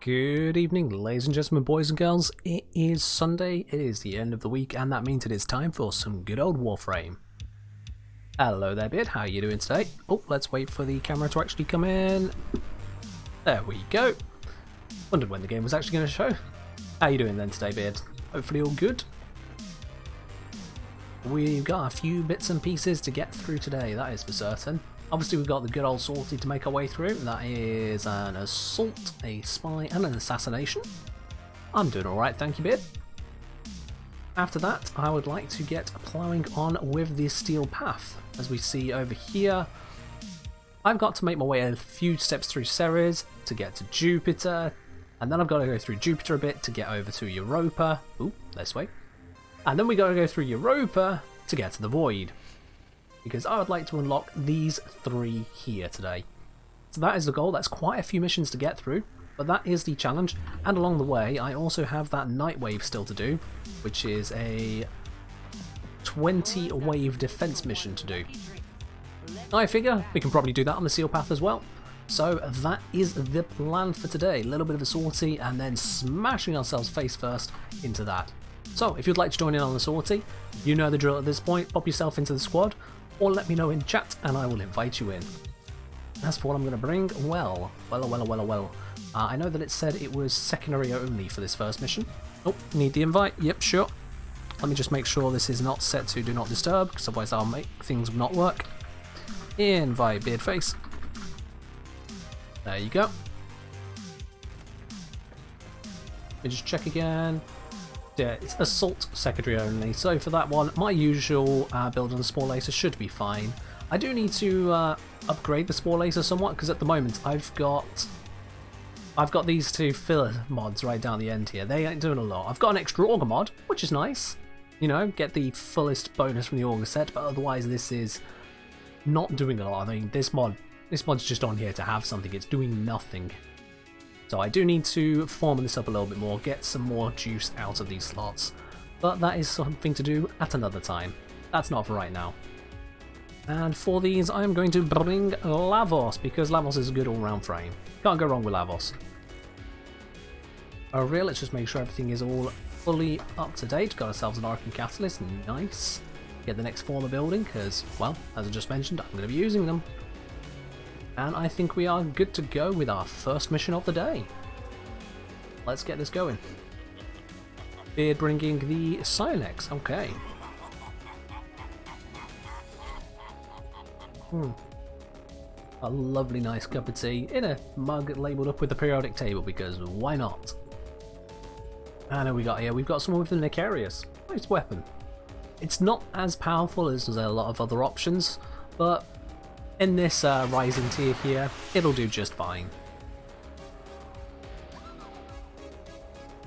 Good evening, ladies and gentlemen, boys and girls. It is Sunday, it is the end of the week, and that means it is time for some good old Warframe. Hello there, Beard. How are you doing today? Oh, let's wait for the camera to actually come in. There we go. Wondered when the game was actually going to show. How are you doing then today, Beard? Hopefully all good. We've got a few bits and pieces to get through today, that is for certain. Obviously we've got the good old sortie to make our way through. That is an assault, a spy, and an assassination. I'm doing alright, thank you, Beard. After that, I would like to get ploughing on with the steel path. As we see over here, I've got to make my way a few steps through Ceres to get to Jupiter, and then I've got to go through Jupiter a bit to get over to Europa. Ooh, this way. And then we got to go through Europa to get to the Void, because I would like to unlock these three here today. So that is the goal. That's quite a few missions to get through, but that is the challenge. And along the way, I also have that night wave still to do, which is a 20 wave defense mission to do. I figure we can probably do that on the seal path as well. So that is the plan for today. A little bit of a sortie and then smashing ourselves face first into that. So if you'd like to join in on the sortie, you know the drill at this point. Pop yourself into the squad, or let me know in chat and I will invite you in. As for what I'm going to bring, well. I know that it said it was secondary only for this first mission. Oh, need the invite? Yep, sure. Let me just make sure this is not set to do not disturb, because otherwise I'll make things not work. Invite Beardface. There you go. Let me just check again. Yeah, it's assault secondary only, so for that one, my usual build on the Spore Laser should be fine. I do need to upgrade the Spore Laser somewhat, because at the moment I've got these two filler mods right down the end here. They ain't doing a lot. I've got an extra Auger mod, which is nice. You know, get the fullest bonus from the Auger set, but otherwise this is not doing a lot. I mean, this mod's just on here to have something. It's doing nothing. So I do need to form this up a little bit more, get some more juice out of these slots. But that is something to do at another time. That's not for right now. And for these, I'm going to bring Lavos, because Lavos is a good all-round frame. Can't go wrong with Lavos. Alright, let's just make sure everything is all fully up to date. Got ourselves an Arcane Catalyst, nice. Get the next former building, because, well, as I just mentioned, I'm going to be using them. And I think we are good to go with our first mission of the day. Let's get this going. Beard bringing the Silex, okay. A lovely nice cup of tea in a mug labelled up with the periodic table, because why not? And who we got here? We've got someone with the Nicarius. Nice weapon. It's not as powerful as a lot of other options, but in this rising tier here, it'll do just fine.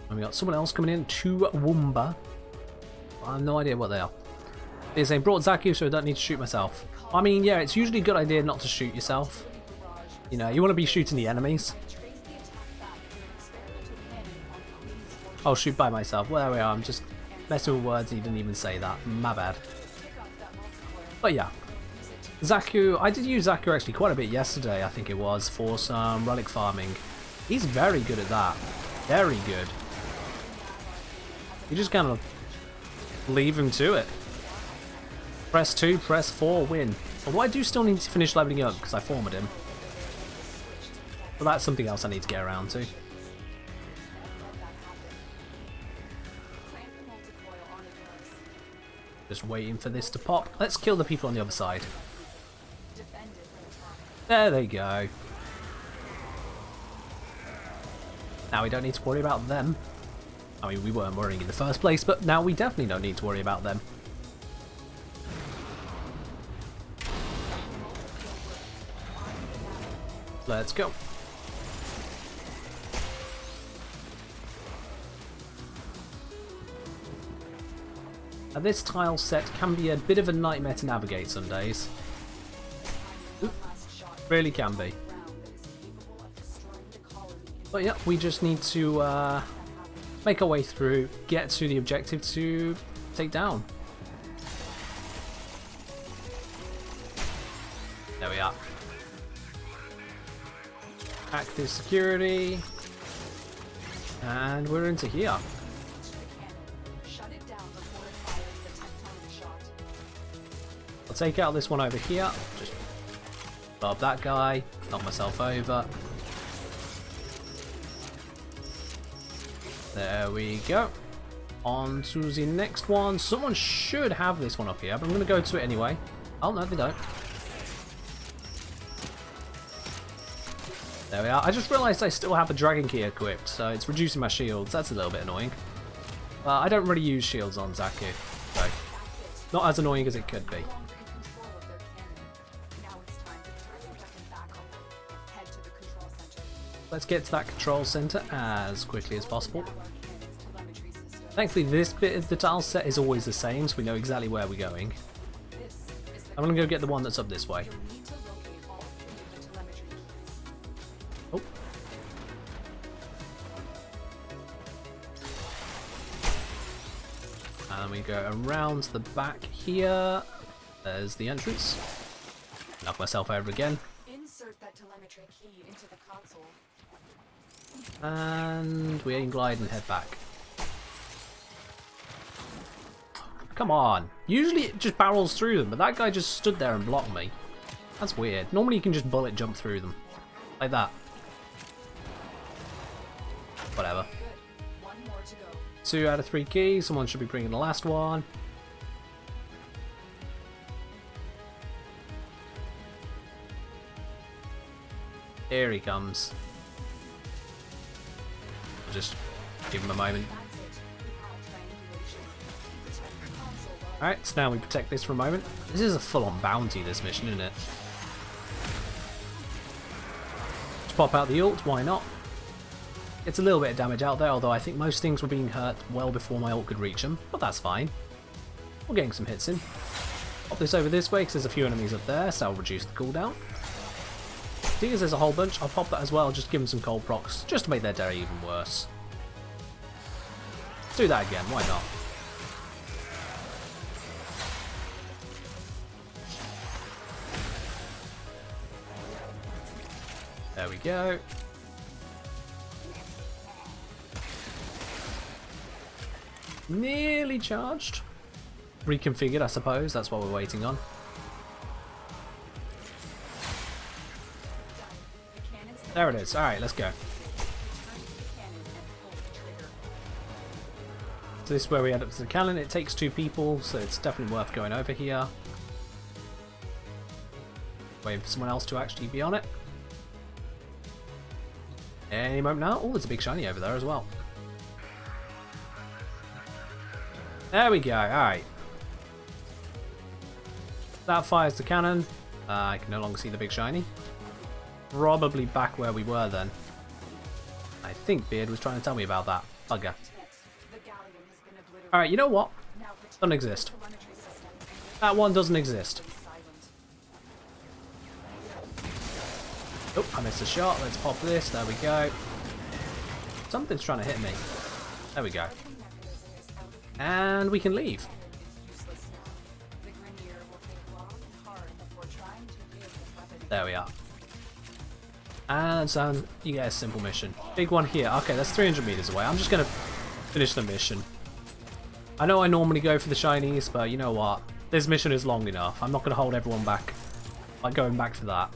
And we got someone else coming in, two Woomba. I have no idea what they are. They're saying brought Zaku, so I don't need to shoot myself. I mean, yeah, it's usually a good idea not to shoot yourself. You know, you want to be shooting the enemies. I'll shoot by myself. Well, there we are. I'm just messing with words. He didn't even say that. My bad. But yeah. Zaku, I did use Zaku actually quite a bit yesterday, I think it was, for some relic farming. He's very good at that. Very good. You just kind of leave him to it. Press 2, press 4, win. Although I do still need to finish leveling up because I formed him. But that's something else I need to get around to. Just waiting for this to pop. Let's kill the people on the other side. There they go. Now we don't need to worry about them. I mean, we weren't worrying in the first place, but now we definitely don't need to worry about them. Let's go. Now this tile set can be a bit of a nightmare to navigate some days. Oop. Really can be. But yeah, we just need to make our way through, get to the objective to take down. There we are. Active security. And we're into here. I'll take out this one over here. Just bob that guy. Knock myself over. There we go. On to the next one. Someone should have this one up here, but I'm going to go to it anyway. Oh, no, they don't. There we are. I just realised I still have a dragon key equipped, so it's reducing my shields. That's a little bit annoying. I don't really use shields on Zaku, so not as annoying as it could be. Let's get to that control center as quickly as possible. Thankfully, this bit of the tile set is always the same, so we know exactly where we're going. I'm going to go get the one that's up this way. Oh. And we go around the back here. There's the entrance. Knock myself over again. Insert that telemetry key into the console. And we aim glide and head back. Come on. Usually it just barrels through them, but that guy just stood there and blocked me. That's weird. Normally you can just bullet jump through them. Like that. Whatever. Good. One more to go. 2 out of 3 keys. Someone should be bringing the last one. Here he comes. I'll just give him a moment. Alright, so now we protect this for a moment. This is a full-on bounty, this mission, isn't it? Let's pop out the ult, why not? It's a little bit of damage out there, although I think most things were being hurt well before my ult could reach them, but that's fine. We're getting some hits in. Pop this over this way, because there's a few enemies up there, so I'll reduce the cooldown. Seeing as there's a whole bunch, I'll pop that as well, just give them some cold procs, just to make their day even worse. Let's do that again, why not? There we go. Nearly charged. Reconfigured, I suppose. That's what we're waiting on. There it is. Alright, let's go. So this is where we head up to the cannon. It takes 2 people, so it's definitely worth going over here. Waiting for someone else to actually be on it. Any moment now. Oh, there's a big shiny over there as well. There we go. Alright. That fires the cannon. I can no longer see the big shiny. Probably back where we were then. I think Beard was trying to tell me about that. Bugger. Alright, you know what? Doesn't exist. That one doesn't exist. Oh, I missed a shot. Let's pop this. There we go. Something's trying to hit me. There we go. And we can leave. There we are. And so you get a simple mission. Big one here. Okay, that's 300 meters away. I'm just going to finish the mission. I know I normally go for the shinies, but you know what? This mission is long enough. I'm not going to hold everyone back by going back for that.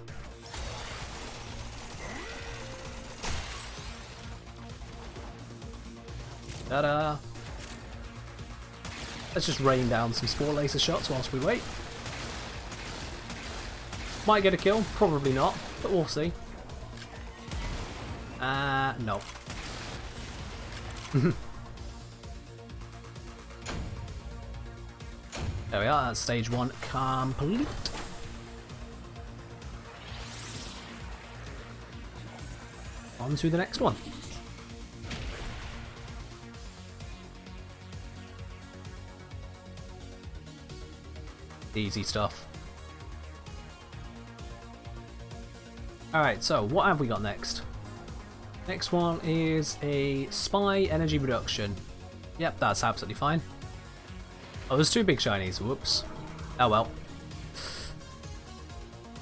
Ta-da! Let's just rain down some spore laser shots whilst we wait. Might get a kill, probably not, but we'll see. No. There we are, that's stage 1 complete. On to the next one. Easy stuff. Alright, so what have we got next? Next one is a spy energy reduction. Yep, that's absolutely fine. Oh, there's 2 big shinies. Whoops. Oh well.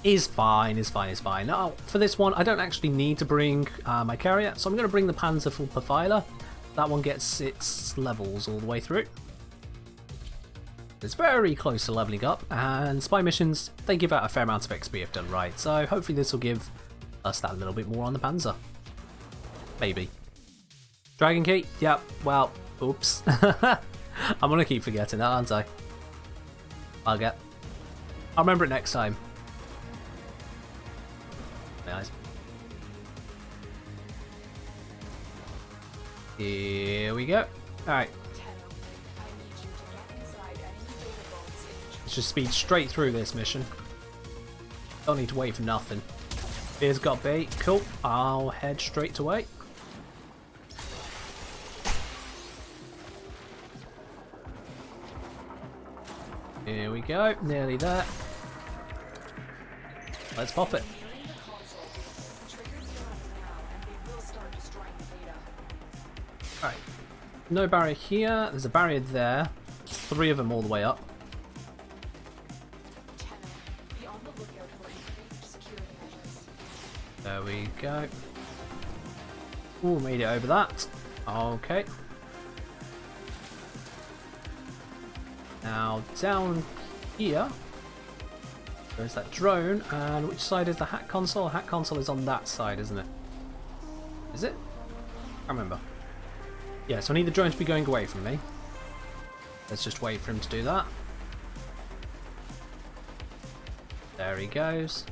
is fine, is fine, is fine. Now, for this one, I don't actually need to bring my carrier, so I'm going to bring the Panzer full Profiler. That one gets 6 levels all the way through. It's very close to leveling up, and spy missions, they give out a fair amount of XP if done right, so hopefully this will give us that little bit more on the Panzer. Maybe. Dragon Key? Yep, well, oops. I'm going to keep forgetting that, aren't I? I'll remember it next time. Nice. Here we go. Alright. Let's just speed straight through this mission. Don't need to wait for nothing. Beer's got bait. Cool. I'll head straight away. Here we go. Nearly there. Let's pop it. Alright. No barrier here. There's a barrier there. 3 of them all the way up. There we go. Ooh, made it over that. Okay. Now down here, there's that drone, and which side is the hack console? Hack console is on that side, isn't it? Is it? I can't remember. Yeah, so I need the drone to be going away from me. Let's just wait for him to do that. There he goes.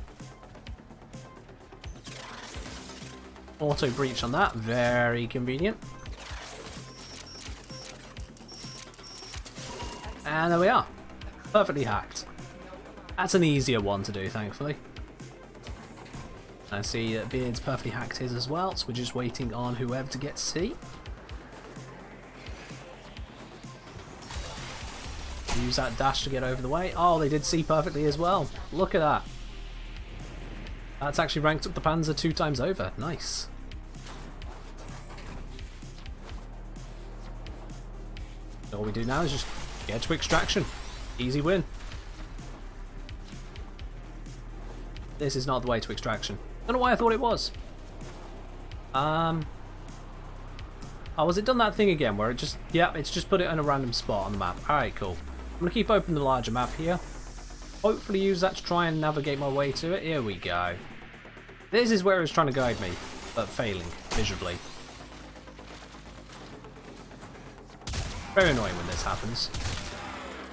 Auto breach on that, very convenient. And there we are. Perfectly hacked. That's an easier one to do, thankfully. I see that Beard's perfectly hacked his as well, so we're just waiting on whoever to get C. Use that dash to get over the way. Oh, they did C perfectly as well. Look at that. That's actually ranked up the Panzer 2 times over. Nice. All we do now is just get to extraction. Easy win. This is not the way to extraction. I don't know why I thought it was. Oh, was it done that thing again where it just... Yeah, it's just put it in a random spot on the map. Alright, cool. I'm going to keep open the larger map here. Hopefully use that to try and navigate my way to it. Here we go. This is where it's trying to guide me, but failing miserably. Very annoying when this happens.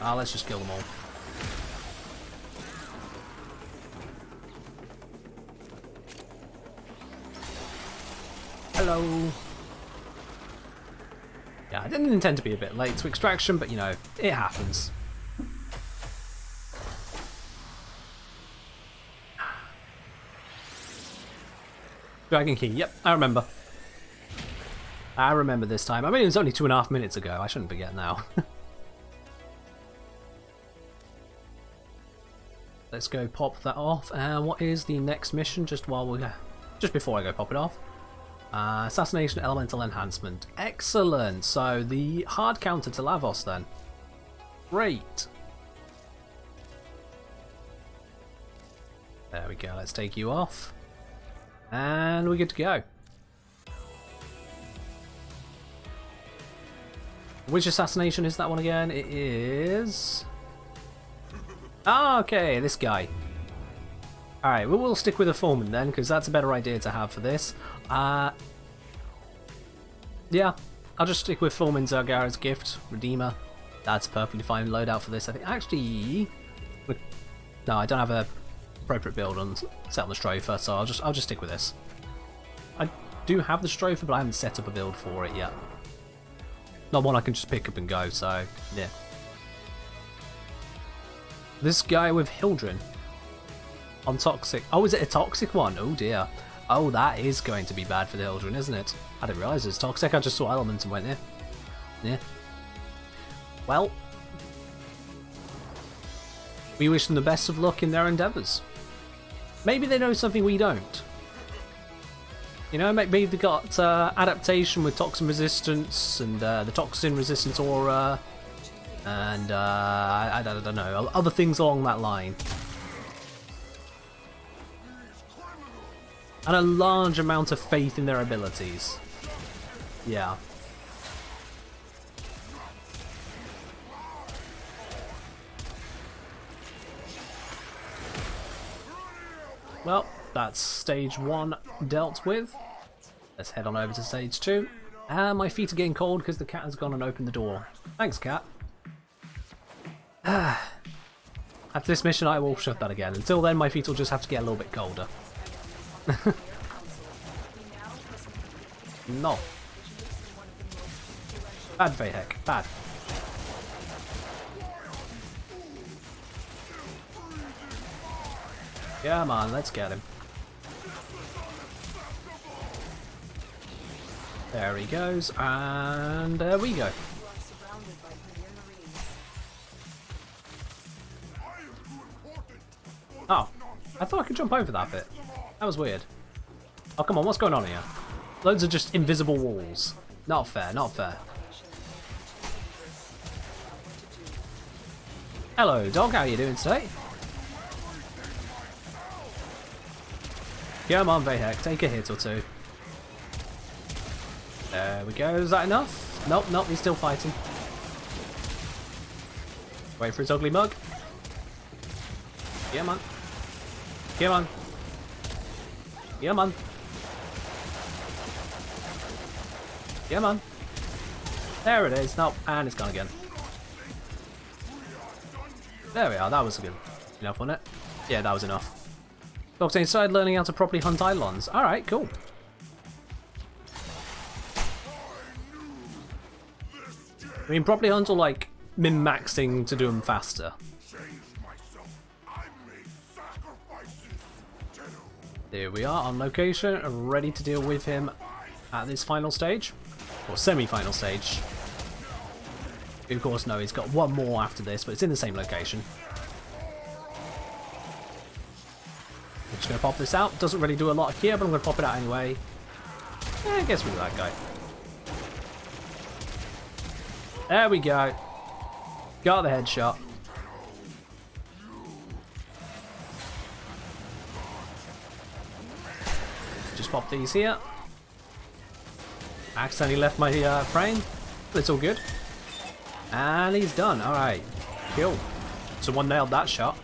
Let's just kill them all. Hello. Yeah, I didn't intend to be a bit late to extraction, but you know, it happens. Dragon Key, yep, I remember. I remember this time. I mean, it was only 2.5 minutes ago. I shouldn't forget now. Let's go pop that off. And what is the next mission? Just before I go pop it off. Assassination Elemental Enhancement. Excellent. So the hard counter to Lavos then. Great. There we go. Let's take you off. And we're good to go. Which assassination is that one again? It is... Ah, okay, this guy. Alright, well, we'll stick with the foreman then, because that's a better idea to have for this. Yeah, I'll just stick with Foreman Zergara's Gift, Redeemer. That's a perfectly fine loadout for this, I think. Actually... No, I don't have a appropriate build on set on the Stropher, so I'll just stick with this. I do have the Stropher, but I haven't set up a build for it yet. Not one I can just pick up and go, so yeah. This guy with Hildren on Toxic. Oh, is it a Toxic one? Oh dear. Oh, that is going to be bad for the Hildren, isn't it? I didn't realise it was Toxic. I just saw Element and went, yeah. Yeah. Well, we wish them the best of luck in their endeavours. Maybe they know something we don't. You know, maybe they've got adaptation with toxin resistance and the toxin resistance aura, and I don't know, other things along that line. And a large amount of faith in their abilities. Yeah. Well, that's stage 1 dealt with. Let's head on over to stage 2. And my feet are getting cold because the cat has gone and opened the door. Thanks, cat. After this mission, I will shut that again. Until then, my feet will just have to get a little bit colder. No. Bad Vahek. Bad. Come on, let's get him. There he goes, and there we go. Oh, I thought I could jump over that bit. That was weird. Oh, come on, what's going on here? Loads of just invisible walls. Not fair, not fair. Hello, dog, how are you doing today? Come on, Vahek, take a hit or two. There we go, is that enough? Nope, nope, he's still fighting. Wait for his ugly mug. Come on. Come on. Come on. Come on. There it is. Nope, and it's gone again. There we are, that was good. Enough, wasn't it? Yeah, that was enough. Octavia started learning how to properly hunt Eidolons. Alright, cool. I mean, properly hunt or like min-maxing to do them faster? Here we are on location, ready to deal with him at this final stage. Or semi-final stage. Of course, no, he's got one more after this, but it's in the same location. I'm just going to pop this out. Doesn't really do a lot here, but I'm going to pop it out anyway. Yeah, I guess we'll do that guy. There we go. Got the headshot. Just pop these here. Accidentally left my frame, but it's all good. And he's done. Alright. Cool. Someone nailed that shot.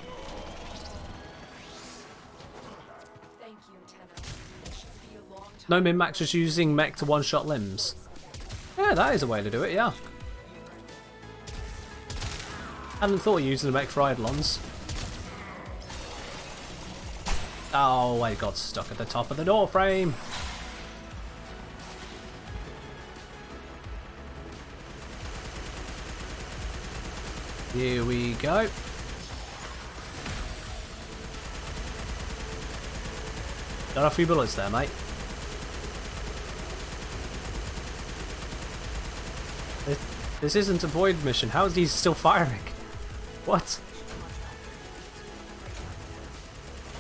No min-max, just using mech to one-shot limbs. Yeah, that is a way to do it, yeah. Hadn't thought of using the mech for Eidolons. Oh, I got stuck at the top of the door frame. Here we go. Got a few bullets there, mate. This isn't a void mission. How is he still firing? What?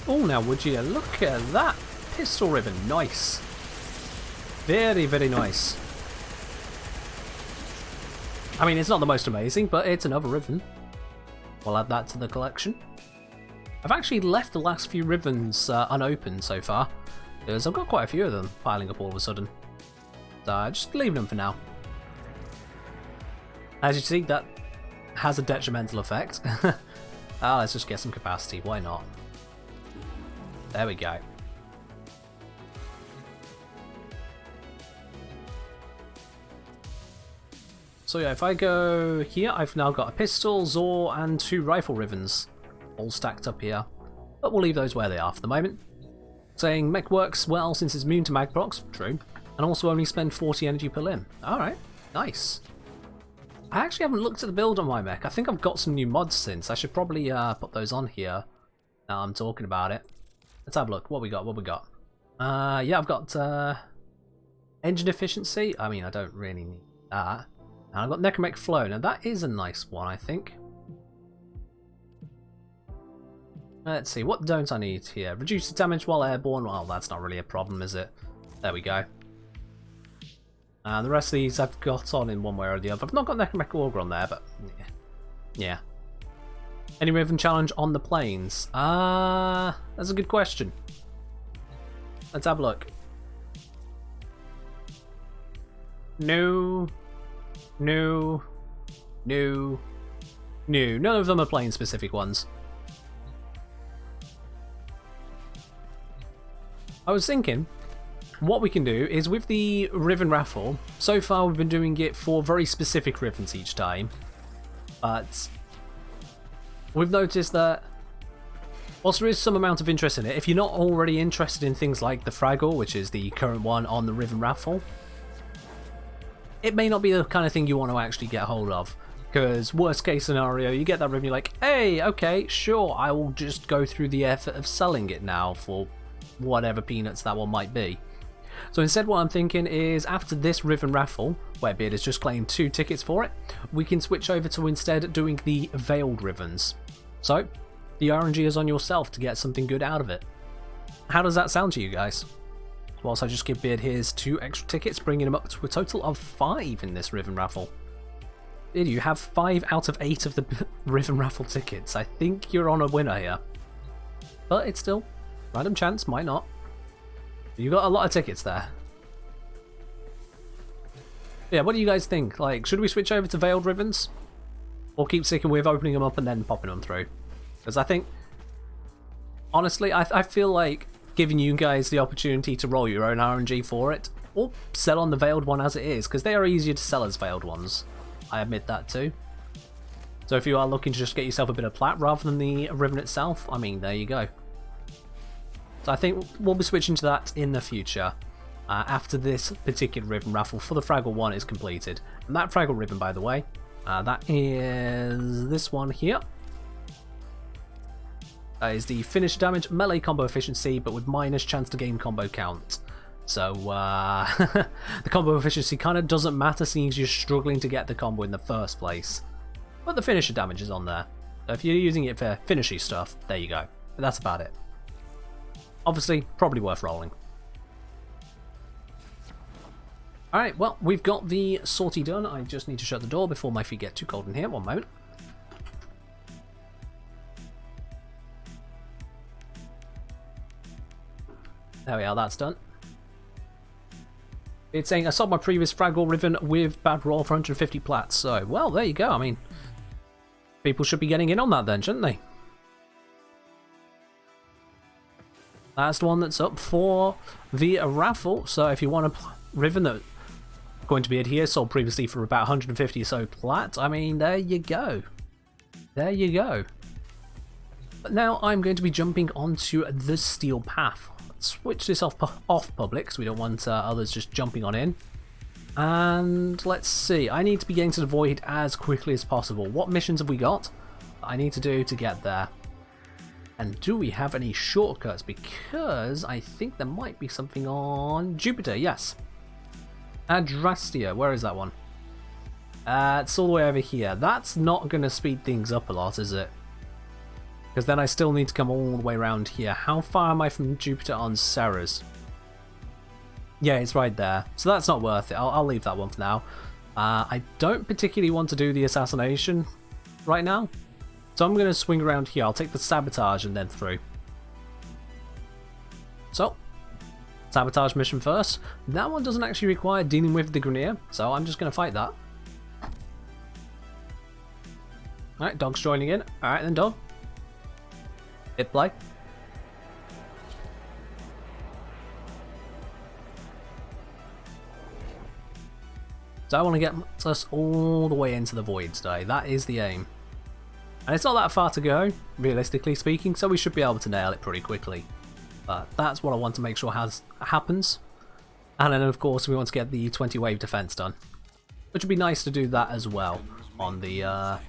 Oh, now would you look at that pistol ribbon? Nice. Very, very nice. I mean, it's not the most amazing, but it's another ribbon. We'll add that to the collection. I've actually left the last few ribbons unopened so far, because I've got quite a few of them piling up all of a sudden. So just leaving them for now. As you see, that has a detrimental effect. Let's just get some capacity, why not? There we go. So yeah, if I go here, I've now got a pistol, Zor, and 2 rifle ribbons. All stacked up here. But we'll leave those where they are for the moment. Saying mech works well since it's immune to mag procs, true. And also only spend 40 energy per limb. Alright, nice. I actually haven't looked at the build on my mech. I think I've got some new mods since. I should probably put those on here. Now I'm talking about it. Let's have a look. What we got? What we got? Yeah, I've got engine efficiency. I mean, I don't really need that. And I've got Necromech Flow. Now that is a nice one, I think. Let's see. What don't I need here? Reduce damage while airborne. Well, that's not really a problem, is it? There we go. The rest of these I've got on in one way or the other. I've not got Necromech Augur on there, but yeah. Any Riven challenge on the plains? That's a good question. Let's have a look. No. No. No. No. None of them are plane specific ones. I was thinking, what we can do is with the Riven raffle, so far we've been doing it for very specific Rivens each time, but we've noticed that whilst there is some amount of interest in it, if you're not already interested in things like the Fraggle, which is the current one on the Riven raffle, it may not be the kind of thing you want to actually get hold of. Because worst case scenario, you get that Riven, you're like, hey, okay, sure, I will just go through the effort of selling it now for whatever peanuts that one might be. So instead what I'm thinking is after this Riven raffle, where Beard has just claimed 2 tickets for it, we can switch over to instead doing the Veiled Rivens. So, the RNG is on yourself to get something good out of it. How does that sound to you guys? Whilst I just give Beard his 2 extra tickets, bringing him up to a total of 5 in this Riven raffle. Beard, you have 5 out of 8 of the Riven raffle tickets. I think you're on a winner here. But it's still random chance, might not. You got a lot of tickets there. Yeah, what do you guys think? Like, should we switch over to Veiled Rivens? Or keep sticking with opening them up and then popping them through? Because I think, honestly, I feel like giving you guys the opportunity to roll your own RNG for it, or sell on the Veiled one as it is, because they are easier to sell as Veiled ones. I admit that too. So if you are looking to just get yourself a bit of plat rather than the Riven itself, I mean, there you go. So I think we'll be switching to that in the future after this particular Riven raffle for the Fraggle one is completed. And that Fraggle Riven, by the way, that is this one here. That is the finish damage, melee combo efficiency, but with minus chance to gain combo count. So the combo efficiency kind of doesn't matter seeing you're struggling to get the combo in the first place. But the finisher damage is on there. So if you're using it for finishy stuff, there you go. But that's about it. Obviously, probably worth rolling. Alright, well, we've got the sortie done. I just need to shut the door before my feet get too cold in here. One moment. There we are, that's done. It's saying I sold my previous Fraggle Riven with bad roll for 150 plats. So, well, there you go. I mean, people should be getting in on that then, shouldn't they? That's the one that's up for the raffle. So if you want a Riven that's going to be adhered, sold previously for about 150 or so plat, I mean, there you go. There you go. But now I'm going to be jumping onto the Steel Path. Let's switch this off public because we don't want others just jumping on in. And let's see, I need to be getting to the Void as quickly as possible. What missions have we got that I need to do to get there? And do we have any shortcuts? Because I think there might be something on Jupiter, yes. Adrastia, where is that one? It's all the way over here. That's not going to speed things up a lot, is it? Because then I still need to come all the way around here. How far am I from Jupiter on Ceres? Yeah, it's right there. So that's not worth it. I'll leave that one for now. I don't particularly want to do the assassination right now. So I'm going to swing around here. I'll take the sabotage and then through. So, sabotage mission first. That one doesn't actually require dealing with the Grenier, so I'm just going to fight that. Alright, dog's joining in. Alright then, dog. Hit play. So I want to get us all the way into the Void today. That is the aim. And it's not that far to go, realistically speaking, so we should be able to nail it pretty quickly. But that's what I want to make sure happens. And then of course we want to get the 20 wave defense done. Which would be nice to do that as well on the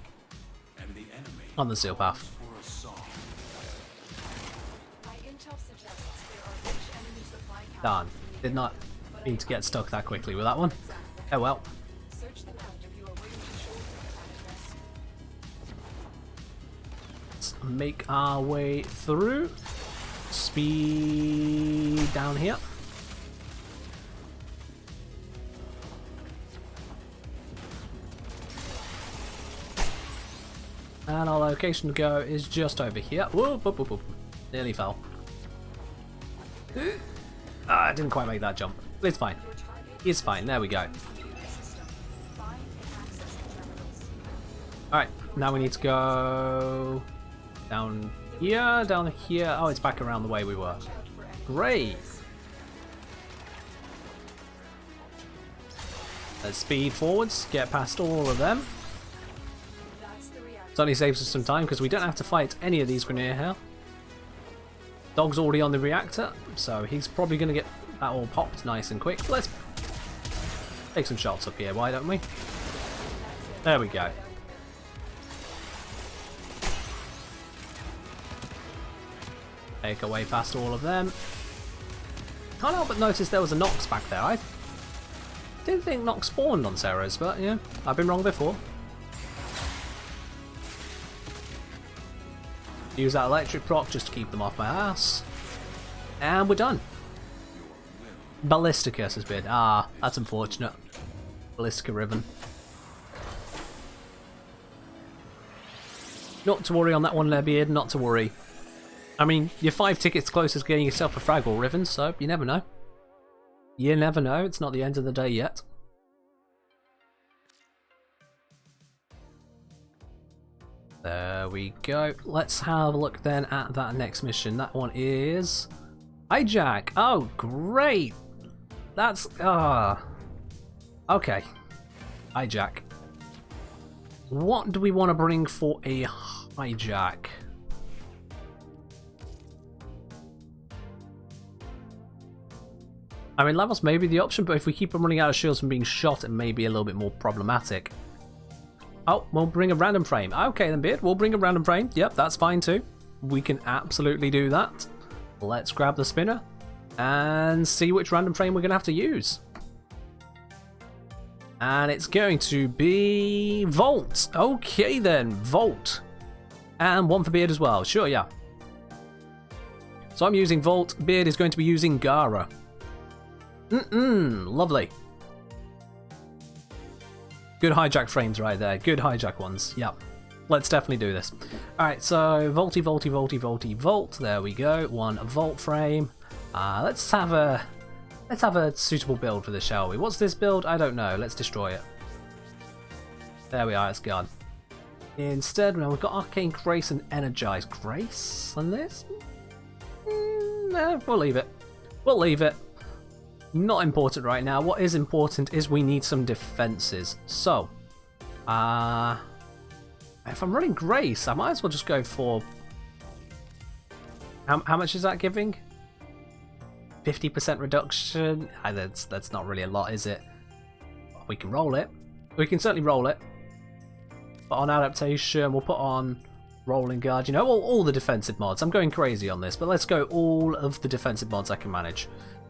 Steel Path. Darn, did not mean to get stuck that quickly with that one. Oh well. Let's make our way through. Speed down here. And our location to go is just over here. Whoa, whoop, whoop, whoop. Nearly fell. I didn't quite make that jump. But it's fine. It's fine. There we go. Alright, now we need to go down here, down here. Oh, it's back around the way we were. Great. Let's speed forwards, get past all of them. It only saves us some time because we don't have to fight any of these Grenadier here. Dog's already on the reactor, so he's probably going to get that all popped nice and quick. Let's take some shots up here, why don't we? There we go. Make our way past all of them. Can't help but notice there was a Nox back there. I didn't think Nox spawned on Ceres, but yeah, I've been wrong before. Use that electric proc just to keep them off my ass. And we're done. Ballisticus has been. Ah, that's unfortunate. Ballistica Riven. Not to worry on that one there, Beard, not to worry. I mean, you're 5 tickets closest to getting yourself a frag or Riven, so you never know. You never know, it's not the end of the day yet. There we go. Let's have a look then at that next mission. That one is hijack. Oh, great. That's okay. Hijack. What do we want to bring for a hijack? I mean, levels may be the option, but if we keep on running out of shields from being shot, it may be a little bit more problematic. Oh, we'll bring a random frame. Okay then, Beard, we'll bring a random frame. Yep, that's fine too. We can absolutely do that. Let's grab the spinner and see which random frame we're going to have to use. And it's going to be Volt. Okay then, Volt. And one for Beard as well. Sure, yeah. So I'm using Volt. Beard is going to be using Gara. Lovely. Good hijack frames right there. Good hijack ones. Yep. Let's definitely do this. Alright, so Volty, Volty, Volty, Volty, Volt. There we go. One Volt frame. Let's have a suitable build for this, shall we? What's this build? I don't know. Let's destroy it. There we are. It's gone. Instead, now we've got Arcane Grace and Energized Grace on this. No, we'll leave it. We'll leave it. Not important right now. What is important is we need some defenses. So, if I'm running Grace, I might as well just go for... How much is that giving? 50% reduction? That's not really a lot, is it? We can roll it. We can certainly roll it. But on adaptation, we'll put on Rolling Guard. You know, all the defensive mods. I'm going crazy on this, but let's go all of the defensive mods I can manage.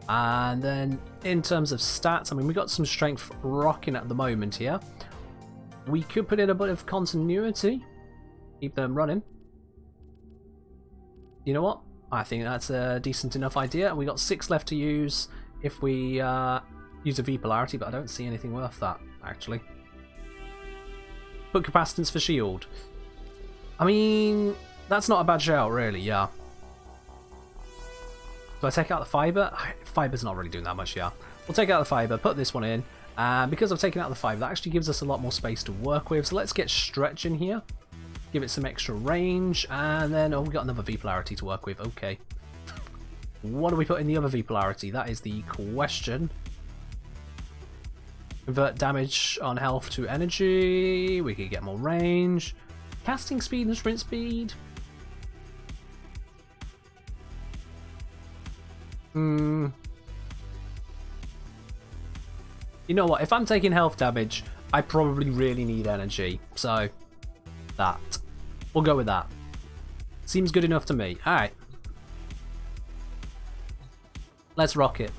And then in terms of stats, I mean, we got some strength rocking at the moment here. We could put in a bit of continuity. Keep them running. You know what? I think that's a decent enough idea. We got 6 left to use if we use a V polarity, but I don't see anything worth that, actually. Put capacitance for shield. I mean, that's not a bad shout, really, yeah. Do I take out the fiber? Fiber's not really doing that much, yeah. We'll take out the fiber, put this one in, and because I've taken out the fiber, that actually gives us a lot more space to work with. So let's get stretch in here, give it some extra range, and then we've got another V polarity to work with. Okay. What do we put in the other V polarity? That is the question. Convert damage on health to energy. We could get more range. Casting speed and sprint speed. You know what? If I'm taking health damage, I probably really need energy. So, that. We'll go with that. Seems good enough to me. Alright. Let's rock it.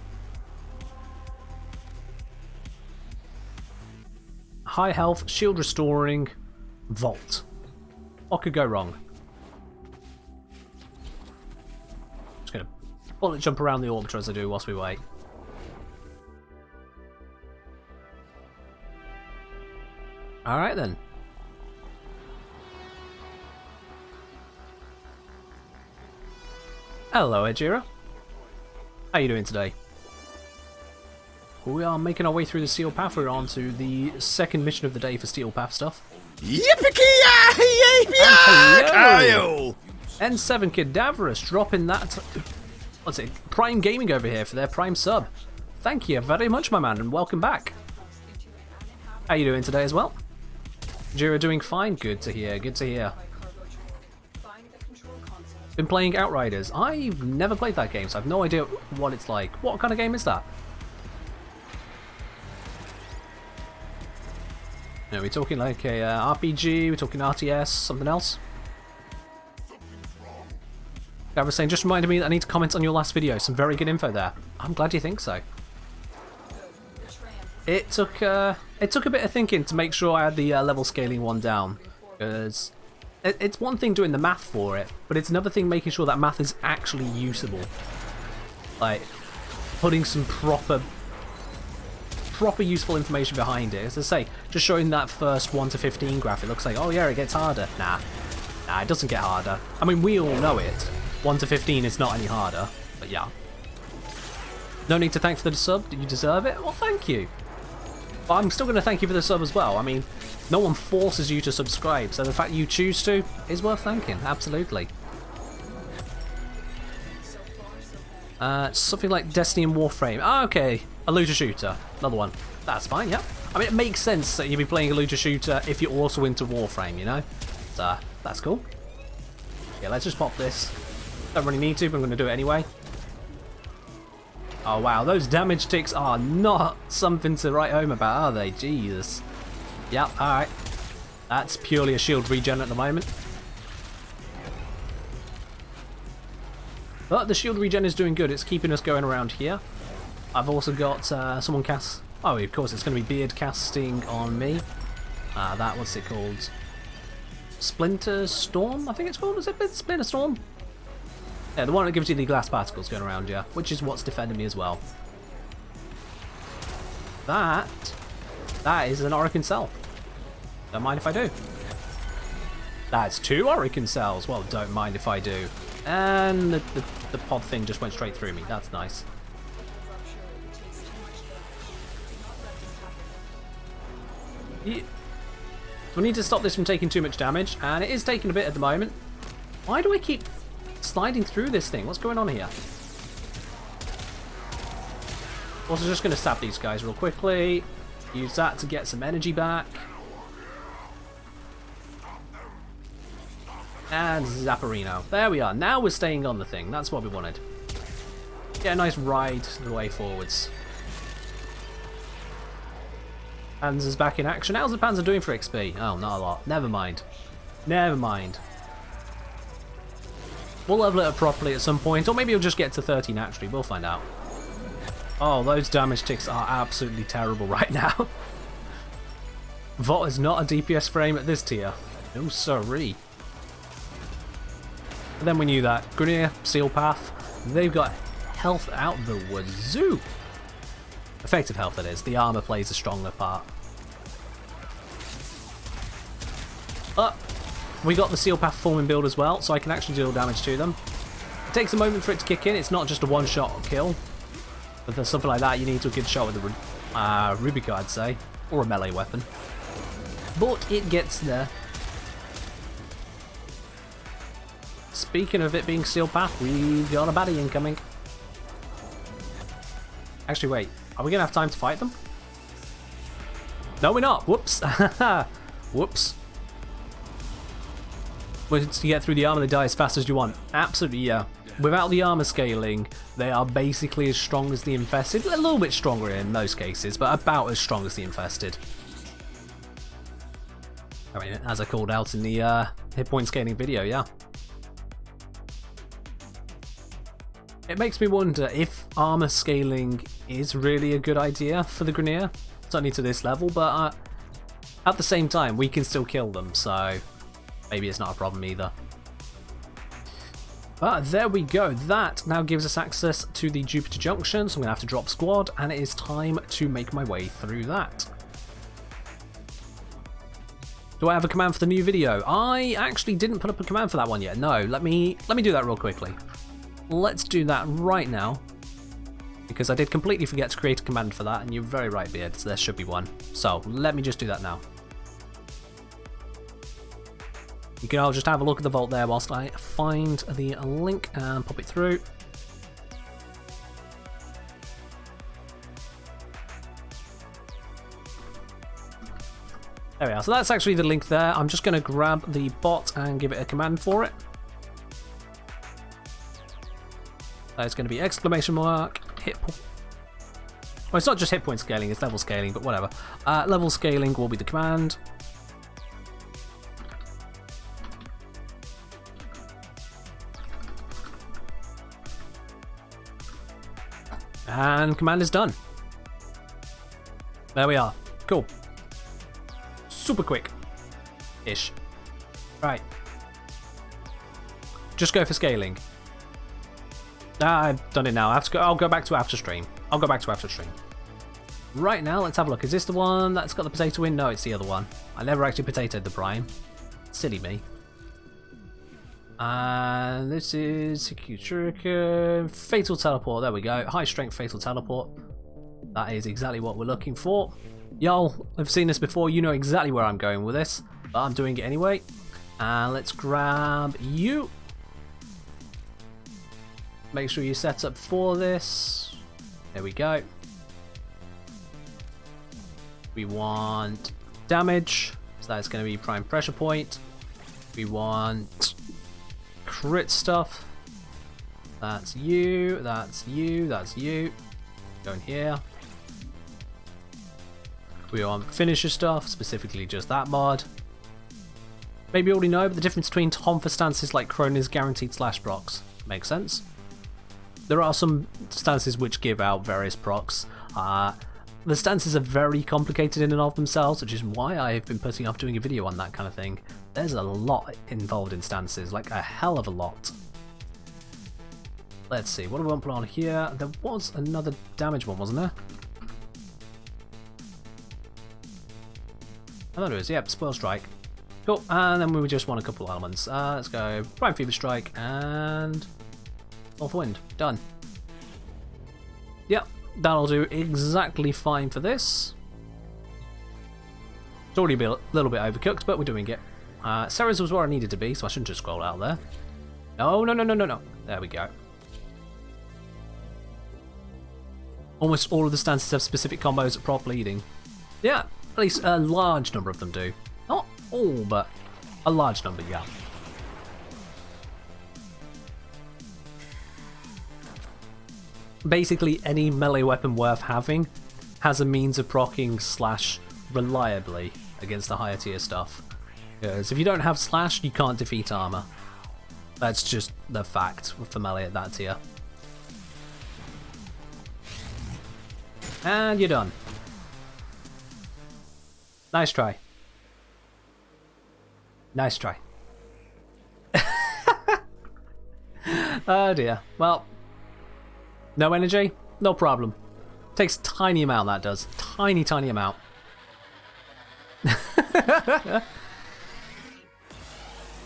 High health, shield restoring, Volt. What could go wrong? Just gonna bullet jump around the orbiter as I do whilst we wait. Alright then. Hello, Ejira. How you doing today? we are making our way through the Steel Path. We're on to the second mission of the day for Steel Path stuff. Yippee-ki-yay! N7 Cadaverous dropping that, what's it, Prime Gaming over here for their Prime sub. Thank you very much, my man, and welcome back. How you doing today as well? Jira doing fine? Good to hear, good to hear. Been playing Outriders. I've never played that game, so I've no idea what it's like. What kind of game is that? Are we talking like a RPG? We're talking RTS? Something else? I was saying, just reminded me that I need to comment on your last video. Some very good info there. I'm glad you think so. It took a bit of thinking to make sure I had the level scaling one down, because it's one thing doing the math for it, but it's another thing making sure that math is actually usable. Like putting some proper useful information behind it. As I say, just showing that first 1 to 15 graph, it looks like, oh yeah, it gets harder. Nah, it doesn't get harder. I mean, we all know it. 1 to 15 is not any harder, but yeah. No need to thank for the sub. Did you deserve it? Well, thank you. But I'm still going to thank you for the sub as well. I mean, no one forces you to subscribe, so the fact you choose to is worth thanking. Absolutely. Something like Destiny and Warframe. Ah, okay. A looter shooter. Another one. That's fine, yeah. I mean, it makes sense that you'd be playing a looter shooter if you're also into Warframe, you know? So, that's cool. Yeah, let's just pop this. Don't really need to, but I'm going to do it anyway. Oh wow, those damage ticks are not something to write home about, are they? Jesus. Yep, alright. That's purely a shield regen at the moment. But the shield regen is doing good, it's keeping us going around here. I've also got someone cast... Oh, of course, it's going to be beard casting on me. That, what's it called? Splinter Storm, I think it's called? Is it Splinter Storm? Yeah, the one that gives you the glass particles going around you, which is what's defending me as well. That is an Orokin cell. Don't mind if I do. That's 2 Orokin cells. Well, don't mind if I do. And the pod thing just went straight through me. That's nice. Yeah. We need to stop this from taking too much damage, and it is taking a bit at the moment. Why do I keep sliding through this thing? What's going on here? Also, just going to stab these guys real quickly. Use that to get some energy back. And Zapparino. There we are. Now we're staying on the thing. That's what we wanted. Get a nice ride the way forwards. Panzer's back in action. How's the Panzer doing for XP? Oh, not a lot. Never mind. Never mind. We'll level it up properly at some point, or maybe it'll just get to 30 naturally. We'll find out. Oh, those damage ticks are absolutely terrible right now. VOT is not a DPS frame at this tier. No siree. But then we knew that. Grenier, Steel Path, they've got health out the wazoo. Effective health, that is. The armor plays a stronger part. We got the Steel Path forming build as well, so I can actually deal damage to them. It takes a moment for it to kick in. It's not just a one-shot kill. But for something like that, you need a good shot with the Rubica, I'd say. Or a melee weapon. But it gets there. Speaking of it being Steel Path, we've got a baddie incoming. Actually, wait. Are we going to have time to fight them? No, we're not. Whoops. Whoops. Once you get through the armor, they die as fast as you want. Absolutely, yeah. Without the armor scaling, they are basically as strong as the infested. A little bit stronger in most cases, but about as strong as the infested. I mean, as I called out in the hit point scaling video, yeah. It makes me wonder if armor scaling is really a good idea for the Grenier. Certainly to this level, but at the same time, we can still kill them, so maybe it's not a problem either. But there we go. That now gives us access to the Europa Junction, so I'm going to have to drop squad, and it is time to make my way through that. Do I have a command for the new video? I actually didn't put up a command for that one yet. No, let me do that real quickly. Let's do that right now. because I did completely forget to create a command for that, and you're very right, Beard, so there should be one. So let me just do that now. You can all just have a look at the vault there whilst I find the link and pop it through. There we are. So that's actually the link there. I'm just going to grab the bot and give it a command for it. It's going to be exclamation mark hit point. Well, it's not just hit point scaling, it's level scaling, but whatever. Level scaling will be the command. And command is done. There we are. Cool. Super quick-ish. Right. Just go for scaling. I've done it now. I'll go back to after stream. Right now, let's have a look. Is this the one that's got the potato in? No, it's the other one. I never actually potatoed the brine. Silly me. And this is Shuriken, Fatal Teleport. There we go. High strength Fatal Teleport. That is exactly what we're looking for. Y'all have seen this before. You know exactly where I'm going with this, but I'm doing it anyway. And let's grab you. Make sure you set up for this. There we go. We want damage, so that's going to be prime pressure point. We want crit stuff. That's you, that's you, that's you. Go in here. We want finisher stuff, specifically just that mod. Maybe you already know, but the difference between Tom for stances like Kroner's guaranteed slash procs. Makes sense. There are some stances which give out various procs. The stances are very complicated in and of themselves, which is why I've been putting off doing a video on that kind of thing. There's a lot involved in stances, like a hell of a lot. Let's see, what do we want to put on here? There was another damage one, wasn't there? I thought it was, yep, Spoil Strike. Cool, and then we just want a couple of elements. Let's go Prime Fever Strike and North Wind. Done. Yep, that'll do exactly fine for this. It's already a little bit overcooked, but we're doing it. Ceres was where I needed to be, so I shouldn't just scroll out there. No. There we go. Almost all of the stances have specific combos at prop leading. Yeah, at least a large number of them do. Not all, but a large number, yeah. Basically, any melee weapon worth having has a means of proccing slash reliably against the higher tier stuff. Because if you don't have slash, you can't defeat armor. That's just the fact for melee at that tier. And you're done. Nice try. Nice try. Oh dear. Well, no energy? No problem. Takes a tiny amount, that does. Tiny amount.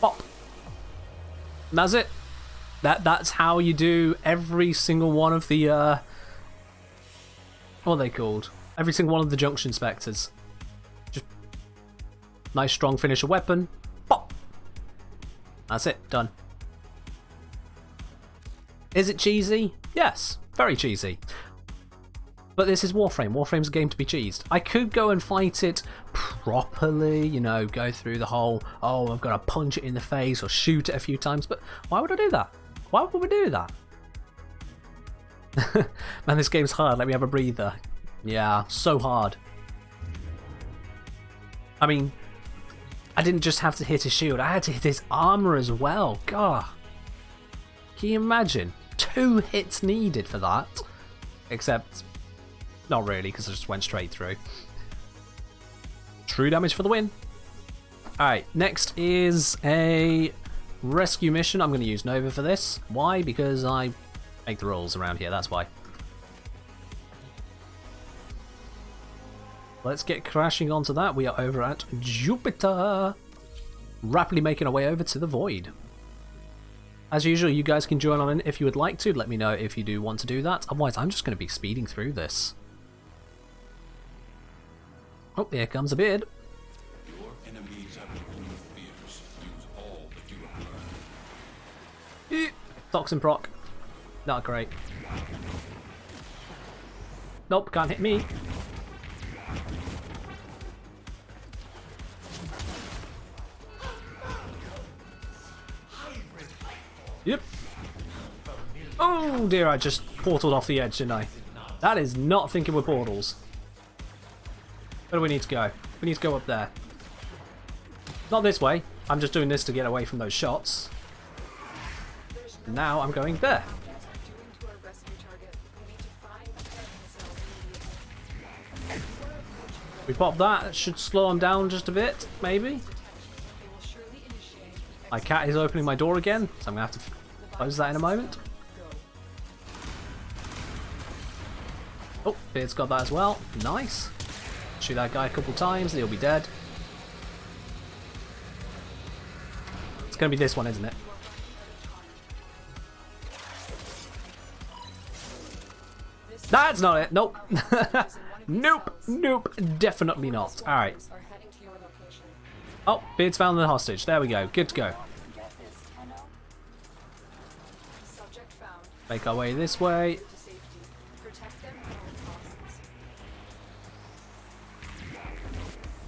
Pop. And that's it. That's how you do every single one of the what are they called? Every single one of the junction spectres. Just nice strong finisher weapon. Pop. That's it. Done. Is it cheesy? Yes. Very cheesy. But this is Warframe. Warframe's a game to be cheesed. I could go and fight it properly, you know, go through the whole, oh, I've got to punch it in the face or shoot it a few times, but why would I do that? Why would we do that? Man, this game's hard. Let me have a breather. Yeah, so hard. I mean, I didn't just have to hit his shield. I had to hit his armor as well. God. Can you imagine? 2 hits needed for that. Except, not really, because I just went straight through. True damage for the win. Alright, next is a rescue mission. I'm going to use Nova for this. Why? Because I make the rules around here, that's why. Let's get crashing onto that. We are over at Jupiter. Rapidly making our way over to the Void. As usual, you guys can join on if you would like to. Let me know if you do want to do that. Otherwise, I'm just going to be speeding through this. Oh, here comes a beard. Your enemies have become fierce. Use all that you have learned. Toxin proc. Not great. Nope, can't hit me. Yep. Oh dear, I just portaled off the edge, didn't I? That is not thinking with portals. Where do we need to go? We need to go up there. Not this way. I'm just doing this to get away from those shots. Now I'm going there. We pop that. It should slow them down just a bit, maybe. My cat is opening my door again, so I'm going to have to close that in a moment. Oh, Beard's got that as well. Nice. Shoot that guy a couple times, and he'll be dead. It's going to be this one, isn't it? That's not it. Nope. Nope. Nope. Definitely not. Alright. Oh, Beard's found the hostage. There we go. Good to go. Make our way this way.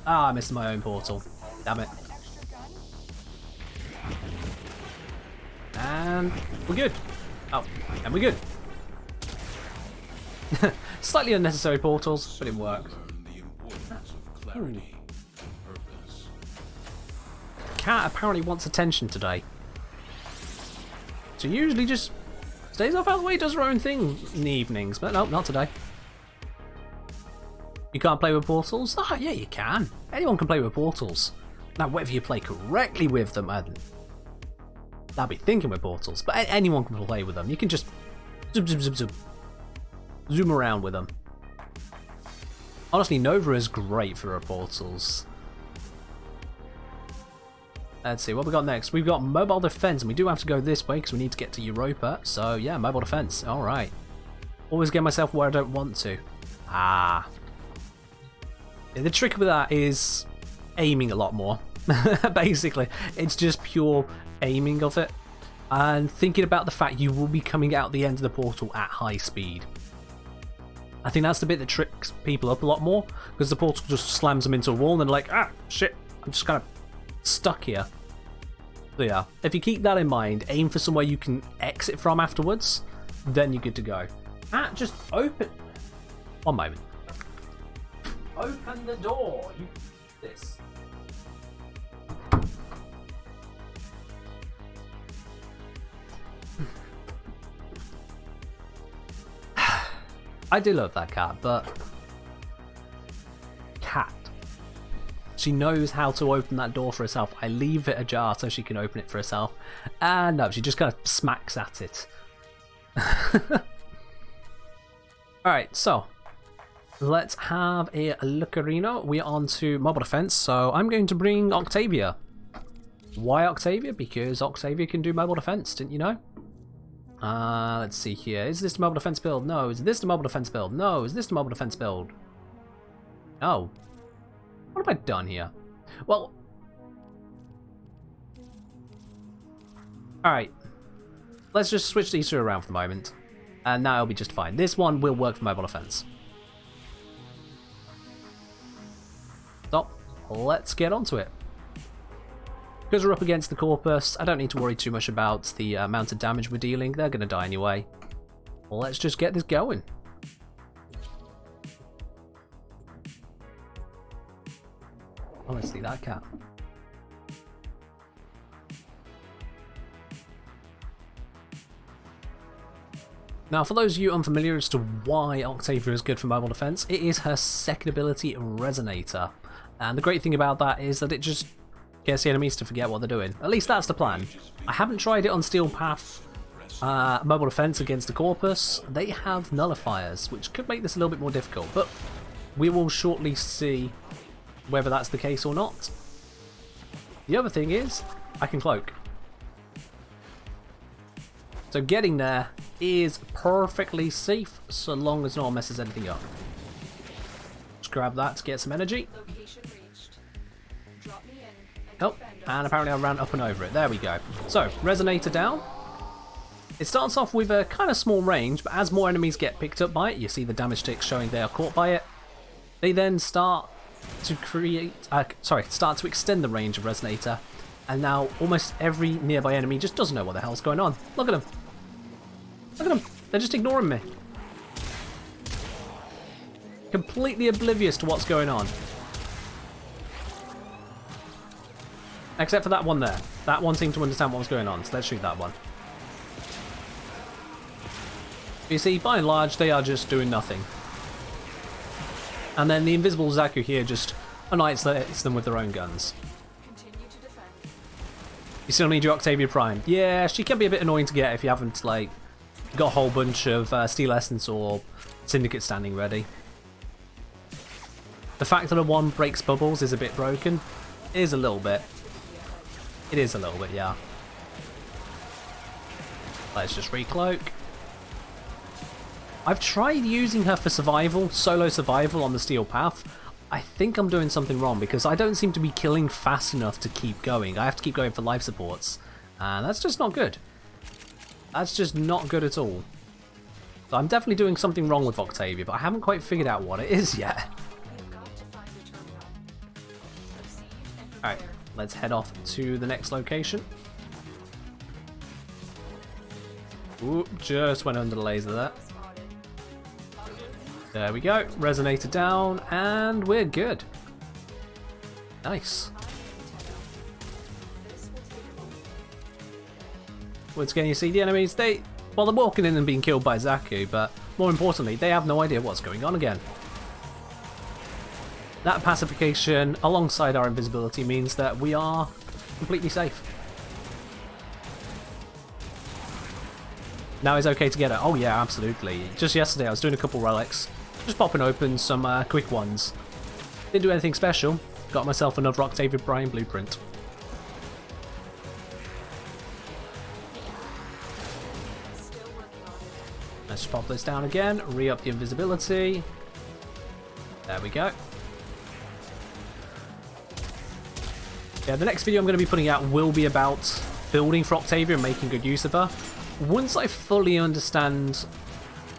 Ah, I missed my own portal. Damn it. And we're good. Oh, and we're good. Slightly unnecessary portals, but it worked. Cat apparently wants attention today. So usually just stays off out of the way, does her own thing in the evenings, but no, not today. You can't play with portals? Ah, yeah, you can. Anyone can play with portals. Now, whether you play correctly with them, I'll be thinking with portals, but anyone can play with them. You can just zoom around with them. Honestly, Nova is great for her portals. Let's see, what we got next? We've got mobile defense, and we do have to go this way because we need to get to Europa. So, yeah, mobile defense. Alright. Always get myself where I don't want to. Ah. Yeah, the trick with that is aiming a lot more. Basically, it's just pure aiming of it. And thinking about the fact you will be coming out the end of the portal at high speed. I think that's the bit that tricks people up a lot more, because the portal just slams them into a wall and they're like, ah, shit, I'm just kind of stuck here. So yeah, if you keep that in mind, aim for somewhere you can exit from afterwards, then you're good to go. Ah, just open. One moment. Open the door. You this. I do love that cat, but cat. She knows how to open that door for herself. I leave it ajar so she can open it for herself. And no, she just kind of smacks at it. Alright, so let's have a lookarino. We're on to mobile defense, so I'm going to bring Octavia. Why Octavia? Because Octavia can do mobile defense, didn't you know? Let's see here. Is this the mobile defense build? No. Is this the mobile defense build? No. Is this the mobile defense build? Oh. What have I done here? Well. Alright. Let's just switch these two around for the moment. And now it'll be just fine. This one will work for mobile defense. So, let's get onto it. Because we're up against the Corpus, I don't need to worry too much about the amount of damage we're dealing. They're going to die anyway. Well, let's just get this going. Honestly, that cat. Now, for those of you unfamiliar as to why Octavia is good for mobile defense, it is her second ability, Resonator. And the great thing about that is that it just gets the enemies to forget what they're doing. At least that's the plan. I haven't tried it on Steel Path mobile defense against the Corpus. They have nullifiers, which could make this a little bit more difficult, but we will shortly see whether that's the case or not. The other thing is, I can cloak. So getting there is perfectly safe so long as no one messes anything up. Just grab that to get some energy. Location reached. Drop me in and Oh, defend and us. apparently I ran up and over it. There we go. So, Resonator down. It starts off with a kind of small range, but as more enemies get picked up by it, you see the damage ticks showing they are caught by it. They then start to start to extend the range of Resonator, and now almost every nearby enemy just doesn't know what the hell's going on. Look at them. Look at them. They're just ignoring me. Completely oblivious to what's going on. Except for that one there. That one seemed to understand what was going on, so let's shoot that one. You see, by and large, they are just doing nothing. And then the invisible Zaku here just annihilates them with their own guns. Continue to defend. You still need your Octavia Prime. Yeah, she can be a bit annoying to get if you haven't, like, got a whole bunch of Steel Essence or Syndicate standing ready. The fact that a one breaks bubbles is a bit broken. It is a little bit. It is a little bit, yeah. Let's just recloak. I've tried using her for survival, solo survival on the Steel Path. I think I'm doing something wrong because I don't seem to be killing fast enough to keep going. I have to keep going for life supports, and that's just not good. That's just not good at all. So I'm definitely doing something wrong with Octavia, but I haven't quite figured out what it is yet. We've got to find a terminal. Proceed and prepare. Alright, let's head off to the next location. Ooh, just went under the laser there. Spotted. There we go. Resonator down, and we're good. Nice. This will take a moment. Once again, you see the enemies, they're walking in and being killed by Zaku, but more importantly, they have no idea what's going on again. That pacification, alongside our invisibility, means that we are completely safe. Now it's okay to get it. Oh yeah, absolutely. Just yesterday I was doing a couple relics, just popping open some quick ones. Didn't do anything special. Got myself another Octavia Prime blueprint. Still working on it. Let's pop this down again, re-up the invisibility. There we go. Yeah, the next video I'm going to be putting out will be about building for Octavia and making good use of her. Once I fully understand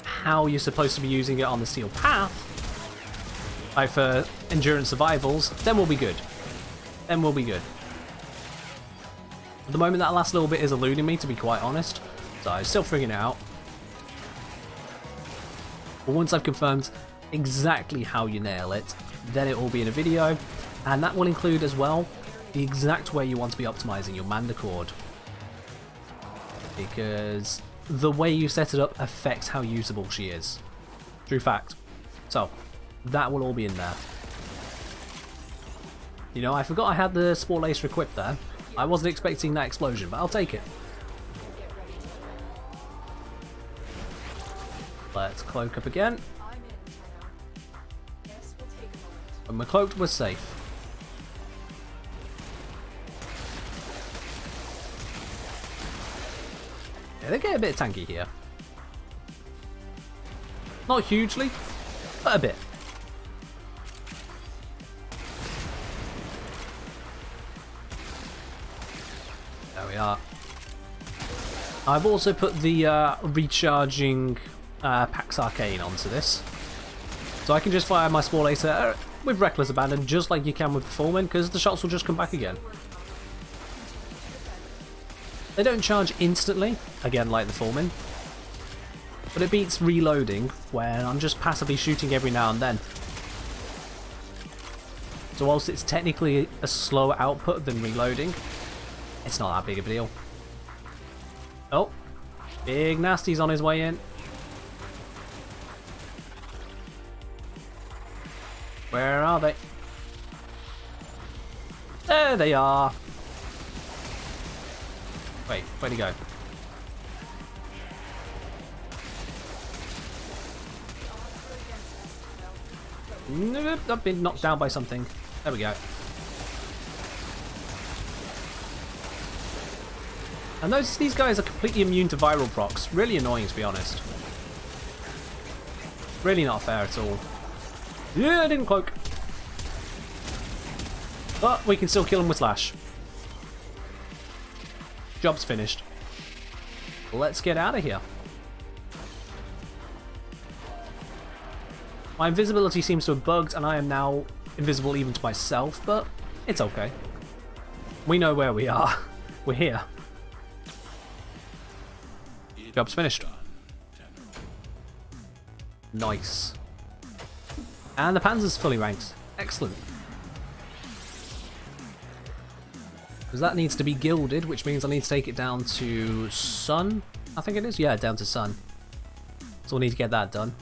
how you're supposed to be using it on the Steel Path, like for endurance survivals, then we'll be good. Then we'll be good. At the moment, that last little bit is eluding me, to be quite honest, so I'm still figuring it out. But once I've confirmed exactly how you nail it, then it will be in a video, and that will include as well the exact way you want to be optimizing your Mandicord. Because the way you set it up affects how usable she is. True fact. So, that will all be in there. You know, I forgot I had the Spore Lacer equipped there. I wasn't expecting that explosion, but I'll take it. Let's cloak up again. I'm in, Tenno. This will take a moment. When we're cloaked, we're safe. Yeah, they get a bit tanky here. Not hugely, but a bit. There we are. I've also put the recharging Pax Arcane onto this. So I can just fire my Spore Lacer with reckless abandon, just like you can with the Foreman, because the shots will just come back again. They don't charge instantly, again like the Foreman, but it beats reloading when I'm just passively shooting every now and then. So whilst it's technically a slower output than reloading, it's not that big of a deal. Oh, Big Nasty's on his way in. Where are they? There they are. Wait, where'd he go? Nope, I've been knocked down by something. There we go. And these guys are completely immune to viral procs. Really annoying, to be honest. Really not fair at all. Yeah, I didn't cloak. But we can still kill him with Slash. Job's finished. Let's get out of here. My invisibility seems to have bugged, and I am now invisible even to myself, but it's okay. We know where we are. We're here. Job's finished. Nice. And the Panzer's fully ranked. Excellent. Because that needs to be gilded, which means I need to take it down to Sun. I think it is? Yeah, down to Sun. So we'll need to get that done.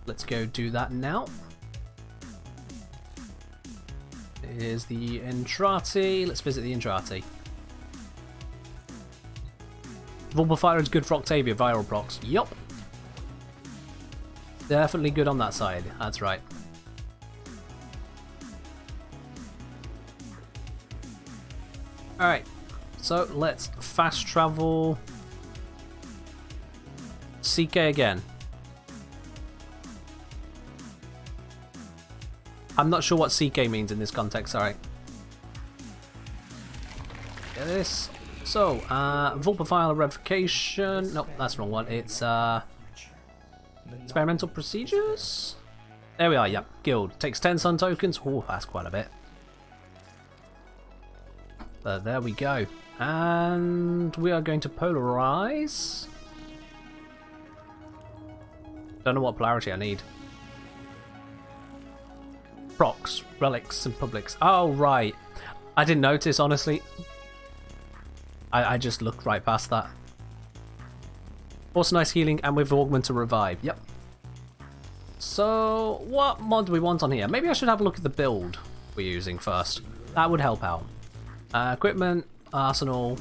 Let's go do that now. Here's the Entrati. Let's visit the Entrati. Vulpafire is good for Octavia, viral procs. Yup. Definitely good on that side. That's right. Alright. So let's fast travel. CK again. I'm not sure what CK means in this context, alright. Get this. So, Vulpafile Revocation. Nope, that's the wrong one. It's, Experimental Procedures? There we are, yep. Guild. Takes 10 Sun tokens. Oh, that's quite a bit. But there we go. And we are going to polarize. Don't know what polarity I need. Procs, relics, and publics. Oh, right. I didn't notice, honestly. I just looked right past that. Also nice healing, and with augment to revive. Yep. So, what mod do we want on here? Maybe I should have a look at the build we're using first. That would help out. Equipment, arsenal.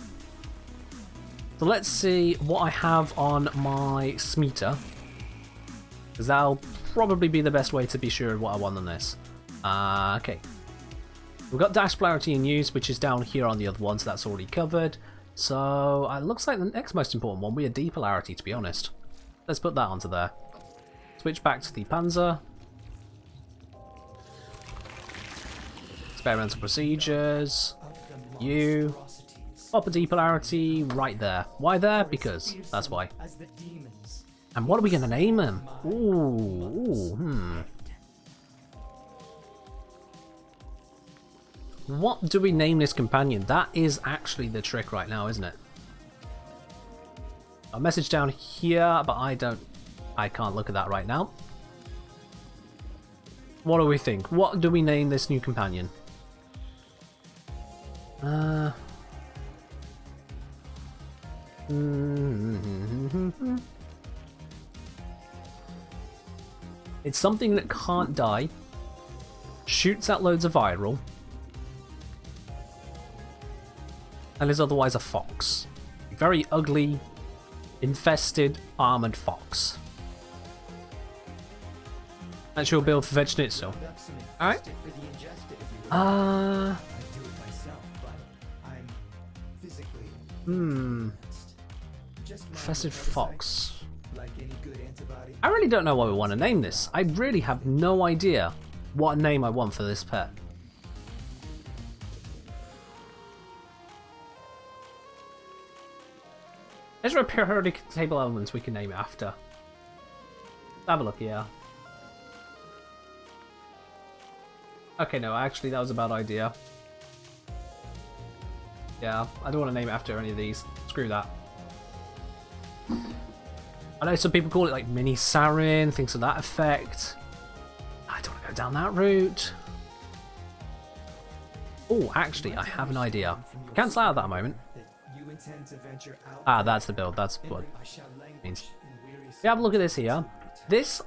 So let's see what I have on my Smeeta. Because that'll probably be the best way to be sure of what I want on this. Okay. We've got dash polarity in use, which is down here on the other one, so that's already covered. So it looks like the next most important one, we are D polarity, to be honest. Let's put that onto there. Switch back to the Panzer. Experimental procedures. You. Pop a D polarity right there. Why there? Because that's why. And what are we going to name him? What do we name this companion? That is actually the trick right now, isn't it? A message down here, but I can't look at that right now. What do we think? What do we name this new companion? It's something that can't die, shoots out loads of viral, and is otherwise a fox. Very ugly, infested, armored fox. That's your build for Vegschnitzel. Alright. Infested fox. I really don't know what we want to name this. I really have no idea what name I want for this pet. Is there a periodic table element we can name it after? Have a look, yeah. Okay, no, actually that was a bad idea. Yeah, I don't want to name it after any of these. Screw that. I know some people call it like mini sarin, things of that effect. I don't want to go down that route. Oh, actually, I have an idea. Cancel out at that moment. Ah, that's the build. That's what it means. Yeah, have a look at this here. This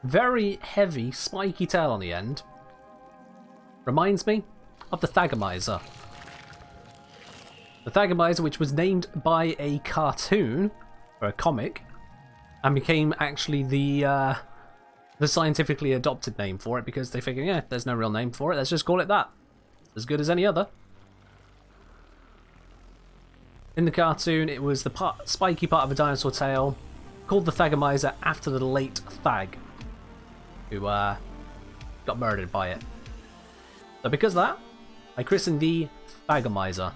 very heavy, spiky tail on the end reminds me of the Thagomizer. The Thagomizer, which was named by a cartoon, or a comic, and became actually the the scientifically adopted name for it because they figure, yeah, there's no real name for it. Let's just call it that. As good as any other. In the cartoon, it was the spiky part of a dinosaur tail called the Thagomizer after the late Thag, who got murdered by it. So because of that, I christened the Thagomizer.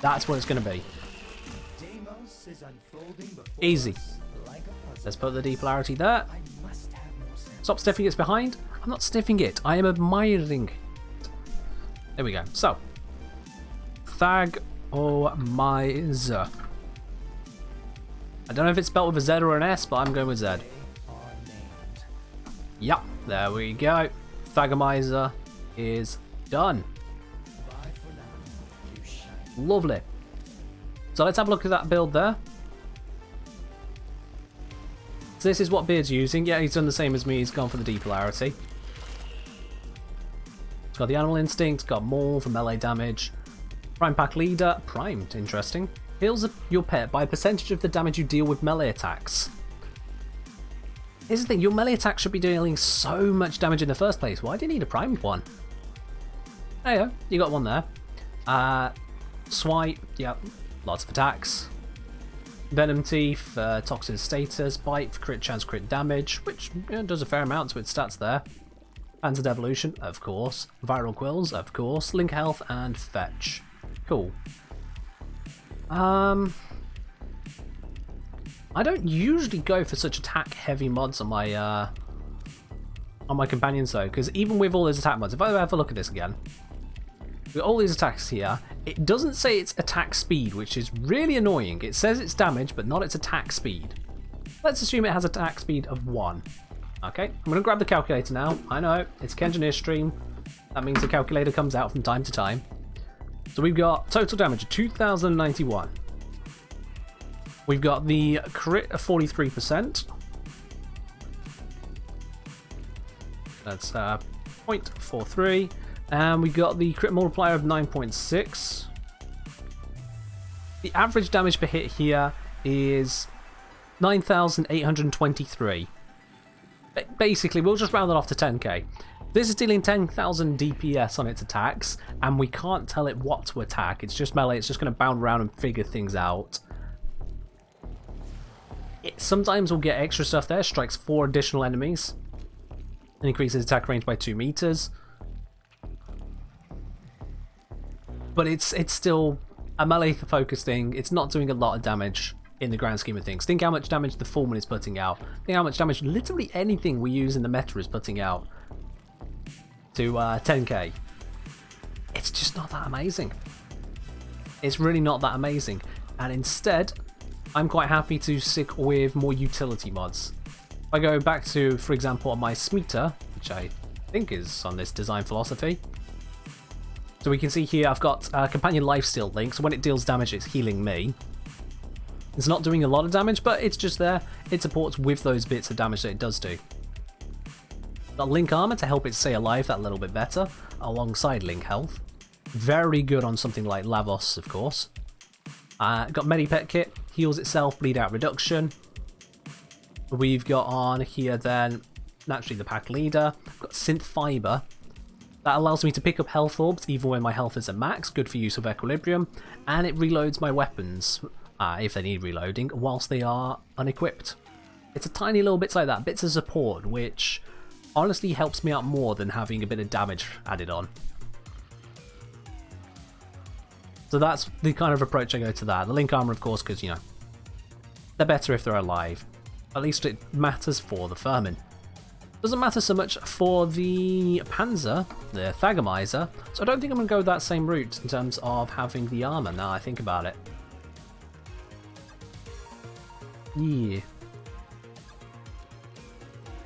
That's what it's going to be. Easy. Let's put the depolarity there. Stop sniffing its behind. I'm not sniffing it. I am admiring it. There we go. So, Thagomizer. I don't know if it's spelled with a Z or an S, but I'm going with Z. Yep, there we go. Thagomizer is done. Lovely. So let's have a look at that build there. So this is what Beard's using. Yeah, he's done the same as me. He's gone for the depolarity. It's got the animal instinct, got more for melee damage. Prime pack leader, primed, interesting. Heals your pet by a percentage of the damage you deal with melee attacks. Here's the thing, your melee attack should be dealing so much damage in the first place. Why do you need a primed one? There you go, you got one there. Swipe, yep, lots of attacks. Venom Teeth, Toxin Status, Bite for crit chance, crit damage, which does a fair amount to its stats there. Panzer Devolution, of course. Viral Quills, of course. Link Health and Fetch. Cool. I don't usually go for such attack-heavy mods on my companions though, because even with all those attack mods, if I have a look at this again, with all these attacks here, it doesn't say its attack speed, which is really annoying. It says its damage, but not its attack speed. Let's assume it has attack speed of 1. Okay, I'm going to grab the calculator now. I know, it's Kenjaneer stream. That means the calculator comes out from time to time. So we've got total damage of 2091. We've got the crit of 43%. That's 0.43. And we got the crit multiplier of 9.6. The average damage per hit here is 9,823. Basically, we'll just round it off to 10k. This is dealing 10,000 DPS on its attacks, and we can't tell it what to attack. It's just melee, it's just going to bound around and figure things out. It sometimes will get extra stuff there, strikes 4 additional enemies, and increases attack range by 2 meters. But it's still a melee focused thing. It's not doing a lot of damage in the grand scheme of things. Think how much damage the Foreman is putting out. Think how much damage literally anything we use in the meta is putting out to 10k. It's just not that amazing. It's really not that amazing. And instead, I'm quite happy to stick with more utility mods. If I go back to, for example, on my Smeeta, which I think is on this design philosophy. So we can see here I've got Companion Lifesteal link, so when it deals damage it's healing me. It's not doing a lot of damage, but it's just there. It supports with those bits of damage that it does do. Got Link Armor to help it stay alive that little bit better, alongside Link Health. Very good on something like Lavos, of course. Got Medipet Kit, heals itself, bleed out reduction. We've got on here then, naturally the pack leader. Got Synth Fiber. That allows me to pick up health orbs even when my health is at max, good for use of equilibrium. And it reloads my weapons, if they need reloading, whilst they are unequipped. It's a tiny little bits like that, bits of support, which honestly helps me out more than having a bit of damage added on. So that's the kind of approach I go to that. The Link Armor, of course, because, you know, they're better if they're alive. At least it matters for the Vermin. Doesn't matter so much for the Panzer, the Thagomizer, so I don't think I'm going to go that same route in terms of having the armor now I think about it. Yeah.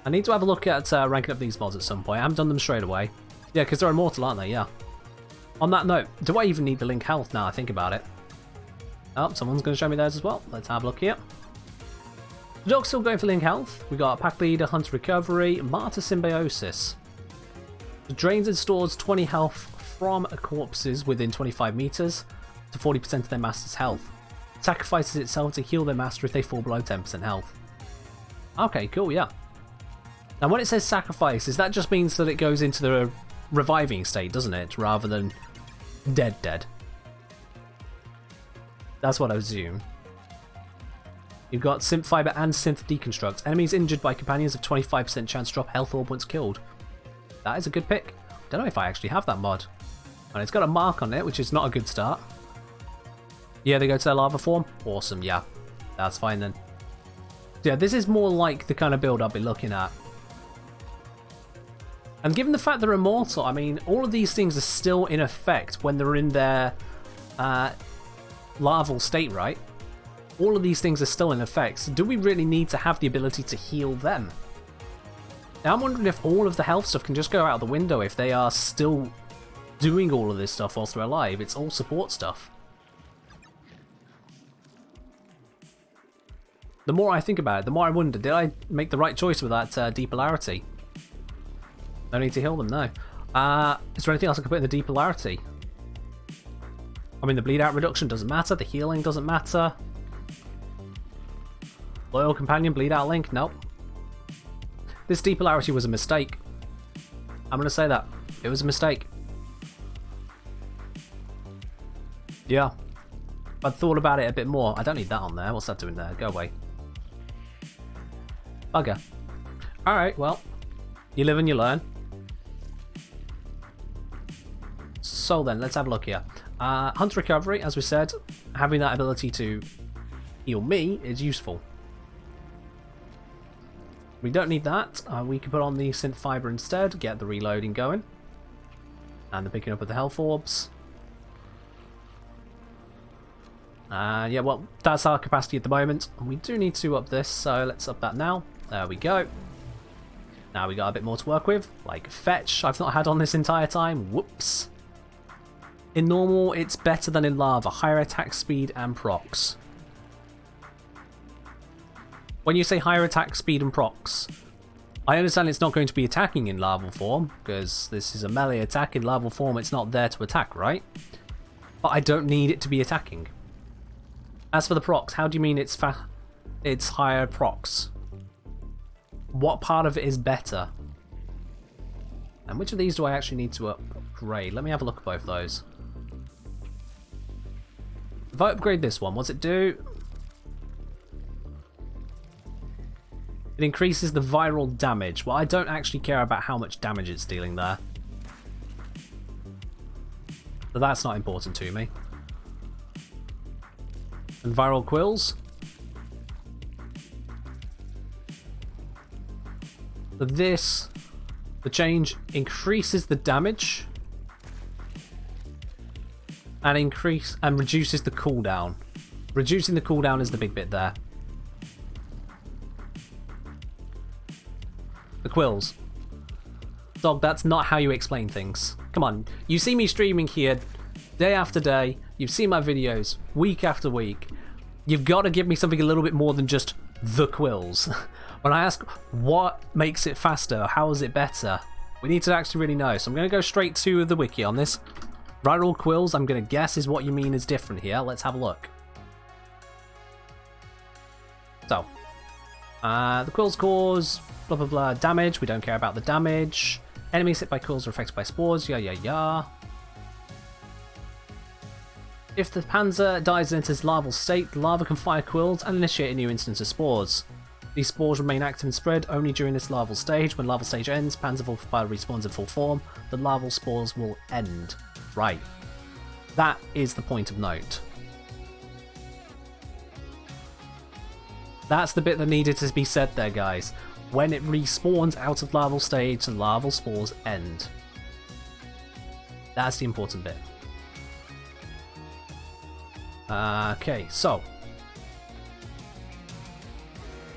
I need to have a look at ranking up these mods at some point. I haven't done them straight away. Yeah, because they're immortal, aren't they? Yeah. On that note, do I even need the Link Health now I think about it? Oh, someone's going to show me theirs as well. Let's have a look here. The dog's still going for Link Health. We got Pack Leader, Hunter Recovery, Martyr Symbiosis. It drains and stores 20 health from corpses within 25 meters to 40% of their master's health. Sacrifices itself to heal their master if they fall below 10% health. Okay, cool, yeah. Now when it says sacrifice, that just means that it goes into the reviving state, doesn't it? Rather than dead. That's what I assume. You've got Synth Fiber and Synth Deconstruct. Enemies injured by companions have 25% chance to drop health orb once killed. That is a good pick. Don't know if I actually have that mod. And it's got a mark on it, which is not a good start. Yeah, they go to their lava form. Awesome, yeah. That's fine then. Yeah, this is more like the kind of build I'll be looking at. And given the fact they're immortal, I mean, all of these things are still in effect when they're in their larval state, right? All of these things are still in effect, so do we really need to have the ability to heal them? Now I'm wondering if all of the health stuff can just go out the window if they are still doing all of this stuff whilst they're alive. It's all support stuff. The more I think about it, the more I wonder, did I make the right choice with that depolarity? No need to heal them, no. Is there anything else I can put in the depolarity? I mean, the bleed out reduction doesn't matter, the healing doesn't matter. Loyal companion, bleed out link, nope. This depolarity was a mistake. I'm gonna say that. It was a mistake. Yeah. I'd thought about it a bit more. I don't need that on there. What's that doing there? Go away. Bugger. Alright, well. You live and you learn. So then, let's have a look here. Hunt recovery, as we said, having that ability to heal me is useful. We don't need that. We can put on the synth fiber instead, get the reloading going. And the picking up of the health orbs. Yeah, well, that's our capacity at the moment. We do need to up this, so let's up that now. There we go. Now we got a bit more to work with, like fetch I've not had on this entire time. Whoops. In normal, it's better than in lava. Higher attack speed and procs. When you say higher attack speed and procs, I understand it's not going to be attacking in larval form, because this is a melee attack. In larval form, it's not there to attack, right? But I don't need it to be attacking. As for the procs, how do you mean it's higher procs? What part of it is better? And which of these do I actually need to upgrade? Let me have a look at both those. If I upgrade this one, what's it do? It increases the viral damage. Well, I don't actually care about how much damage it's dealing there. So that's not important to me. And viral quills. So this, the change increases the damage and reduces the cooldown. Reducing the cooldown is the big bit there. The quills. Dog, that's not how you explain things. Come on, you see me streaming here day after day. You've seen my videos week after week. You've got to give me something a little bit more than just the quills. When I ask what makes it faster, how is it better, we need to actually really know. So I'm going to go straight to the wiki on this. Viral quills, I'm going to guess, is what you mean is different here. Let's have a look. So, the quills cause blah blah blah damage. We don't care about the damage. Enemies hit by quills are affected by spores. Yeah. If the panzer dies in its larval state, the larva can fire quills and initiate a new instance of spores. These spores remain active and spread only during this larval stage. When larval stage ends, panzer fire respawns in full form. The larval spores will end. Right. That is the point of note. That's the bit that needed to be said there, guys. When it respawns out of larval stage, and larval spores end. That's the important bit. Okay, so.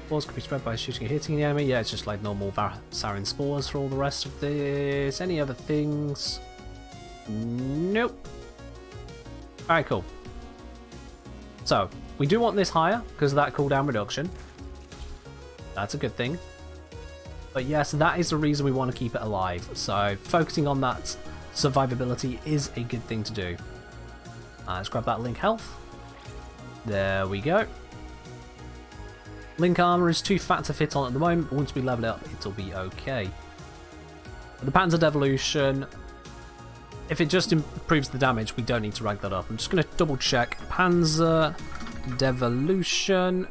Spores can be spread by shooting or hitting the enemy. Yeah, it's just like normal sarin spores for all the rest of this. Any other things? Nope. Alright, cool. So, we do want this higher because of that cooldown reduction. That's a good thing. But yes, that is the reason we want to keep it alive. So, focusing on that survivability is a good thing to do. Let's grab that link health. There we go. Link armor is too fat to fit on at the moment, but once we level it up, it'll be okay. But the Panzer Devolution, if it just improves the damage, we don't need to rank that up. I'm just going to double check. Panzer Devolution.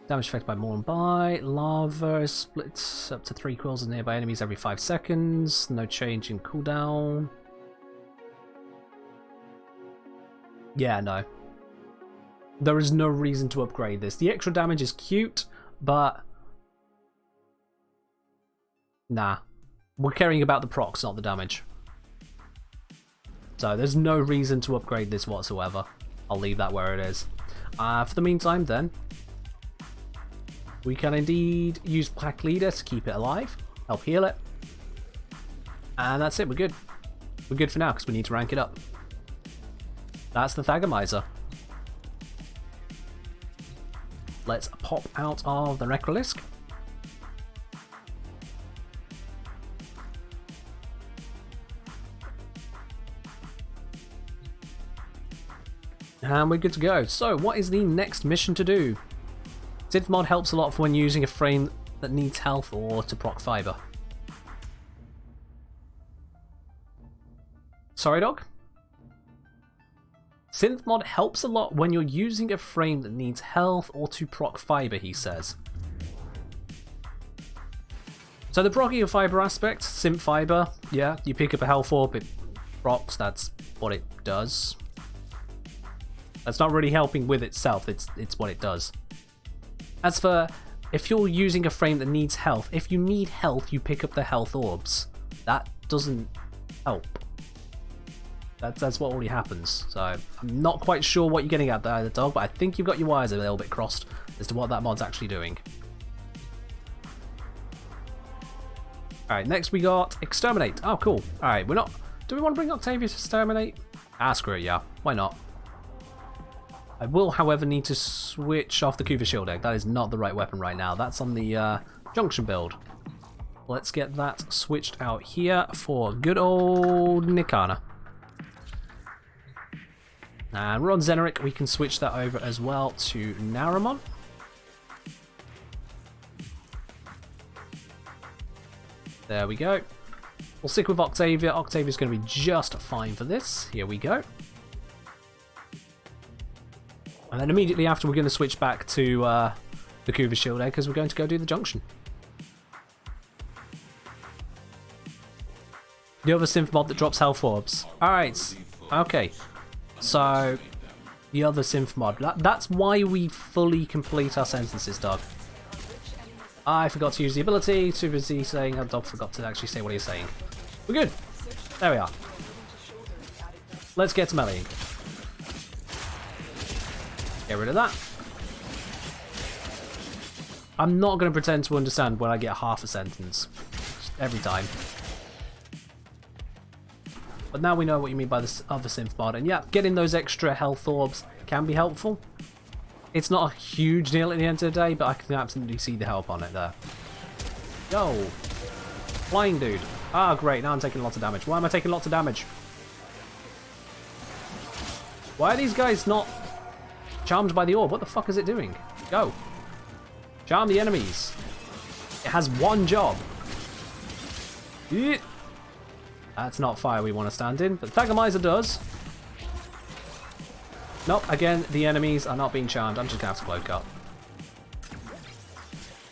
Damage affected by more and by. Lava splits up to 3 quills of nearby enemies every 5 seconds. No change in cooldown. Yeah, no. There is no reason to upgrade this. The extra damage is cute, but nah. We're caring about the procs, not the damage. So there's no reason to upgrade this whatsoever. I'll leave that where it is. For the meantime then, we can indeed use Pack Leader to keep it alive, help heal it. And that's it, we're good. We're good for now because we need to rank it up. That's the Thagomizer. Let's pop out of the Necrolisk. And we're good to go. So, what is the next mission to do? Synth mod helps a lot for when using a frame that needs health or to proc fiber. Sorry, dog? Synth mod helps a lot when you're using a frame that needs health or to proc fiber, he says. So the procking of fiber aspect, synth fiber, yeah, you pick up a health orb, it procs, that's what it does. That's not really helping with itself, it's what it does. As for if you're using a frame that needs health, if you need health, you pick up the health orbs. That doesn't help. That's what already happens. So I'm not quite sure what you're getting at there, the dog, but I think you've got your wires a little bit crossed as to what that mod's actually doing. Alright, next we got Exterminate. Oh, cool. Alright, we're not... Do we want to bring Octavia to Exterminate? Ah, screw it, yeah. Why not? I will, however, need to switch off the Kuva Shield Egg. That is not the right weapon right now. That's on the Junction build. Let's get that switched out here for good old Nikana. And we're on Zeneric, we can switch that over as well to Naramon. There we go. We'll stick with Octavia. Octavia's going to be just fine for this. Here we go. And then immediately after we're going to switch back to the Kuva Shield Egg because we're going to go do the Junction. The other synth mod that drops health orbs. Alright, okay. So, the other synth mod. That's why we fully complete our sentences, dog. I forgot to use the ability, too busy saying, our dog forgot to actually say what he's saying. We're good. There we are. Let's get to meleeing. Get rid of that. I'm not going to pretend to understand when I get half a sentence. Every time. But now we know what you mean by this other synth mod, and yeah, getting those extra health orbs can be helpful. It's not a huge deal at the end of the day, but I can absolutely see the help on it there. Yo! Flying dude. Ah, great, now I'm taking lots of damage. Why am I taking lots of damage? Why are these guys not charmed by the orb? What the fuck is it doing? Go. Charm the enemies. It has one job. That's not fire we want to stand in, but Thagomizer does. Nope, again, the enemies are not being charmed. I'm just going to have to cloak up.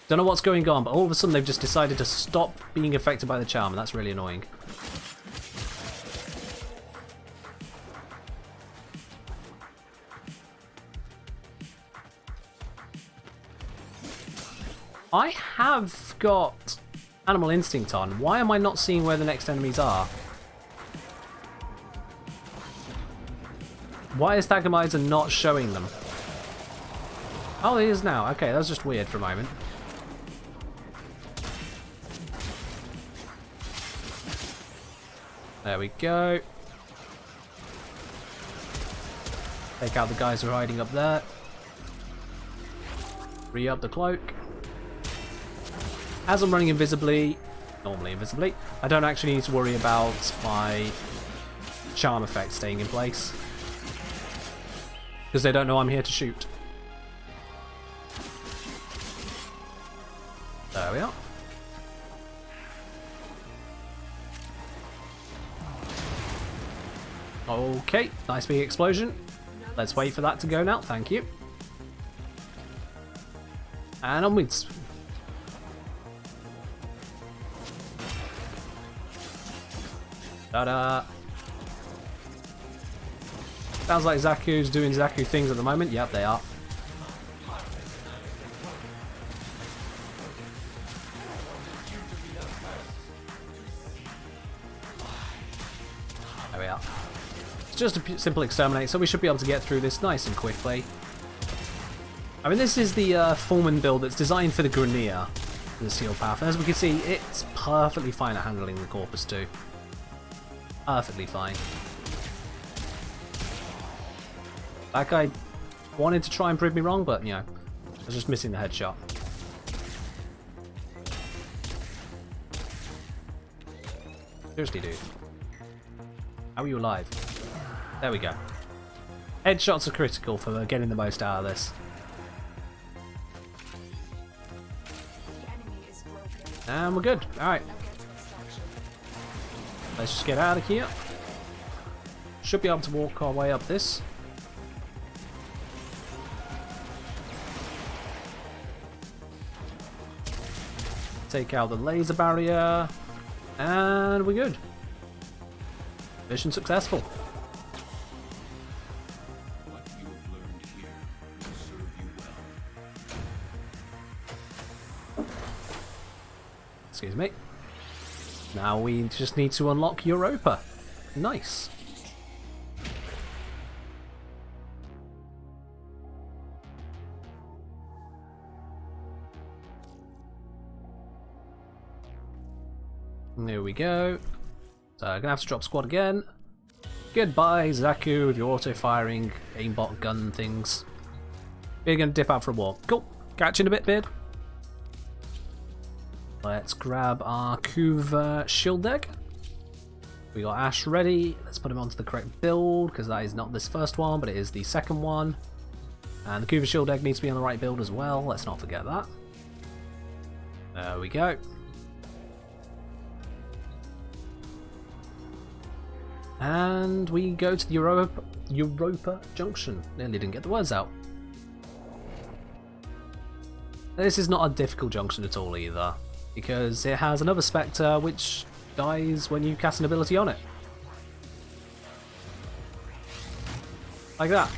Don't know what's going on, but all of a sudden they've just decided to stop being affected by the charm, and that's really annoying. I have got Animal Instinct on. Why am I not seeing where the next enemies are? Why is Thagomizer not showing them? Oh, it is now. Okay, that was just weird for a moment. There we go. Take out the guys who are hiding up there. Re-up the cloak. As I'm running invisibly, normally invisibly, I don't actually need to worry about my charm effect staying in place. Because they don't know I'm here to shoot. There we are. Okay, nice big explosion. Let's wait for that to go now, thank you. And onwards. Ta-da! Sounds like Zaku's doing Zaku things at the moment. Yep, they are. There we are. It's just a simple exterminate, so we should be able to get through this nice and quickly. I mean, this is the Foreman build that's designed for the Grenier, the Seal Path. And as we can see, it's perfectly fine at handling the Corpus too. Perfectly fine. That guy wanted to try and prove me wrong, but, you know, I was just missing the headshot. Seriously, dude. How are you alive? There we go. Headshots are critical for getting the most out of this. The enemy is broken. And we're good. Alright. Now get to extraction. Let's just get out of here. Should be able to walk our way up this. Take out the laser barrier. And we're good. Mission successful. What you have learned here will serve you well. Excuse me. Now we just need to unlock Europa. Nice. There we go. So I'm gonna have to drop squad again. Goodbye, Zaku, with your auto-firing aimbot gun things. We're gonna dip out for a walk. Cool. Catch you in a bit, Beard. Let's grab our Kuva shield deck. We got Ash ready. Let's put him onto the correct build, because that is not this first one, but it is the second one. And the Kuva shield deck needs to be on the right build as well. Let's not forget that. There we go. And we go to the Europa Junction. Nearly didn't get the words out. This is not a difficult junction at all either, because it has another Spectre which dies when you cast an ability on it. Like that.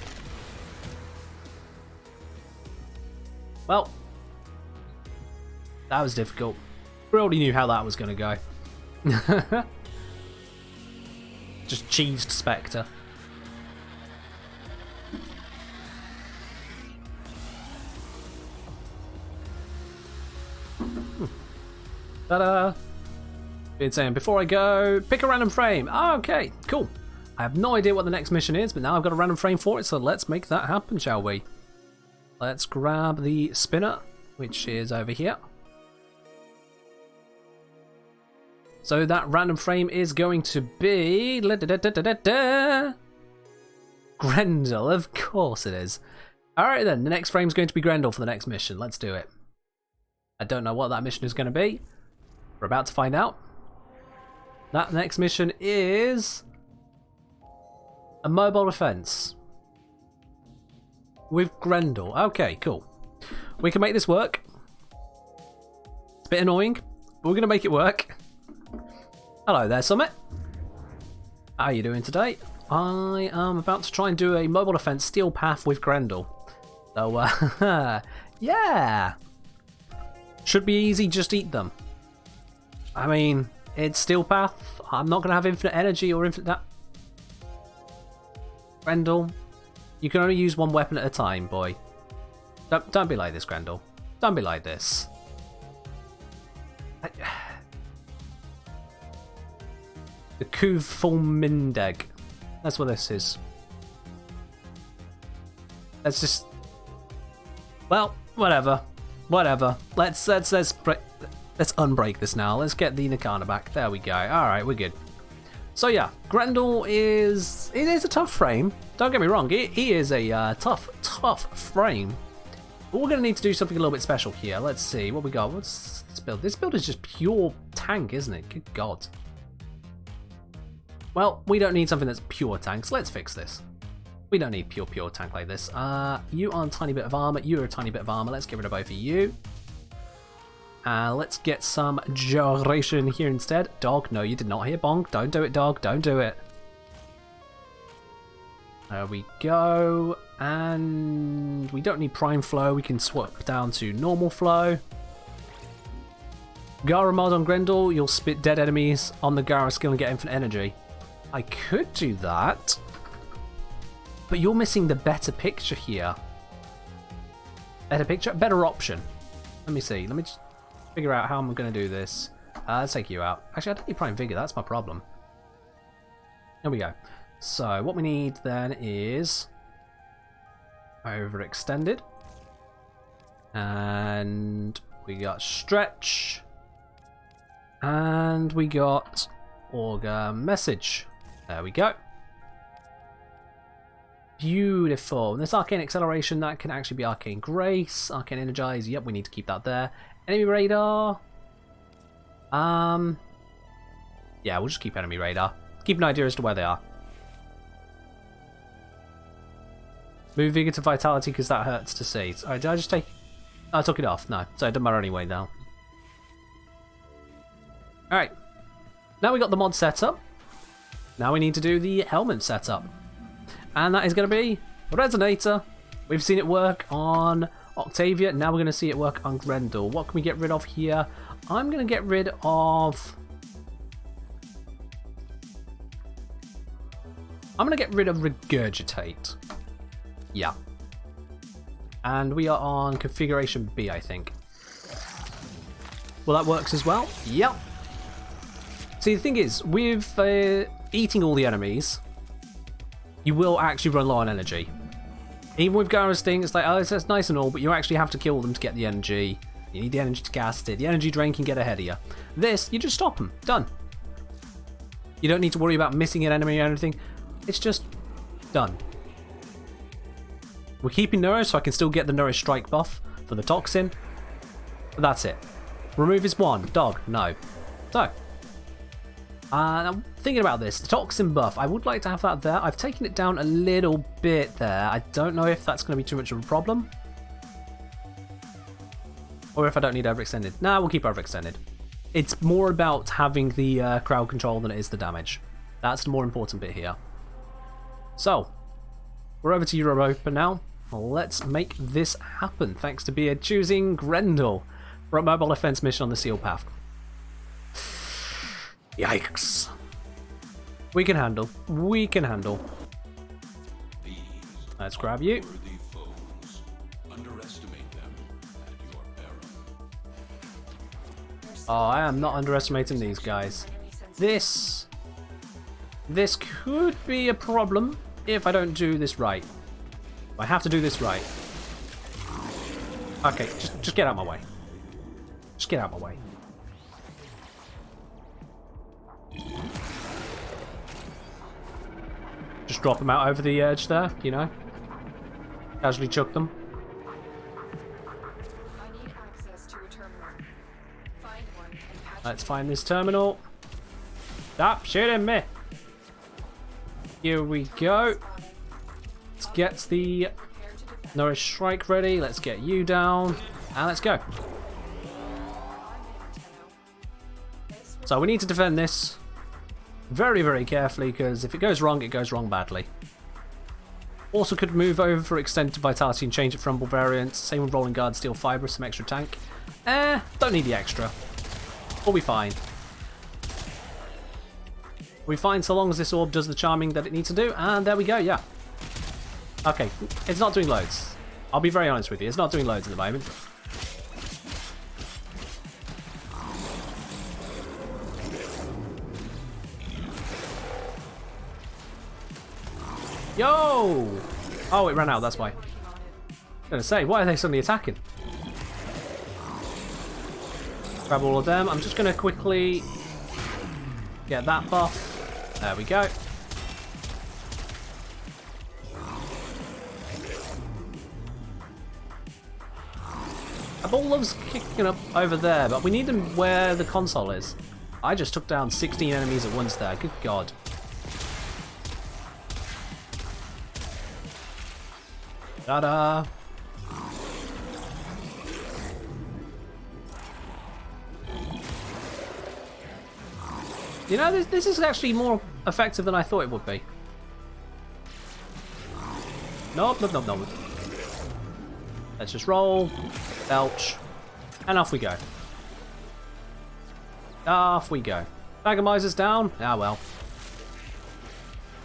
Well, that was difficult. We already knew how that was going to go. Just cheesed Spectre. Ta-da! It's saying, before I go, pick a random frame. Oh, okay, cool. I have no idea what the next mission is, but now I've got a random frame for it, so let's make that happen, shall we? Let's grab the spinner, which is over here. So that random frame is going to be... Grendel, of course it is. Alright then, the next frame is going to be Grendel for the next mission. Let's do it. I don't know what that mission is going to be. We're about to find out. That next mission is... a mobile defense. With Grendel. Okay, cool. We can make this work. It's a bit annoying, but we're going to make it work. Hello there, Summit. How are you doing today? I am about to try and do a mobile defense steel path with Grendel. So, yeah. Should be easy, just eat them. I mean, it's steel path. I'm not going to have infinite energy or infinite... Grendel, you can only use one weapon at a time, boy. Don't be like this, Grendel. Don't be like this. The Kuvfulmindeg. That's what this is. Let's just... well, whatever. Whatever. Let's unbreak this now. Let's get the Nakana back. There we go. Alright, we're good. So yeah, Grendel is a tough frame. Don't get me wrong, he is a tough frame. But we're going to need to do something a little bit special here. Let's see what we got. What's this build? This build is just pure tank, isn't it? Good God. Well, we don't need something that's pure tank, so let's fix this. We don't need pure tank like this. You are a tiny bit of armor. You're a tiny bit of armor. Let's get rid of both of you. Let's get some duration here instead. Dog, no, you did not hear bonk. Don't do it, dog. Don't do it. There we go. And we don't need prime flow. We can swap down to normal flow. Gara mod on Grendel. You'll spit dead enemies on the Gara skill and get infinite energy. I could do that. But you're missing the better picture here. Better picture? Better option. Let me see. Let me just figure out how I'm going to do this. Let's take you out. Actually, I don't need Prime Vigor. That's my problem. There we go. So, what we need then is overextended. And we got stretch. And we got Augur message. There we go. Beautiful. And this Arcane Acceleration, that can actually be Arcane Grace. Arcane Energize, yep, we need to keep that there. Enemy Radar. Yeah, we'll just keep Enemy Radar. Keep an idea as to where they are. Move Vigor to Vitality because that hurts to see. Alright, did I just take... Oh, I took it off. No, so it doesn't matter anyway now. Alright. Now we got the mod setup. Now we need to do the helmet setup. And that is going to be Resonator. We've seen it work on Octavia. Now we're going to see it work on Grendel. What can we get rid of here? I'm going to get rid of... Regurgitate. Yeah. And we are on Configuration B, I think. Well, that works as well. Yep. See, the thing is, with eating all the enemies, you will actually run low on energy. Even with Gara's Sting, it's like, oh, that's nice and all, but you actually have to kill them to get the energy. You need the energy to cast it. The energy drain can get ahead of you. This, you just stop them. Done. You don't need to worry about missing an enemy or anything. It's just done. We're keeping Nourish, so I can still get the Nourish Strike buff for the Toxin. But that's it. Remove is one. Dog, no. So, I'm thinking about this. The Toxin buff, I would like to have that there. I've taken it down a little bit there. I don't know if that's going to be too much of a problem. Or if I don't need overextended. Nah, we'll keep overextended. It's more about having the crowd control than it is the damage. That's the more important bit here. So, we're over to Europa now. Let's make this happen, thanks to Beard choosing Grendel for a mobile offense mission on the Seal Path. Yikes. We can handle. We can handle. Let's grab you. Worthy foes. Underestimate them at your peril. Oh, I am not underestimating these guys. This could be a problem if I don't do this right. I have to do this right. Okay, just get out of my way. Just get out of my way. Just drop them out over the edge there, you know? Casually chuck them. I need access to a terminal. Find one and patch Let's find this terminal. Stop shooting me! Here we go. Let's get the Nourish Strike ready. Let's get you down. And let's go. So we need to defend this very, very carefully, because if it goes wrong badly. Also could move over for Extended Vitality and change it for Rumble variants. Same with Rolling Guard, Steel Fiber, some extra tank. Don't need the extra. We'll be fine. We find so long as this orb does the charming that it needs to do, and there we go, yeah. Okay, it's not doing loads. I'll be very honest with you, it's not doing loads at the moment. Yo! Oh, it ran out, that's why. I was gonna say, why are they suddenly attacking? Grab all of them. I'm just gonna quickly get that buff. There we go. A ball loves kicking up over there, but we need them where the console is. I just took down 16 enemies at once there. Good God. Ta-da! You know, this is actually more effective than I thought it would be. Nope, nope, nope, nope. Let's just roll, belch, and off we go. Off we go. Thagamizer's down? Ah, well.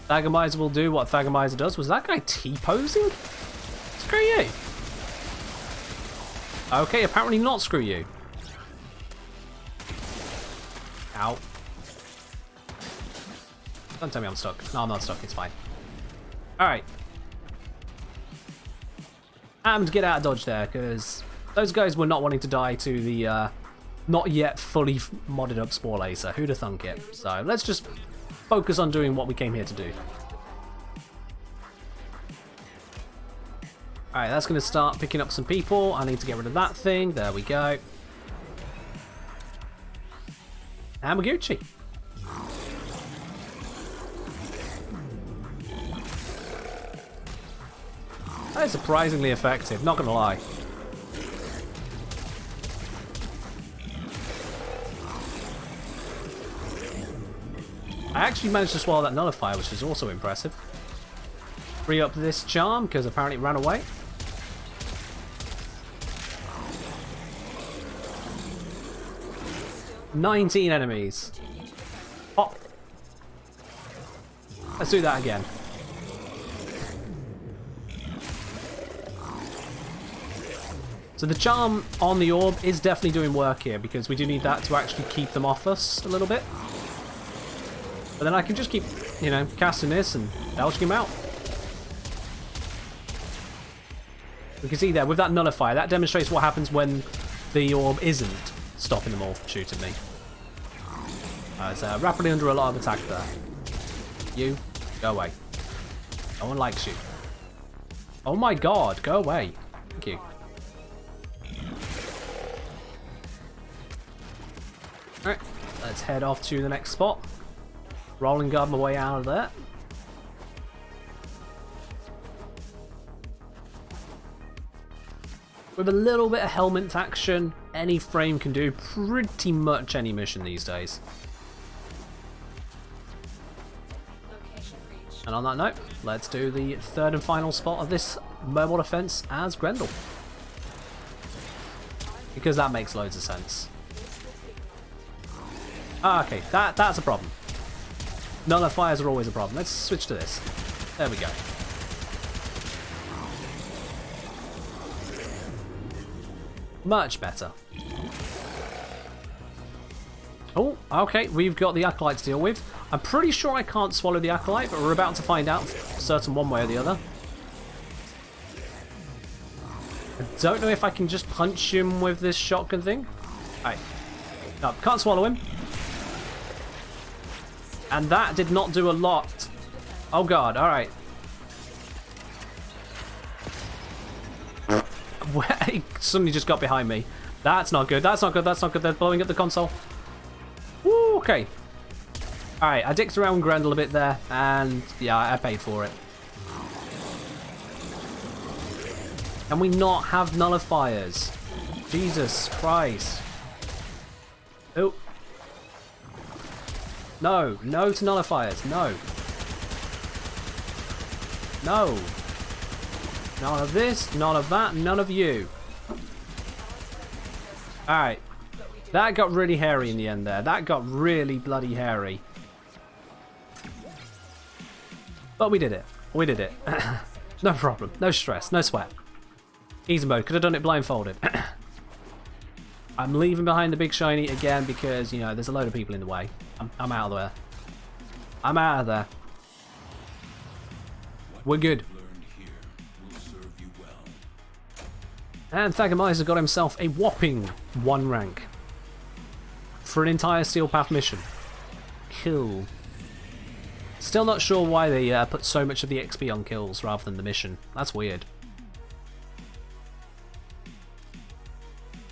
Thagamizer will do what Thagamizer does. Was that guy T-posing? Screw you. Okay, apparently not screw you. Ow. Don't tell me I'm stuck. No, I'm not stuck. It's fine. Alright. And get out of dodge there, because those guys were not wanting to die to the not yet fully modded up Spore Laser. Who'd have thunk it? So let's just focus on doing what we came here to do. Alright, that's going to start picking up some people. I need to get rid of that thing. There we go. And we're Gucci. That is surprisingly effective, not gonna lie. I actually managed to swallow that nullifier, which is also impressive. Free up this charm, because apparently it ran away. "19 enemies. Pop. Let's do that again. So the charm on the orb is definitely doing work here, because we do need that to actually keep them off us a little bit. But then I can just keep, you know, casting this and belching him out. We can see there, with that nullifier, that demonstrates what happens when the orb isn't stopping them all from shooting me. It's rapidly under a lot of attack there. You, go away. No one likes you. Oh my god, go away. Thank you. Alright, let's head off to the next spot. Rolling guard my way out of there. With a little bit of helmet action, any frame can do pretty much any mission these days. Location reached. And on that note, let's do the third and final spot of this mobile defense as Grendel. Because that makes loads of sense. Ah, okay, that's a problem. Nullifiers are always a problem. Let's switch to this. There we go. Much better. Oh, okay, we've got the Acolyte to deal with. I'm pretty sure I can't swallow the Acolyte, but we're about to find out certain one way or the other. I don't know if I can just punch him with this shotgun thing. Alright. No, can't swallow him. And that did not do a lot. Oh god, alright. He suddenly just got behind me. That's not good, that's not good, that's not good. They're blowing up the console. Woo, okay. Alright, I dicked around Grendel a bit there, and yeah, I paid for it. Can we not have nullifiers? Jesus Christ. Oh. No, no to nullifiers, no. No. None of this, none of that, none of you. Alright. That got really hairy in the end there. That got really bloody hairy. But we did it. We did it. No problem. No stress. No sweat. Easy mode. Could have done it blindfolded. I'm leaving behind the big shiny again because, you know, there's a load of people in the way. I'm out of there. I'm out of there. We're good. And Thagomizer got himself a whopping 1 rank for an entire Steel Path mission. Cool. Still not sure why they put so much of the XP on kills rather than the mission. That's weird.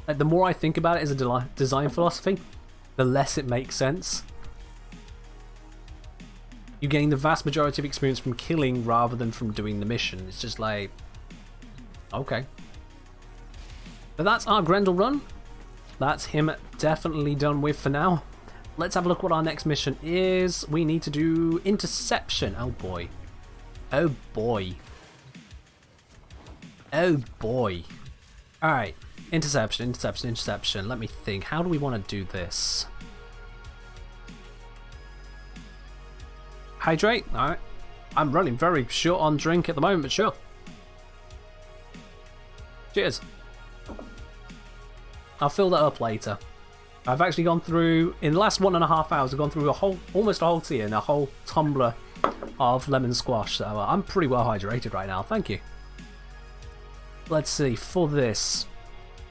Like, the more I think about it as a design philosophy, the less it makes sense. You gain the vast majority of experience from killing rather than from doing the mission. It's just like, okay. But that's our Grendel run. That's him definitely done with for now. Let's have a look what our next mission is. We need to do interception. Oh boy. Oh boy. Oh boy. Alright. Interception, interception, interception. Let me think. How do we want to do this? Hydrate? Alright. I'm running very short on drink at the moment, but sure. Cheers. I'll fill that up later. I've actually gone through, in the last 1.5 hours, I've gone through almost a whole tea and a whole tumbler of lemon squash, so I'm pretty well hydrated right now, thank you. Let's see, for this,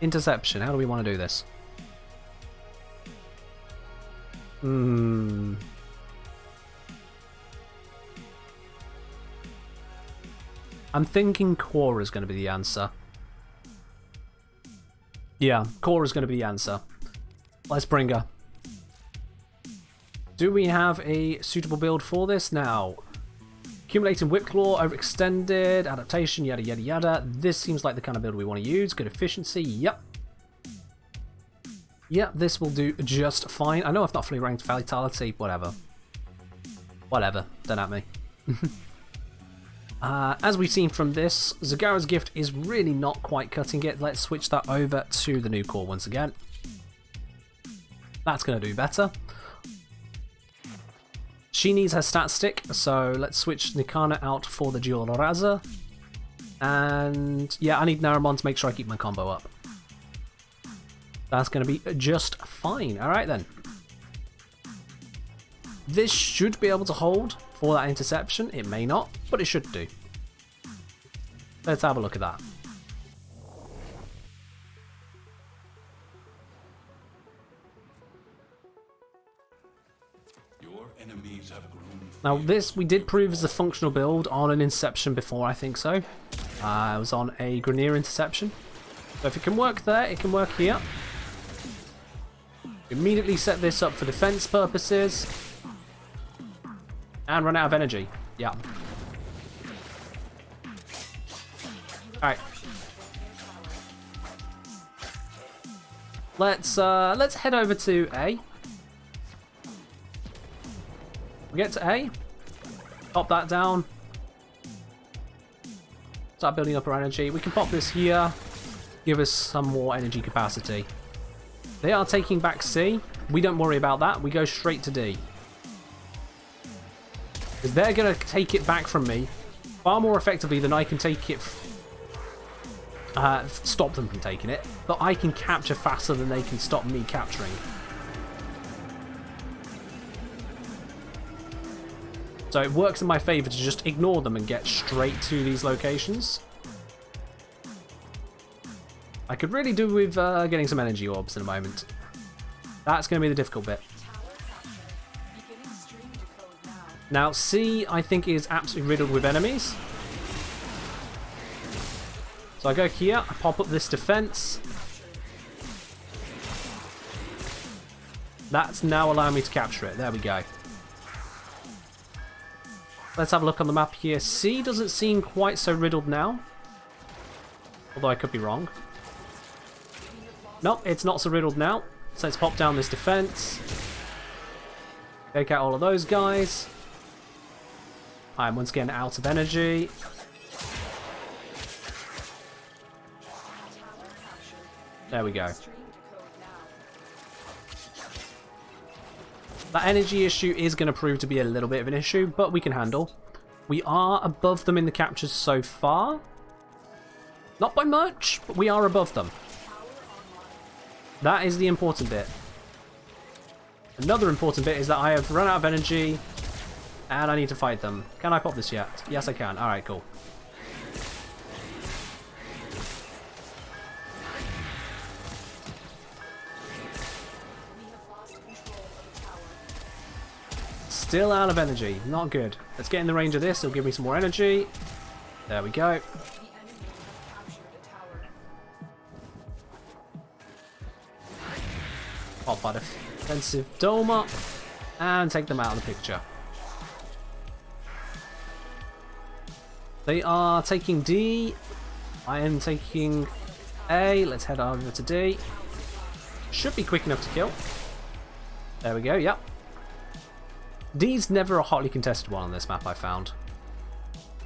interception, how do we want to do this? I'm thinking core is going to be the answer. Yeah, core is going to be the answer. Let's bring her. Do we have a suitable build for this now? Accumulating whip claw, overextended, adaptation, yada yada yada. This seems like the kind of build we want to use. Good efficiency, yep. Yep, this will do just fine. I know I've not fully ranked vitality, whatever. Whatever, don't at me. As we've seen from this, Zagara's gift is really not quite cutting it. Let's switch that over to the new core once again. That's going to do better. She needs her stat stick, so let's switch Nikana out for the dual Raza. And yeah, I need Naramon to make sure I keep my combo up. That's going to be just fine. Alright then. This should be able to hold for that interception. It may not, but it should do. Let's have a look at that. Your enemies have grown. Now this we did prove as a functional build on an Inception before, I think so. It was on a Grenier Interception. So if it can work there, it can work here. Immediately set this up for defense purposes. And run out of energy. Yeah. Alright. Let's head over to A. We get to A. Pop that down. Start building up our energy. We can pop this here. Give us some more energy capacity. They are taking back C. We don't worry about that. We go straight to D. Because they're going to take it back from me far more effectively than I can take it. Stop them from taking it. But I can capture faster than they can stop me capturing. So it works in my favor to just ignore them and get straight to these locations. I could really do with getting some energy orbs in a moment. That's going to be the difficult bit. Now C, I think, is absolutely riddled with enemies. So I go here, I pop up this defense. That's now allowing me to capture it. There we go. Let's have a look on the map here. C doesn't seem quite so riddled now. Although I could be wrong. Nope, it's not so riddled now. So let's pop down this defense. Take out all of those guys. I'm once again out of energy. There we go. That energy issue is going to prove to be a little bit of an issue, but we can handle. We are above them in the captures so far. Not by much, but we are above them. That is the important bit. Another important bit is that I have run out of energy and I need to fight them. Can I pop this yet? Yes, I can. Alright, cool. Still out of energy. Not good. Let's get in the range of this. It'll give me some more energy. There we go. The enemy have captured a tower. Pop our defensive dome up and take them out of the picture. They are taking D. I am taking A. Let's head over to D. Should be quick enough to kill. There we go, yep. D's never a hotly contested one on this map, I found.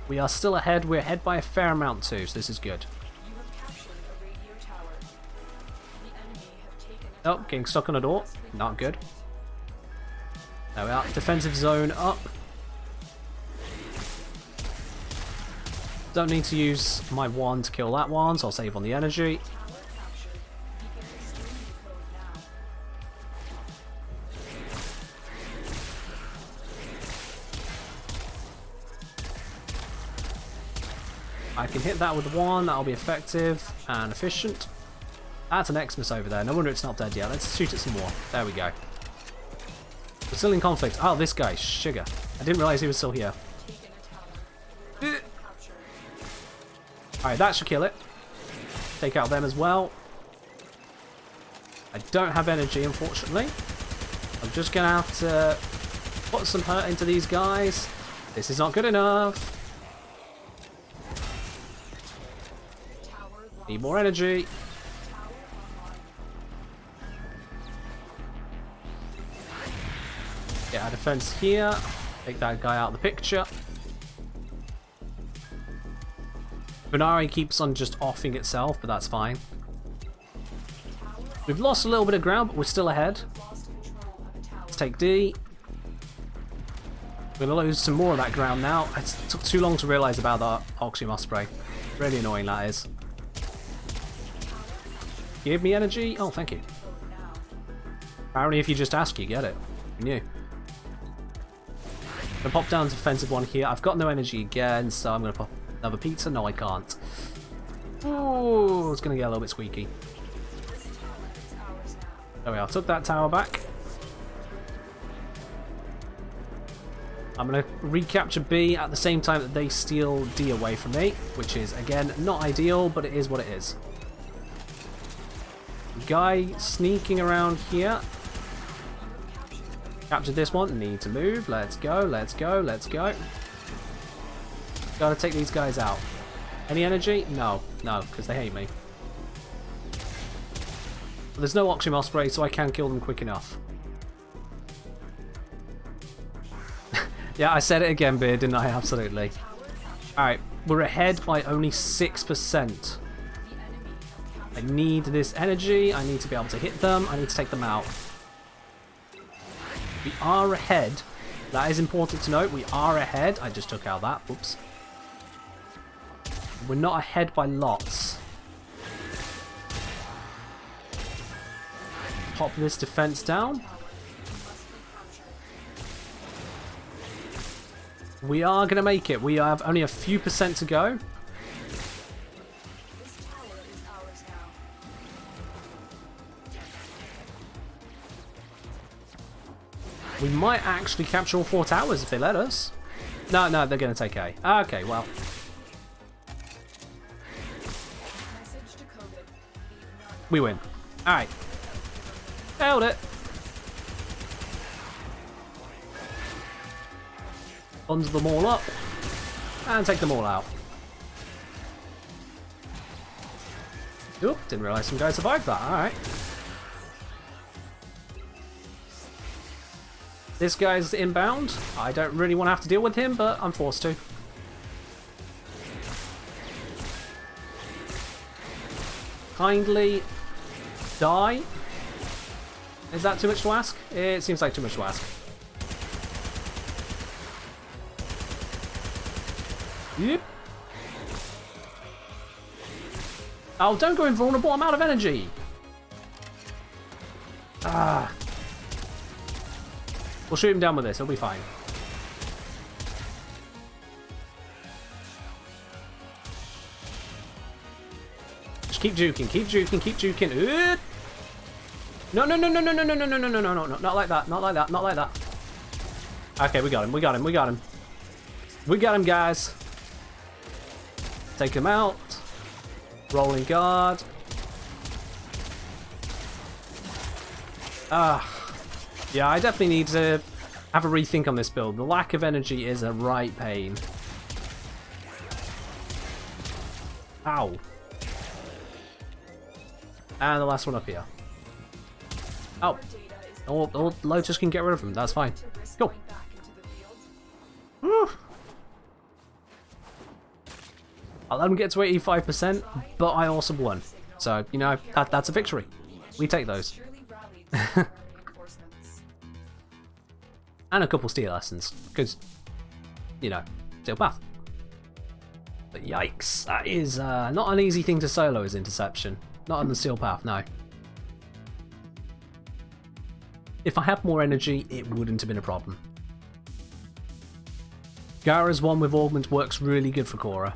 We are still ahead. We're ahead by a fair amount too, so this is good. You have captured a radio tower. The enemy have taken a Oh, tower. getting stuck on a door. Not good. There we are. Defensive zone up. Don't need to use my one to kill that one, so I'll save on the energy. Tower captured. Begin streaming code now. I can hit that with one. That'll be effective and efficient. That's an Xmas over there. No wonder it's not dead yet. Let's shoot it some more. There we go. We're still in conflict. Oh, this guy, Sugar. I didn't realize he was still here. Taken a tower. Captured. Alright, that should kill it. Take out them as well. I don't have energy, unfortunately. I'm just going to have to put some hurt into these guys. This is not good enough. Tower lost. Need more energy. Tower online. Get our defense here. Take that guy out of the picture. Venari keeps on just offing itself, but that's fine. We've lost a little bit of ground, but we're still ahead. Lost control of a tower. Let's take D. We're going to lose some more of that ground now. It took too long to realise about that Oxygen Osprey. Really annoying that is. Give me energy. Oh, thank you. Code now. Apparently if you just ask, you get it. Who knew? I'm going to pop down defensive one here. I've got no energy again, so I'm going to pop another pizza. No, I can't. Oh, it's going to get a little bit squeaky. This tower is ours now. There we are. Took that tower back. I'm going to recapture B at the same time that they steal D away from me, which is, again, not ideal, but it is what it is. Guy sneaking around here. Captured this one. Need to move. Let's go, let's go, let's go. Gotta take these guys out. Any energy? No, no, because they hate me. But there's no Oxygen Osprey, so I can kill them quick enough. Yeah, I said it again, Beard, didn't I? Absolutely. Alright, we're ahead by only 6%. I need this energy. I need to be able to hit them. I need to take them out. We are ahead. That is important to note. We are ahead. I just took out that. Oops. We're not ahead by lots. Pop this defense down. We are going to make it. We have only a few percent to go. This tower is ours now. We might actually capture all 4 towers if they let us. No, no, they're going to take A. Okay, well. Message decoded. Leave none. We win. Alright. Held it. Bundle them all up. And take them all out. Oop, didn't realise some guys survived that. Alright. This guy's inbound. I don't really want to have to deal with him, but I'm forced to. Kindly die. Is that too much to ask? It seems like too much to ask. Yep. Oh, don't go invulnerable. I'm out of energy. Ah. We'll shoot him down with this. He'll be fine. Just keep juking. Keep juking. Keep juking. No, no, no, no, no, no, no, no, no, no, no, no, no, no, not like that. Not like that. Not like that. Okay, we got him, we got him, we got him. We got him, guys. Take him out. Rolling guard. Yeah, I definitely need to have a rethink on this build. The lack of energy is a right pain. Ow. And the last one up here. Oh. Or Lotus can get rid of them, that's fine. Cool. Woo. I'll let them get to 85%, but I also won. So, you know, that's a victory. We take those. And a couple steel lessons, because, you know, steel path. But yikes, that is not an easy thing to solo as interception. Not on the steel path, no. If I had more energy, it wouldn't have been a problem. Gara's one with augment works really good for Cora.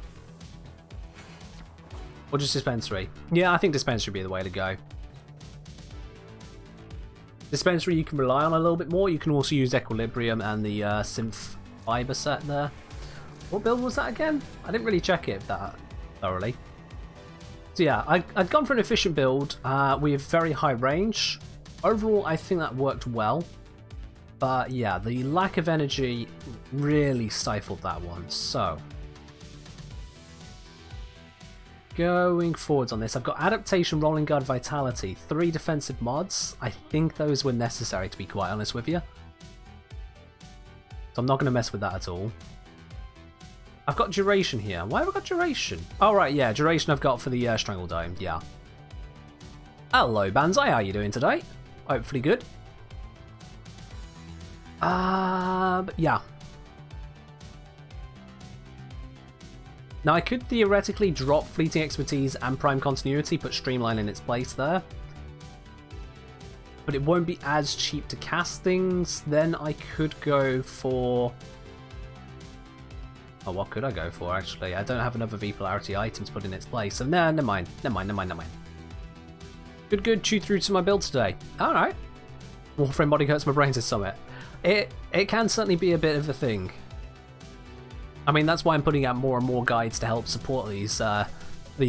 Or just dispensary. Yeah, I think dispensary would be the way to go. Dispensary you can rely on a little bit more. You can also use Equilibrium and the Synth Fiber set there. What build was that again? I didn't really check it that thoroughly. So yeah, I'd gone for an efficient build with very high range. Overall, I think that worked well. But yeah, the lack of energy really stifled that one. So, going forwards on this, I've got Adaptation, Rolling Guard, Vitality, 3 defensive mods. I think those were necessary, to be quite honest with you. So I'm not going to mess with that at all. I've got Duration here. Why have I got Duration? Oh right, yeah, Duration I've got for the Strangle Dome, yeah. Hello Banzai, how are you doing today? Hopefully good. But yeah. Now I could theoretically drop Fleeting Expertise and Prime Continuity, put Streamline in its place there. But it won't be as cheap to cast things. Then I could go for... Oh, what could I go for actually? I don't have another V-Polarity item to put in its place. So nah, never mind. Good, chew through to my build today. Alright. Warframe body hurts my brains this summit. It can certainly be a bit of a thing. I mean, that's why I'm putting out more and more guides to help support these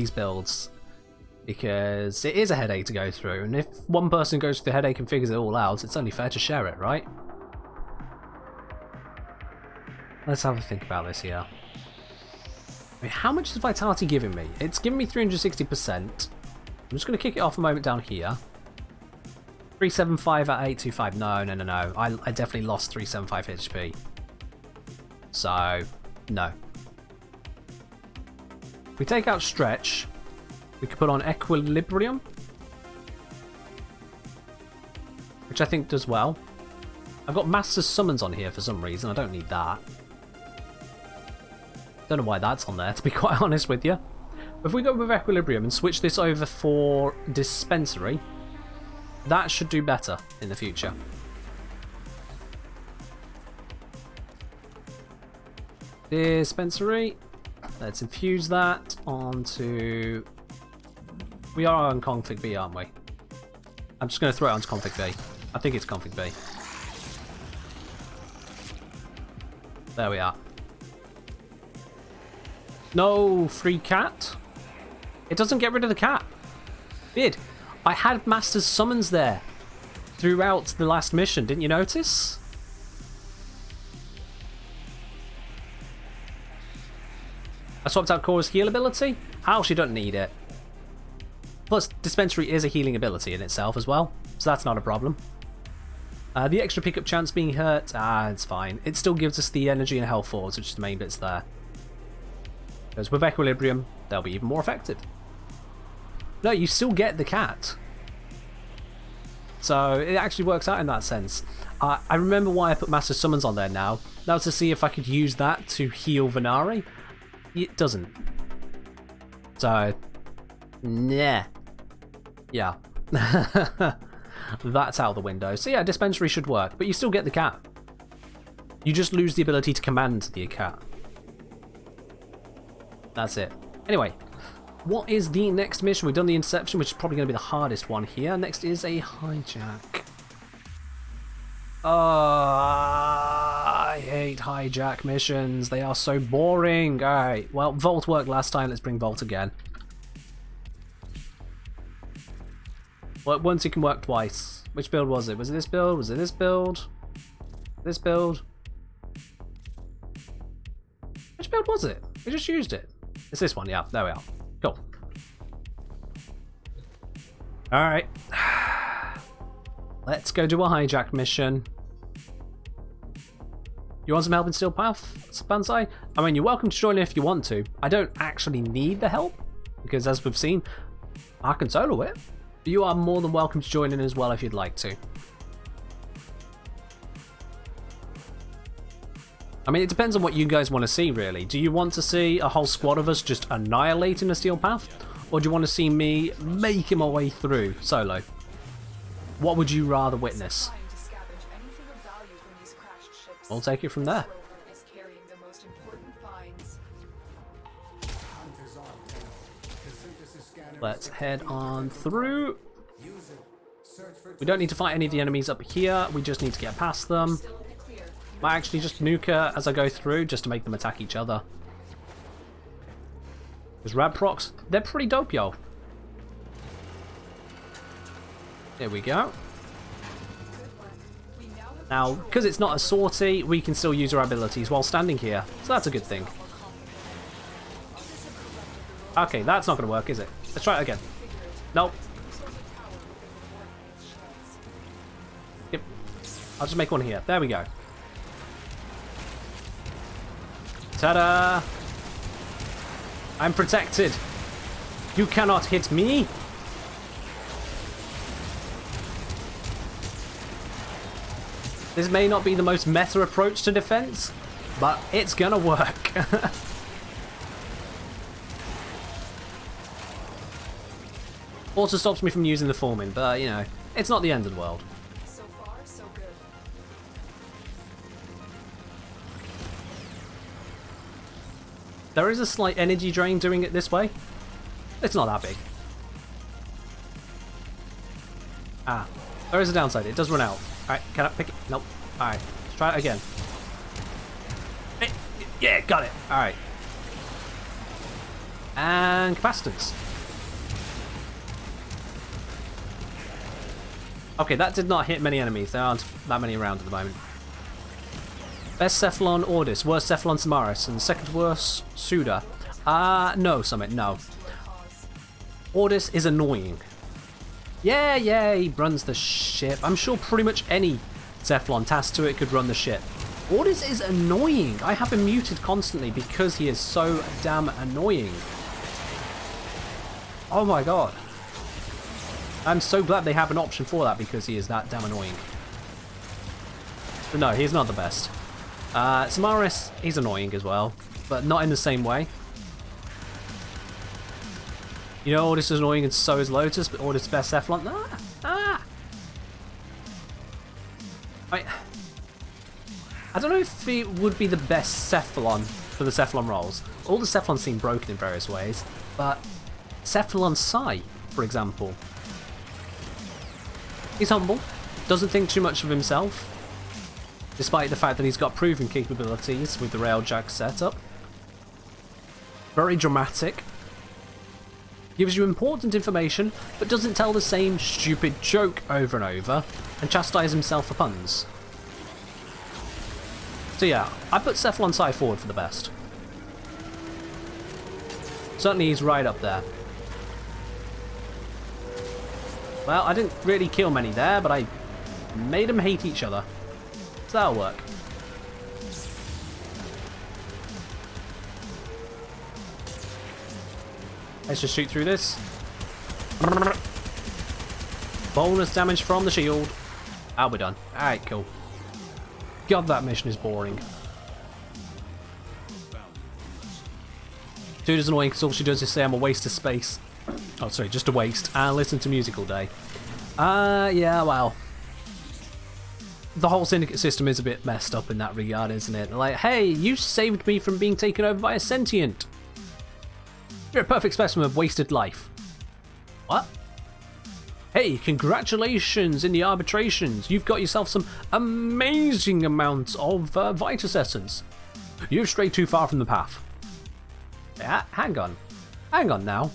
builds. Because it is a headache to go through, and if one person goes through the headache and figures it all out, it's only fair to share it, right? Let's have a think about this here. I mean, how much is Vitality giving me? It's giving me 360%. I'm just going to kick it off a moment down here. 375 at 825. No. I definitely lost 375 HP. So, no. If we take out Stretch, we could put on Equilibrium, which I think does well. I've got Master's Summons on here for some reason. I don't need that. Don't know why that's on there, to be quite honest with you. But if we go with Equilibrium and switch this over for Dispensary, that should do better in the future. Dispensary. Let's infuse that onto... We are on config B, aren't we? I'm just going to throw it onto config B. I think it's config B. There we are. No free cat. It doesn't get rid of the cat. Weird. I had Master's Summons there throughout the last mission. Didn't you notice? I swapped out Cora's heal ability. I actually don't need it. Plus, Dispensary is a healing ability in itself as well, so that's not a problem. The extra pickup chance being hurt, it's fine. It still gives us the energy and health forwards, which is the main bits there. Because with Equilibrium, they'll be even more effective. No, you still get the cat. So it actually works out in that sense. I remember why I put Master Summons on there now. That was to see if I could use that to heal Venari. It doesn't. So, nah. Yeah. That's out the window. So yeah, Dispensary should work, but you still get the cat. You just lose the ability to command the cat. That's it. Anyway, what is the next mission? We've done the Interception, which is probably going to be the hardest one here. Next is a Hijack. I hate hijack missions. They are so boring. Alright, well, Vault worked last time. Let's bring Vault again. Well, once it can work twice. Which build was it? Was it this build? Was it this build? This build? Which build was it? We just used it. It's this one, yeah. There we are. Cool. Alright. Let's go do a hijack mission. You want some help in Steel Path, Bansai? I mean, you're welcome to join if you want to. I don't actually need the help, because as we've seen, I can solo it. But you are more than welcome to join in as well if you'd like to. I mean, it depends on what you guys want to see, really. Do you want to see a whole squad of us just annihilating the Steel Path? Or do you want to see me making my way through solo? What would you rather witness? Trying to scavenge anything of value from these crashed ships. We'll take it from there. Rover is carrying the most important finds. Let's head on through. We don't need to fight any of the enemies up here. We just need to get past them. Still in the clear. Might actually just nuke her as I go through, just to make them attack each other. Those rad procs, they're pretty dope, yo. There we go. We now have Now, because it's not a sortie, we can still use our abilities while standing here. So that's a good thing. Okay, that's not going to work, is it? Let's try it again. Nope. Yep. I'll just make one here. There we go. Ta-da! I'm protected. You cannot hit me. This may not be the most meta approach to defense, but it's gonna work. Also stops me from using the forming, but you know, it's not the end of the world. so far, so good. There is a slight energy drain doing it this way. It's not that big. Ah, there is a downside. It does run out. Alright, can I pick it? Nope. Alright, let's try it again. Yeah, got it. Alright. And capacitance. Okay, that did not hit many enemies. There aren't that many around at the moment. Best Cephalon Ordis, worst Cephalon Samaris, and second worst Suda. No, Summit, no. Ordis is annoying. Yeah, he runs the ship. I'm sure pretty much any Cephalon tasked to it could run the ship. Ordis is annoying. I have him muted constantly because he is so damn annoying. Oh my god. I'm so glad they have an option for that because he is that damn annoying. But no, he's not the best. Samaris, he's annoying as well, but not in the same way. You know, Ordis is annoying and so is Lotus, but Ordis' best Cephalon. I don't know if he would be the best Cephalon for the Cephalon roles. All the Cephalons seem broken in various ways, but Cephalon Sai, for example, he's humble, doesn't think too much of himself, despite the fact that he's got proven capabilities with the Railjack setup. Very dramatic. Gives you important information, but doesn't tell the same stupid joke over and over, and chastise himself for puns. So yeah, I put Cephalon Sai forward for the best. Certainly he's right up there. Well, I didn't really kill many there, but I made them hate each other. So that'll work. Let's just shoot through this. Bonus damage from the shield. Ah, we're done. Alright, cool. God, that mission is boring. Dude is annoying because all she does is say I'm a waste of space. Oh, sorry, just a waste. And listen to music all day. Yeah, well. The whole syndicate system is a bit messed up in that regard, isn't it? Like, hey, you saved me from being taken over by a sentient. You're a perfect specimen of wasted life. What? Hey, congratulations in the arbitrations. You've got yourself some amazing amounts of Vitus Essence. You've strayed too far from the path. Yeah, hang on. Hang on now.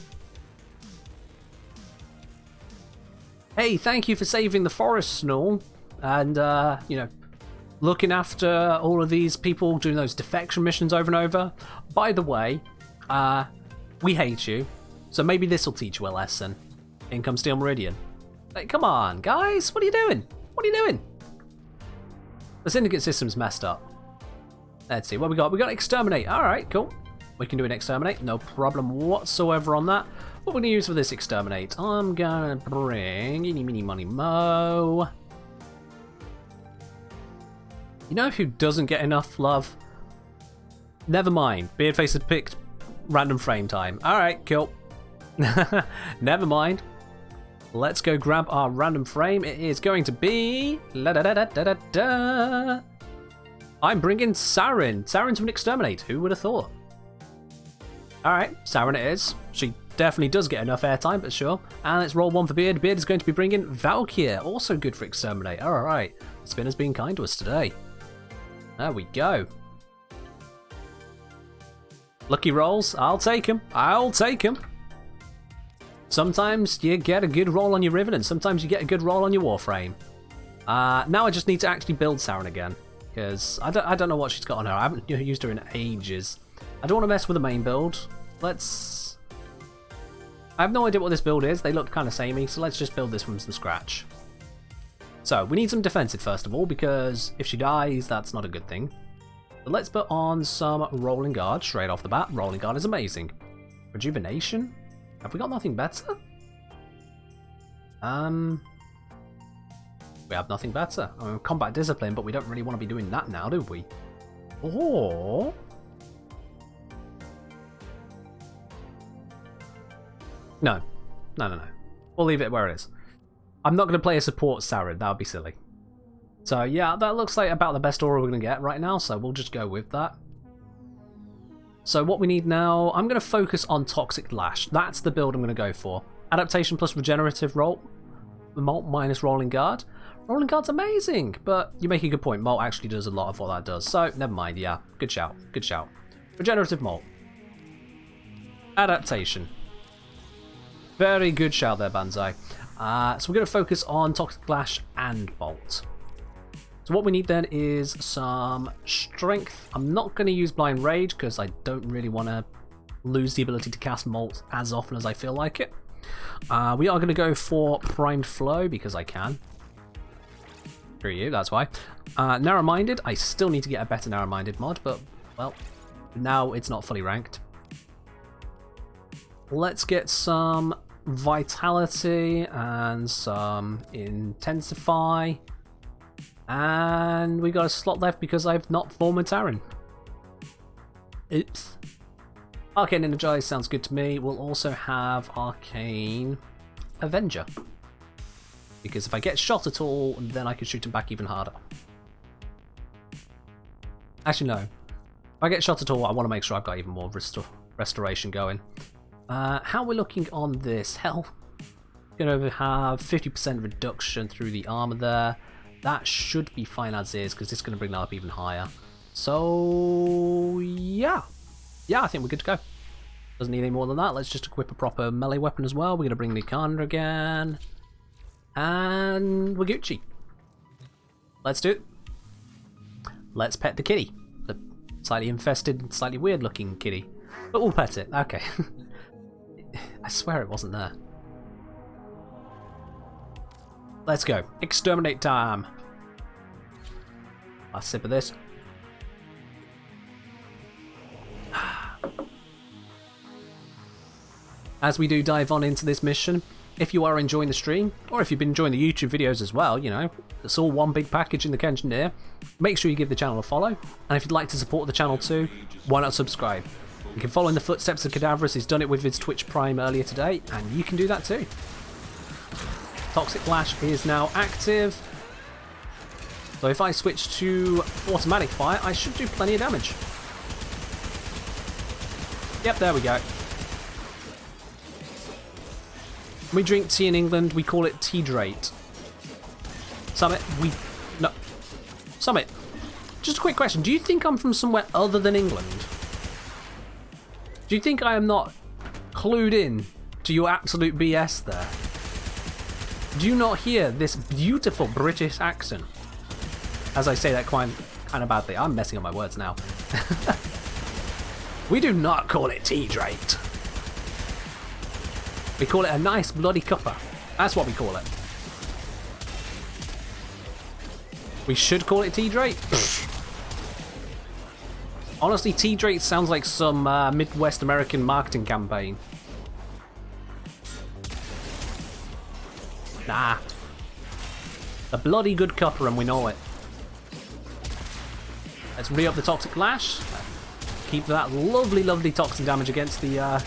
Hey, thank you for saving the forests and all. And, you know, looking after all of these people doing those defection missions over and over. By the way, we hate you. So maybe this will teach you a lesson. In comes Steel Meridian. Like, come on, guys. What are you doing? What are you doing? The Syndicate system's messed up. Let's see what we got. We got Exterminate. All right, cool. We can do an Exterminate. No problem whatsoever on that. What we're going to use for this Exterminate? I'm going to bring... Eeny, meeny, money, mo. You know who doesn't get enough love? Never mind. Beardface has picked random frame time. All right, cool. Never mind. Let's go grab our random frame. It is going to be... La-da-da-da-da-da-da. I'm bringing Saren. Saren to an Exterminate. Who would have thought? Alright, Saren it is. She definitely does get enough airtime, but sure. And let's roll one for Beard. Beard is going to be bringing Valkyr. Also good for Exterminate. Alright. Spinner's being kind to us today. There we go. Lucky rolls. I'll take them. I'll take them. Sometimes you get a good roll on your Riven, and sometimes you get a good roll on your Warframe. Now I just need to actually build Saren again, because I don't know what she's got on her. I haven't used her in ages. I don't want to mess with the main build. I have no idea what this build is. They look kind of samey, so let's just build this from scratch. So we need some defensive first of all, because if she dies, that's not a good thing. But let's put on some Rolling Guard straight off the bat. Rolling Guard is amazing. Rejuvenation? Have we got nothing better? We have nothing better. Combat Discipline, but we don't really want to be doing that now, do we? Or... No. No. We'll leave it where it is. I'm not going to play a support Saren. That would be silly. So yeah, that looks like about the best aura we're going to get right now, so we'll just go with that. So what we need now, I'm going to focus on Toxic Lash. That's the build I'm going to go for. Adaptation plus regenerative roll. Molt minus Rolling Guard. Rolling Guard's amazing, but you make a good point. Molt actually does a lot of what that does. So never mind, yeah. Good shout. Good shout. Regenerative Molt. Adaptation. Very good shout there, Banzai. So we're going to focus on Toxic Lash and Bolt. So what we need then is some strength. I'm not going to use Blind Rage because I don't really want to lose the ability to cast Molt as often as I feel like it. We are going to go for Primed Flow because I can. Screw you, that's why. Narrow-Minded. I still need to get a better Narrow-Minded mod, but, well, now it's not fully ranked. Let's get some Vitality and some Intensify. And we got a slot left because I've not formed Terran. Oops. Arcane Energize sounds good to me. We'll also have Arcane Avenger. Because if I get shot at all, then I can shoot him back even harder. Actually, no. If I get shot at all, I want to make sure I've got even more restoration going. How are we looking on this? Hell, going to have 50% reduction through the armor there. That should be fine as is, because it's going to bring that up even higher. So, yeah. Yeah, I think we're good to go. Doesn't need any more than that. Let's just equip a proper melee weapon as well. We're going to bring Nikandra again. And we're Gucci. Let's do it. Let's pet the kitty. The slightly infested, slightly weird looking kitty. But we'll pet it. Okay. I swear it wasn't there. Let's go. Exterminate time. Last sip of this. As we do dive on into this mission, if you are enjoying the stream, or if you've been enjoying the YouTube videos as well, you know, it's all one big package in the Kenjineer, make sure you give the channel a follow. And if you'd like to support the channel too, why not subscribe? You can follow in the footsteps of Cadaverous. He's done it with his Twitch Prime earlier today, and you can do that too. Toxic Lash is now active. So if I switch to automatic fire, I should do plenty of damage. Yep, there we go. When we drink tea in England, we call it tea-drate. Summit, no. Summit, just a quick question. Do you think I'm from somewhere other than England? Do you think I am not clued in to your absolute BS there? Do you not hear this beautiful British accent? As I say that kind of badly. I'm messing up my words now. We do not call it tea-drate. We call it a nice bloody cuppa. That's what we call it. We should call it tea-drate? Honestly, tea-drate sounds like some Midwest American marketing campaign. Nah. A bloody good cuppa and we know it. Let's re-up the Toxic Lash. Keep that lovely, lovely toxin damage against the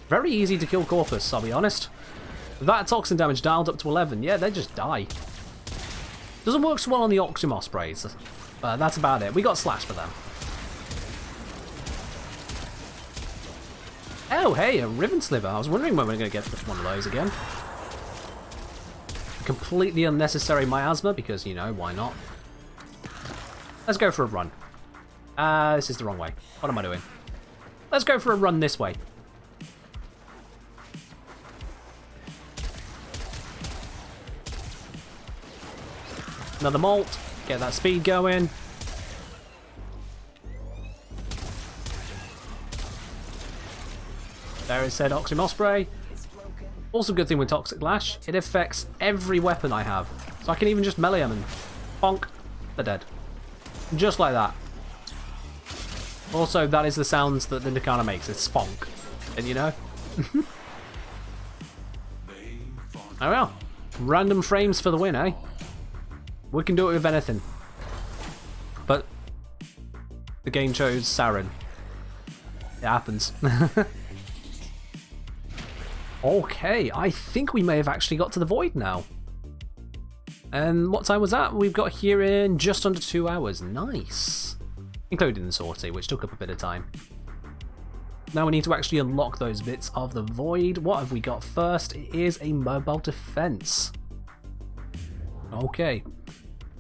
very easy to kill Corpus, I'll be honest. With that toxin damage dialed up to 11, yeah, they just die. Doesn't work so well on the Oxymos sprays, but that's about it. We got Slash for them. Oh, hey, a Riven Sliver. I was wondering when we we're going to get one of those again. Completely unnecessary miasma, because, you know, why not? Let's go for a run. This is the wrong way. What am I doing? Let's go for a run this way. Another Molt. Get that speed going. There is said Oxymos spray. Also, good thing with Toxic Lash, it affects every weapon I have. So I can even just melee them and bonk, they're dead. Just like that. Also, that is the sounds that the Nikana makes. It's sponk. And you know? Oh well. Random frames for the win, eh? We can do it with anything. But the game chose Saren. It happens. Okay, I think we may have actually got to the Void now. And what time was that? We've got here in just under 2 hours. Nice. Including the sortie, which took up a bit of time. Now we need to actually unlock those bits of the Void. What have we got first? It is a mobile defense. Okay.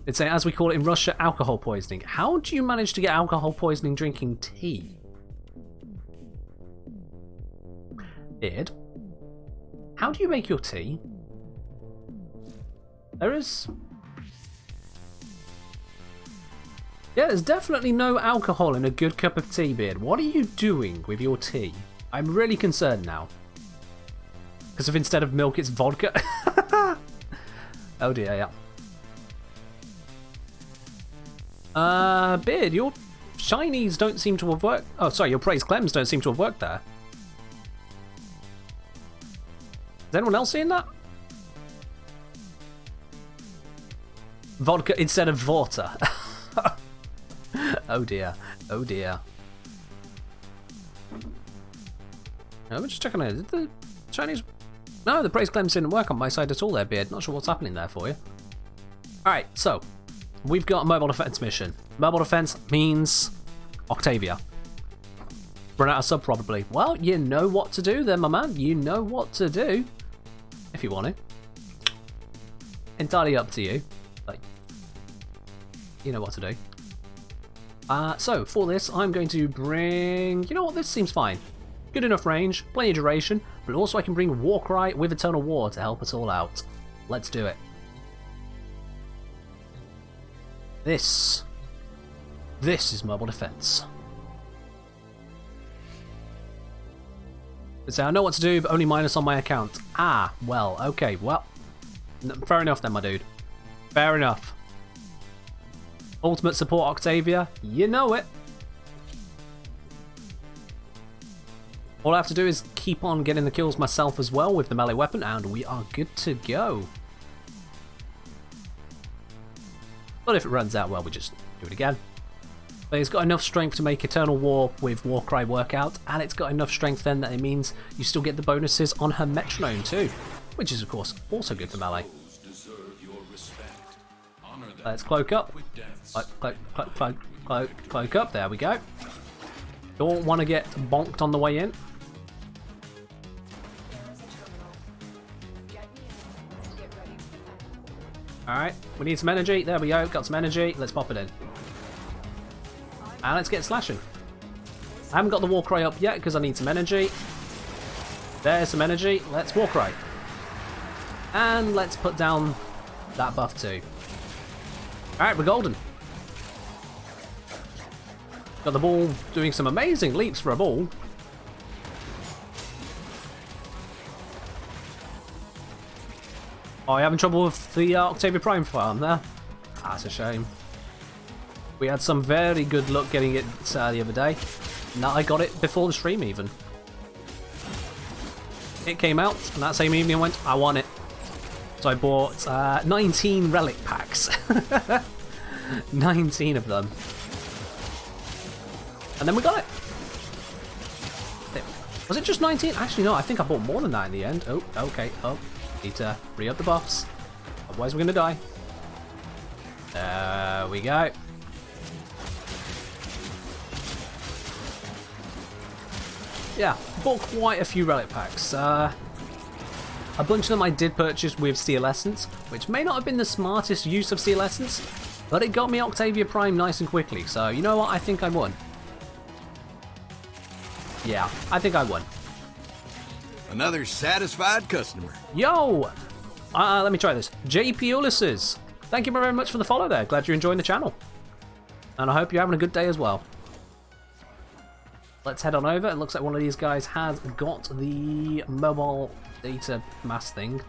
It's a, as we call it in Russia, alcohol poisoning. How do you manage to get alcohol poisoning drinking tea? Beard. How do you make your tea? There's definitely no alcohol in a good cup of tea, Beard. What are you doing with your tea? I'm really concerned now. Because if instead of milk it's vodka. Oh dear, yeah. Beard, your shinies don't seem to have worked. Oh, sorry, your praise clems don't seem to have worked there. Is anyone else seeing that? Vodka instead of water. Oh dear. Oh dear. No, we're just checking it. Did the Chinese... No, the praise claims didn't work on my side at all there, Beard. Not sure what's happening there for you. Alright, so. We've got a mobile defense mission. Mobile defense means Octavia. Run out of sub probably. Well, you know what to do then, my man. You know what to do. If you want to. Entirely up to you. Like, you know what to do. So, for this, I'm going to bring... You know what? This seems fine. Good enough range, plenty of duration, but also I can bring Warcry with Eternal War to help us all out. Let's do it. This is mobile defense. So I know what to do, but only minus on my account. Ah, well, okay, well. Fair enough then, my dude. Fair enough. Ultimate support Octavia, you know it. All I have to do is keep on getting the kills myself as well with the melee weapon, and we are good to go. But if it runs out, well, we just do it again. But it's got enough strength to make Eternal War with Warcry work out, and it's got enough strength then that it means you still get the bonuses on her metronome too, which is of course also good for melee. Let's cloak up. Cloak up, there we go. Don't want to get bonked on the way in. Alright, we need some energy. There we go, got some energy. Let's pop it in. And let's get slashing. I haven't got the Warcry up yet because I need some energy. There's some energy. Let's Warcry. And let's put down that buff too. Alright, we're golden. Got the ball doing some amazing leaps for a ball. Oh, you having trouble with the Octavia Prime farm there? That's a shame. We had some very good luck getting it the other day. Now I got it before the stream even. It came out, and that same evening I went, I want it. So I bought 19 relic packs. 19 of them. And then we got it. Was it just 19? Actually, no, I think I bought more than that in the end. Oh, okay. Oh, need to re-up the buffs. Otherwise, we're going to die. There we go. Yeah, bought quite a few relic packs. A bunch of them I did purchase with Steel Essence, which may not have been the smartest use of Steel Essence, but it got me Octavia Prime nice and quickly. So, you know what? I think I won. Yeah, I think I won. Another satisfied customer. Yo! Let me try this. JP Ulysses. Thank you very much for the follow there. Glad you're enjoying the channel. And I hope you're having a good day as well. Let's head on over. It looks like one of these guys has got the mobile data mass thing.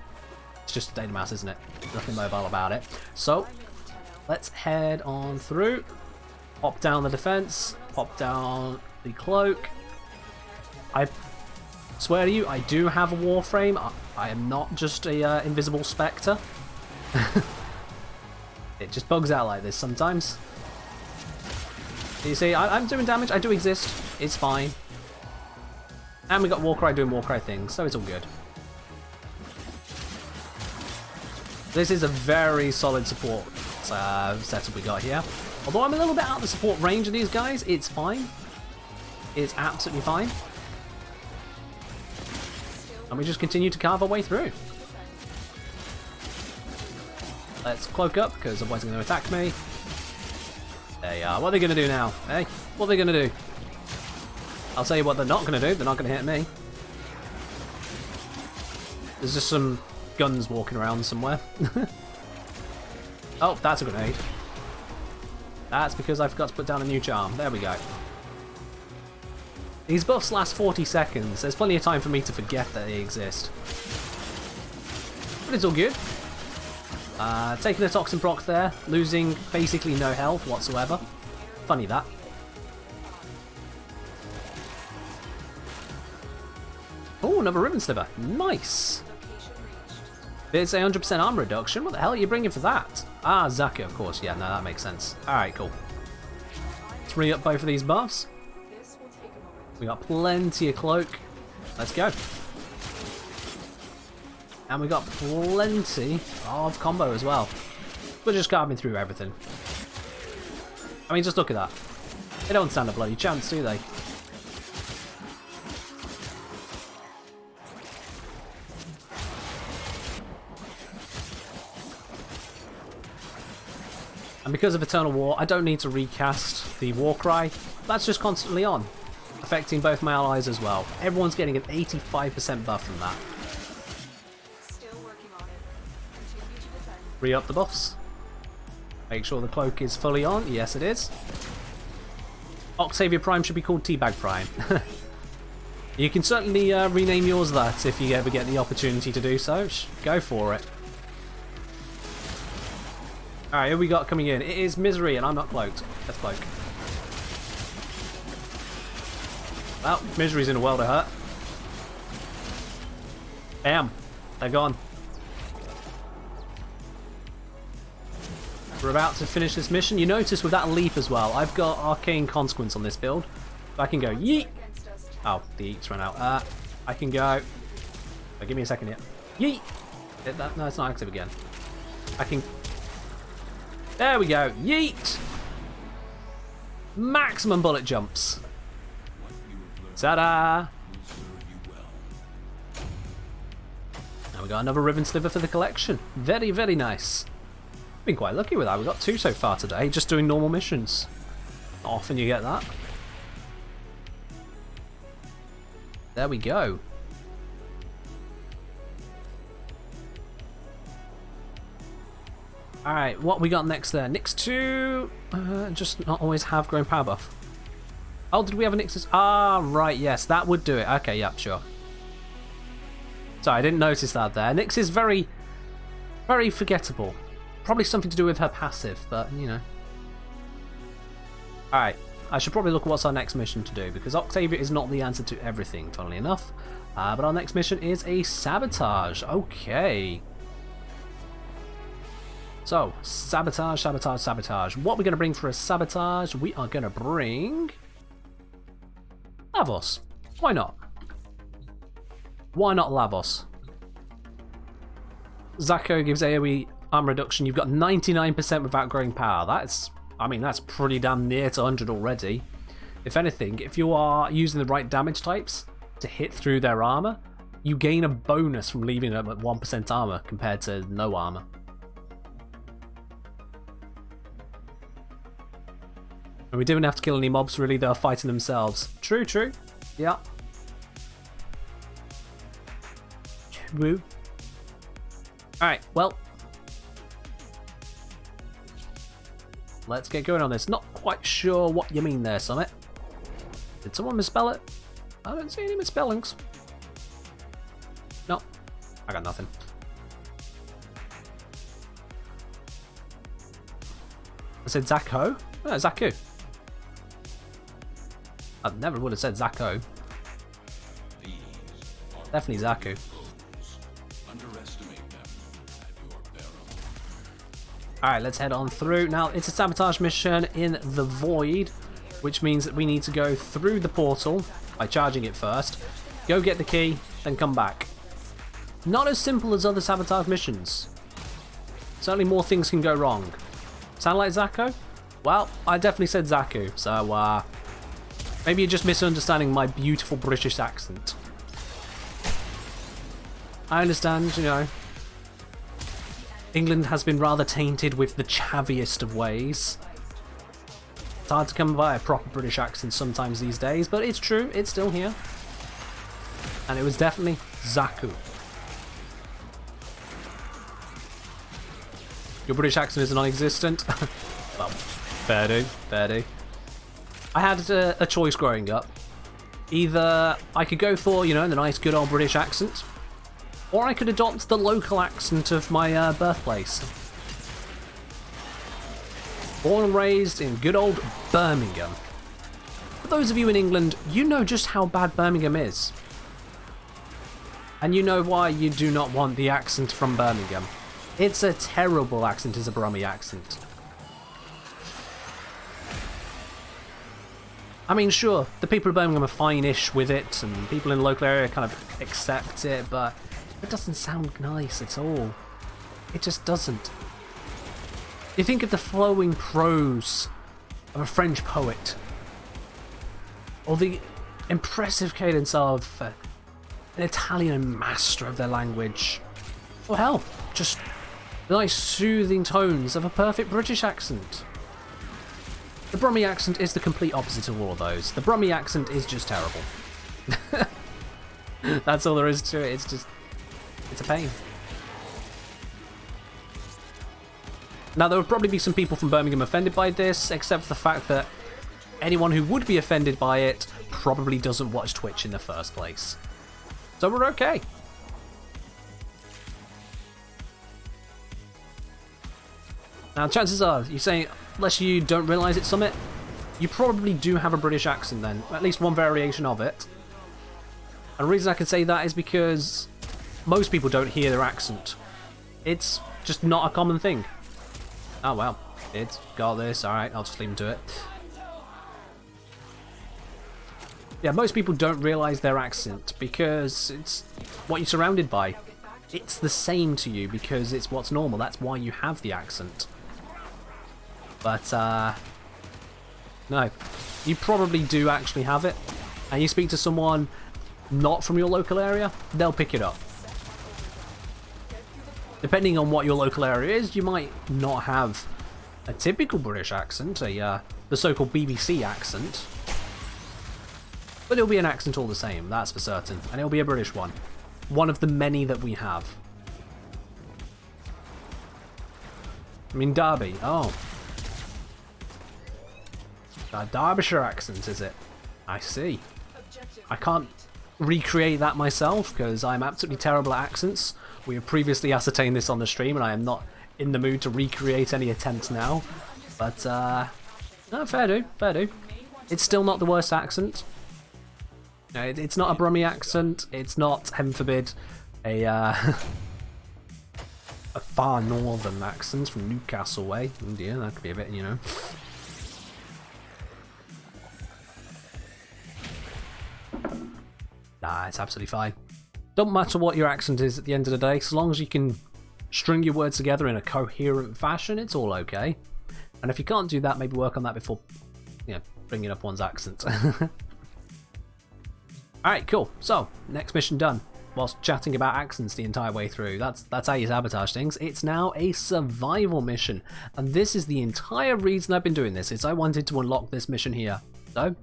It's just data mass, isn't it? Nothing mobile about it. So, let's head on through. Pop down the defense. Pop down the cloak. I swear to you, I do have a Warframe. I am not just a invisible spectre. It just bugs out like this sometimes. You see, I'm doing damage. I do exist. It's fine. And we got Warcry doing Warcry things, so it's all good. This is a very solid support setup we got here. Although I'm a little bit out of the support range of these guys, it's fine. It's absolutely fine. And we just continue to carve our way through. Let's cloak up, because otherwise they're going to attack me. There you are. What are they going to do now? Hey, what are they going to do? I'll tell you what they're not going to do. They're not going to hit me. There's just some guns walking around somewhere. Oh, that's a grenade. That's because I forgot to put down a new charm. There we go. These buffs last 40 seconds. There's plenty of time for me to forget that they exist. But it's all good. Taking a toxin proc there, losing basically no health whatsoever. Funny that. Oh, another ribbon sliver. Nice. It's a 100% armor reduction. What the hell are you bringing for that? Ah, Zaka, of course. Yeah, no, that makes sense. Alright, cool. Let's re-up both of these buffs. We got plenty of cloak. Let's go. And we got plenty of combo as well. We're just carving through everything. I mean, just look at that. They don't stand a bloody chance, do they? And because of Eternal War, I don't need to recast the Warcry. That's just constantly on, affecting both my allies as well. Everyone's getting an 85% buff from that. Re-up the buffs. Make sure the cloak is fully on. Yes, it is. Octavia Prime should be called Teabag Prime. You can certainly rename yours that if you ever get the opportunity to do so. Go for it. Alright, who we got coming in? It is Misery, and I'm not cloaked. Let's cloak. Well, Misery's in a world of hurt. Bam. They're gone. We're about to finish this mission. You notice with that leap as well, I've got Arcane Consequence on this build. So I can go yeet. Oh, the yeets ran out. I can go. Oh, give me a second here. Yeet. No, it's not active again. I can. There we go. Yeet. Maximum bullet jumps. Ta-da! Now we got another ribbon sliver for the collection. Very, very nice. Been quite lucky with that. We got 2 so far today, just doing normal missions. Not often you get that. There we go. Alright, what we got next there? Nix 2, just not always have growing power buff. Oh, did we have a Nix's? Ah, right, yes, that would do it. Okay, yeah, sure. Sorry, I didn't notice that there. Nix is very, very forgettable. Probably something to do with her passive, but, you know. Alright, I should probably look at what's our next mission to do, because Octavia is not the answer to everything, funnily enough. But our next mission is a sabotage. Okay. So, sabotage, sabotage, sabotage. What we're going to bring for a sabotage, we are going to bring Lavos. Why not? Why not Lavos? Zacho gives AoE armor reduction. You've got 99% without growing power. That's, I mean, that's pretty damn near to 100 already. If anything, if you are using the right damage types to hit through their armor, you gain a bonus from leaving them at 1% armor compared to no armor. And we didn't have to kill any mobs, really. They were fighting themselves. True, true. Yeah. True. Alright, well. Let's get going on this. Not quite sure what you mean there, Summit. Did someone misspell it? I don't see any misspellings. No. I got nothing. I said Zacho? Oh, Zaku. I never would have said Zacho. Definitely Zaku. Alright, let's head on through. Now, it's a sabotage mission in the void, which means that we need to go through the portal by charging it first, go get the key, then come back. Not as simple as other sabotage missions. Certainly more things can go wrong. Sound like Zacho? Well, I definitely said Zaku, so maybe you're just misunderstanding my beautiful British accent. I understand, you know, England has been rather tainted with the chaviest of ways. It's hard to come by a proper British accent sometimes these days, but it's true, it's still here. And it was definitely Zaku. Your British accent is non-existent? Well, fair do, fair do. I had a choice growing up. Either I could go for, you know, the nice good old British accent, or I could adopt the local accent of my birthplace. Born and raised in good old Birmingham. For those of you in England, you know just how bad Birmingham is. And you know why you do not want the accent from Birmingham. It's a terrible accent, it's a Brummie accent. I mean, sure, the people of Birmingham are fine-ish with it, and people in the local area kind of accept it, but it doesn't sound nice at all. It just doesn't. You think of the flowing prose of a French poet, or the impressive cadence of an Italian master of their language, or hell, just the nice soothing tones of a perfect British accent. The Brummie accent is the complete opposite of all of those. The Brummie accent is just terrible. That's all there is to it. It's just, it's a pain. Now, there would probably be some people from Birmingham offended by this, except for the fact that anyone who would be offended by it probably doesn't watch Twitch in the first place. So we're okay. Now, chances are, you say, unless you don't realise it, Summit, you probably do have a British accent then, at least one variation of it. And the reason I can say that is because most people don't hear their accent. It's just not a common thing. Oh well, it's got this, alright, I'll just leave them to it. Yeah, most people don't realise their accent because it's what you're surrounded by. It's the same to you because it's what's normal, that's why you have the accent. But, no. You probably do actually have it, and you speak to someone not from your local area, they'll pick it up. Depending on what your local area is, you might not have a typical British accent, the so-called BBC accent. But it'll be an accent all the same, that's for certain. And it'll be a British one. One of the many that we have. I mean, Derby. Oh. A Derbyshire accent, is it? I see. I can't recreate that myself because I'm absolutely terrible at accents. We have previously ascertained this on the stream and I am not in the mood to recreate any attempts now. But, no, fair do, fair do. It's still not the worst accent. No, it's not a Brummie accent. It's not, heaven forbid, a far northern accent from Newcastle way. Oh dear, that could be a bit, you know. Nah, it's absolutely fine. Don't matter what your accent is at the end of the day, so long as you can string your words together in a coherent fashion, it's all okay. And if you can't do that, maybe work on that before, you know, bringing up one's accent. Alright, cool. So, next mission done. Whilst chatting about accents the entire way through. That's how you sabotage things. It's now a survival mission. And this is the entire reason I've been doing this, is I wanted to unlock this mission here. So,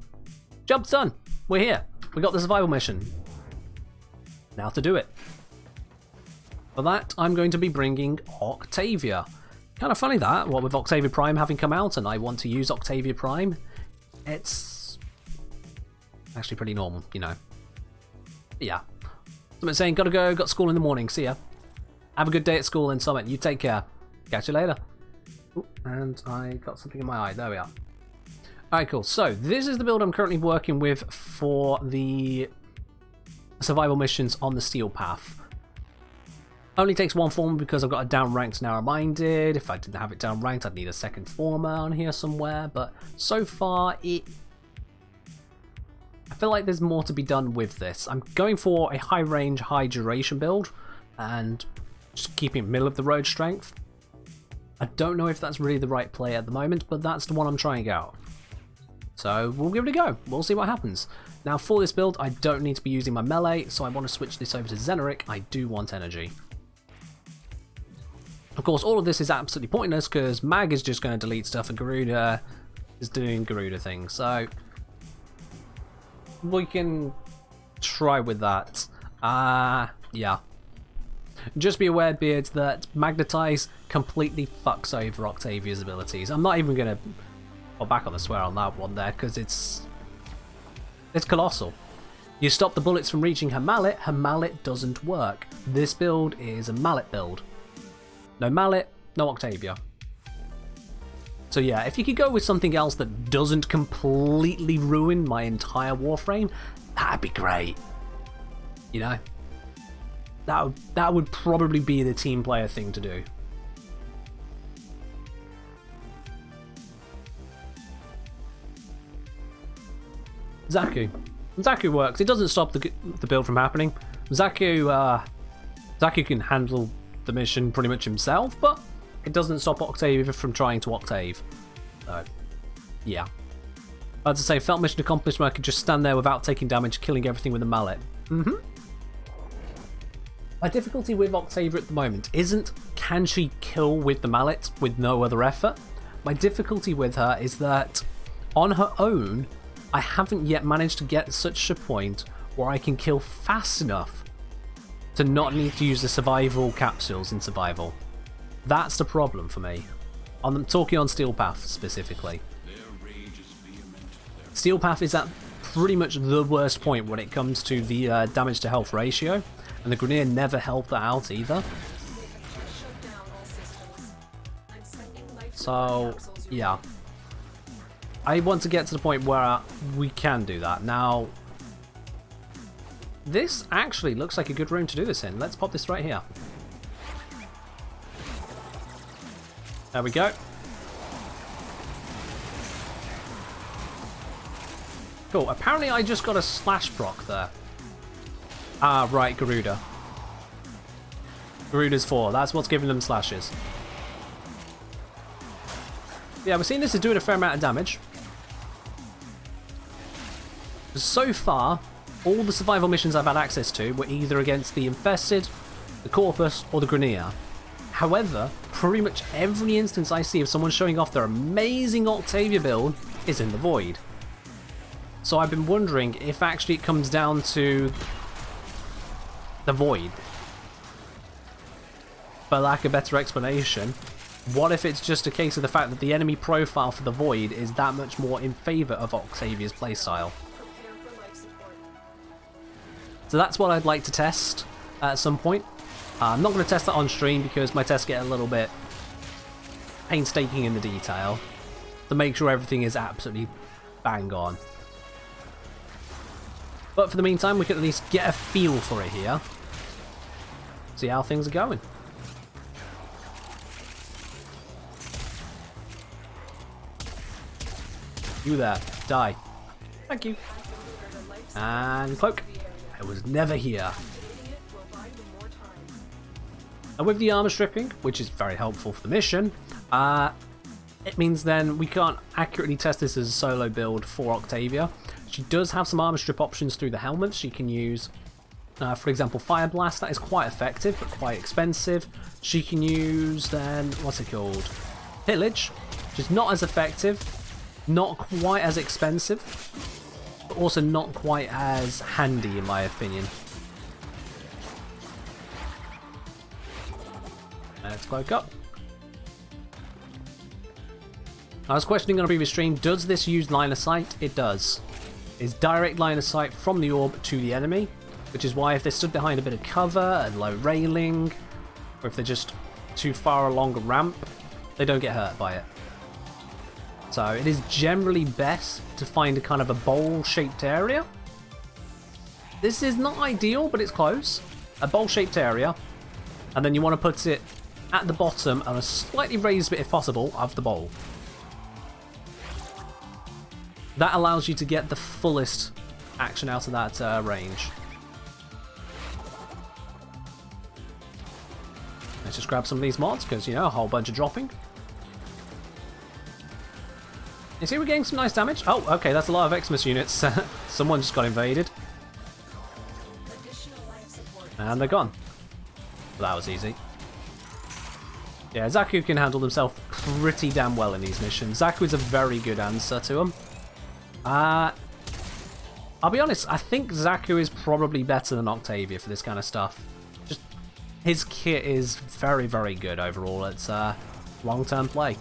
job's done. We're here. We got the survival mission. Now to do it. For that, I'm going to be bringing Octavia. Kind of funny that, what with Octavia Prime having come out and I want to use Octavia Prime, it's actually pretty normal, you know. But yeah. Someone saying, gotta go, got school in the morning, see ya. Have a good day at school and Summit, you take care. Catch you later. Ooh, and I got something in my eye, there we are. Alright, cool. So, this is the build I'm currently working with for the survival missions on the Steel Path. Only takes one form because I've got a down ranked Narrow Minded. If I didn't have it down ranked, I'd need a second former on here somewhere. But so far, I feel like there's more to be done with this. I'm going for a high range, high duration build and just keeping middle of the road strength. I don't know if that's really the right play at the moment, but that's the one I'm trying out. So we'll give it a go. We'll see what happens. Now for this build, I don't need to be using my melee, so I want to switch this over to Xeneric. I do want energy. Of course, all of this is absolutely pointless because Mag is just going to delete stuff and Garuda is doing Garuda things. So we can try with that. Yeah. Just be aware, Beards, that Magnetize completely fucks over Octavia's abilities. I'm not even going to fall back on the swear on that one there because it's colossal. You stop the bullets from reaching her mallet doesn't work. This build is a mallet build. No mallet, no Octavia. So yeah, if you could go with something else that doesn't completely ruin my entire Warframe, that'd be great. You know? That would probably be the team player thing to do. Zaku works. It doesn't stop the build from happening. Zaku can handle the mission pretty much himself, but it doesn't stop Octavia from trying to Octave. So, yeah. As I say, felt mission accomplished where I could just stand there without taking damage, killing everything with a mallet. My difficulty with Octavia at the moment isn't can she kill with the mallet with no other effort. My difficulty with her is that on her own, I haven't yet managed to get to such a point where I can kill fast enough to not need to use the survival capsules in survival. That's the problem for me. I'm talking on Steel Path specifically. Steel Path is at pretty much the worst point when it comes to the damage to health ratio, and the Grenier never helped that out either. So, yeah. I want to get to the point where we can do that. Now, this actually looks like a good room to do this in. Let's pop this right here. There we go. Cool. Apparently I just got a slash proc there. Ah, right, Garuda. Garuda's 4. That's what's giving them slashes. Yeah, we're seeing this is doing a fair amount of damage. So far, all the survival missions I've had access to were either against the Infested, the Corpus, or the Grenier. However, pretty much every instance I see of someone showing off their amazing Octavia build is in the Void. So I've been wondering if actually it comes down to the Void. For lack of a better explanation, what if it's just a case of the fact that the enemy profile for the Void is that much more in favour of Octavia's playstyle? Prepare for life support. So that's what I'd like to test at some point. I'm not going to test that on stream because my tests get a little bit painstaking in the detail to make sure everything is absolutely bang on. But for the meantime, we can at least get a feel for it here. See how things are going. You there, die. Thank you. And cloak. I was never here. And with the armor stripping, which is very helpful for the mission, it means then we can't accurately test this as a solo build for Octavia. She does have some armor strip options through the helmets. She can use, for example, Fire Blast. That is quite effective, but quite expensive. She can use then, what's it called? Pillage, which is not as effective, not quite as expensive, but also not quite as handy in my opinion. Let's cloak up. I was questioning on a previous stream, does this use line of sight? It does. It's direct line of sight from the orb to the enemy, which is why if they're stood behind a bit of cover and low railing, or if they're just too far along a ramp, they don't get hurt by it. So it is generally best to find a kind of a bowl-shaped area. This is not ideal, but it's close. A bowl-shaped area, and then you want to put it at the bottom on a slightly raised bit, if possible, of the bowl. That allows you to get the fullest action out of that range. Let's just grab some of these mods, because, you know, a whole bunch of dropping. You see we're getting some nice damage? Oh, okay, that's a lot of Xmas units. Someone just got invaded. And they're gone. Well, that was easy. Yeah, Zaku can handle himself pretty damn well in these missions. Zaku is a very good answer to him. I'll be honest, I think Zaku is probably better than Octavia for this kind of stuff. Just his kit is very, very good overall. It's long-term play.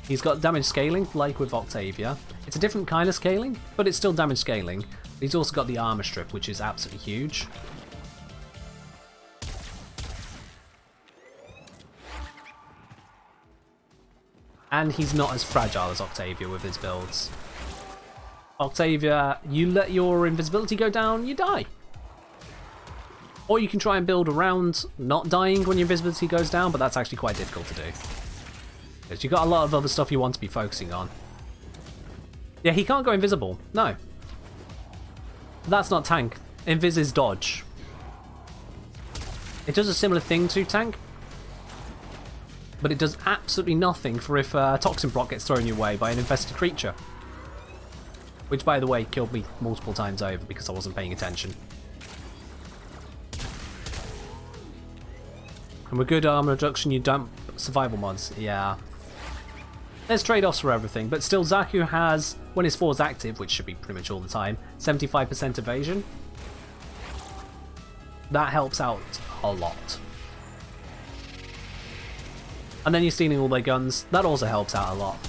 He's got damage scaling, like with Octavia. It's a different kind of scaling, but it's still damage scaling. He's also got the armor strip, which is absolutely huge. And he's not as fragile as Octavia with his builds. Octavia, you let your invisibility go down, you die. Or you can try and build around not dying when your invisibility goes down, but that's actually quite difficult to do. Because you've got a lot of other stuff you want to be focusing on. Yeah, he can't go invisible. No. That's not tank. Invis is dodge. It does a similar thing to tank, but it does absolutely nothing for if a toxin proc gets thrown your way by an infested creature. Which, by the way, killed me multiple times over because I wasn't paying attention. And with good armor reduction, you dump survival mods. Yeah. There's trade-offs for everything, but still Zaku has, when his 4 is active, which should be pretty much all the time, 75% evasion. That helps out a lot. And then you're stealing all their guns. That also helps out a lot.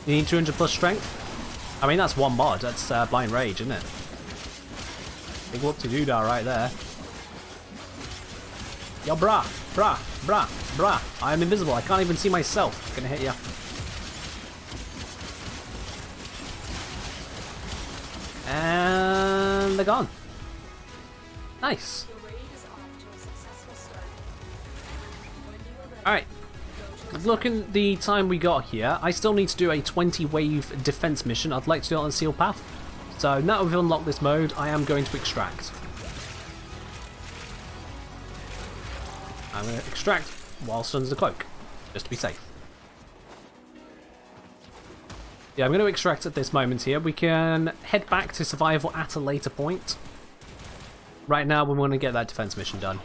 You need 200 plus strength? I mean, that's one mod. That's Blind Rage, isn't it? Big whoop-de-doo-dah right there. Yo, brah, brah, brah, brah. I am invisible. I can't even see myself. Gonna hit ya. And they're gone. Nice. Alright. Looking at the time we got here, I still need to do a 20 wave defense mission. I'd like to do it on the Seal Path. So now we've unlocked this mode, I am going to extract. I'm going to extract whilst under the cloak, just to be safe. Yeah, I'm going to extract at this moment here. We can head back to survival at a later point. Right now, we want to get that defense mission done.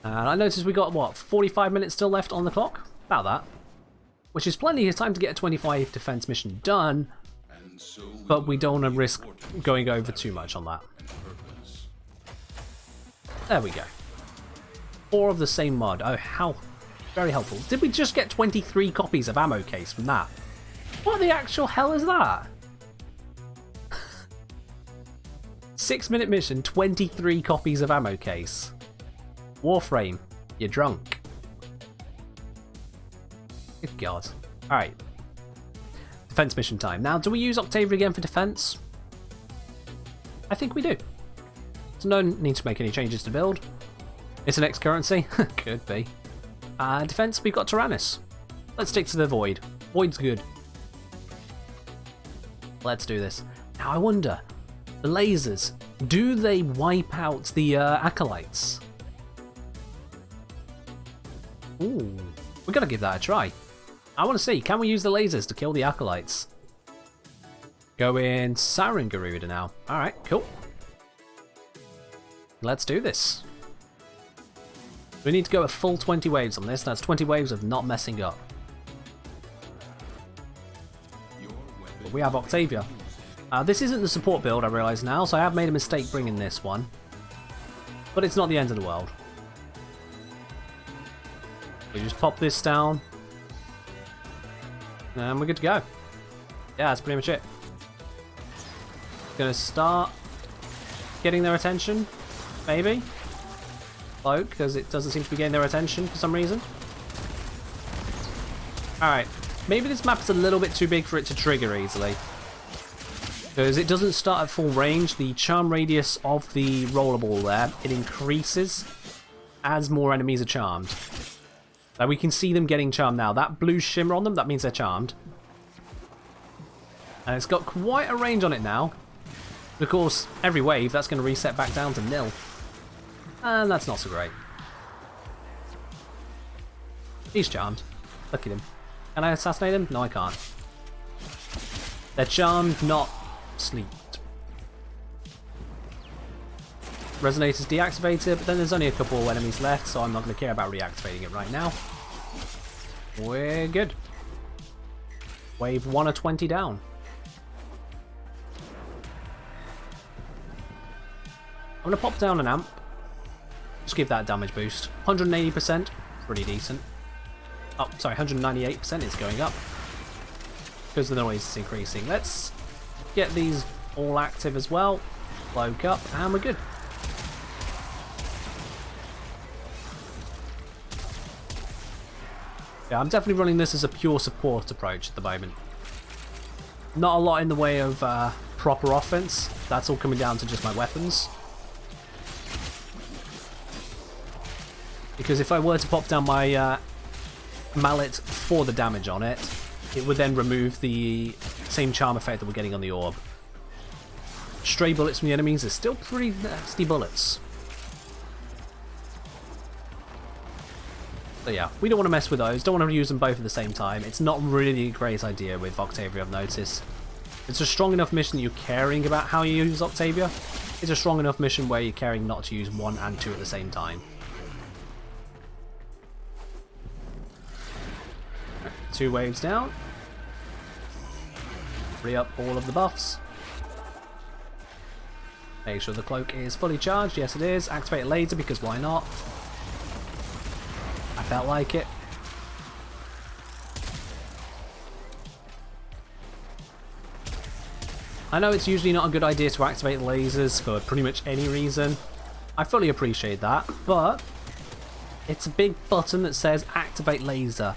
And I noticed we got, what, 45 minutes still left on the clock? About that. Which is plenty of time to get a 25 defense mission done, And so but we don't want to risk going over too much on that. purpose. There we go. 4 of the same mod. Oh, how very helpful. Did we just get 23 copies of ammo case from that? What the actual hell is that? 6-minute mission, 23 copies of ammo case. Warframe, you're drunk. Good God. Alright. Defense mission time. Now, do we use Octavia again for defense? I think we do. So no need to make any changes to build. It's an X currency? Could be. Defense, we've got Tyrannus. Let's stick to the Void. Void's good. Let's do this. Now I wonder, the lasers, do they wipe out the acolytes? Ooh, we're gonna give that a try. I want to see, can we use the lasers to kill the acolytes? Go in Siren Garuda now. Alright, cool. Let's do this. We need to go a full 20 waves on this. That's 20 waves of not messing up. But we have Octavia. This isn't the support build, I realise now, so I have made a mistake bringing this one. But it's not the end of the world. We just pop this down. And we're good to go. Yeah, that's pretty much it. Gonna start getting their attention, maybe. Cloak, because it doesn't seem to be getting their attention for some reason. Alright, maybe this map is a little bit too big for it to trigger easily. Because it doesn't start at full range. The charm radius of the rollerball there, it increases as more enemies are charmed. Now we can see them getting charmed now. That blue shimmer on them, that means they're charmed. And it's got quite a range on it now. Of course, every wave, that's going to reset back down to 0. And that's not so great. He's charmed. Look at him. Can I assassinate him? No, I can't. They're charmed, not sleeped. Resonator's deactivated, but then there's only a couple of enemies left, so I'm not going to care about reactivating it right now. We're good. Wave 1 of 20 down. I'm going to pop down an amp. Just give that a damage boost. 180%, pretty decent. Oh, sorry, 198% is going up. Because the noise is increasing. Let's get these all active as well. Cloak up, and we're good. Yeah, I'm definitely running this as a pure support approach at the moment. Not a lot in the way of proper offense. That's all coming down to just my weapons. Because if I were to pop down my mallet for the damage on it, it would then remove the same charm effect that we're getting on the orb. Stray bullets from the enemies are still pretty nasty bullets. So yeah, we don't want to mess with those, don't want to use them both at the same time. It's not really a great idea with Octavia, I've noticed. It's a strong enough mission that you're caring about how you use Octavia. It's a strong enough mission where you're caring not to use 1 and 2 at the same time. 2 waves down. Free up all of the buffs. Make sure the cloak is fully charged. Yes, it is. Activate it later because why not? I felt like it. I know it's usually not a good idea to activate lasers for pretty much any reason. I fully appreciate that, but it's a big button that says activate laser.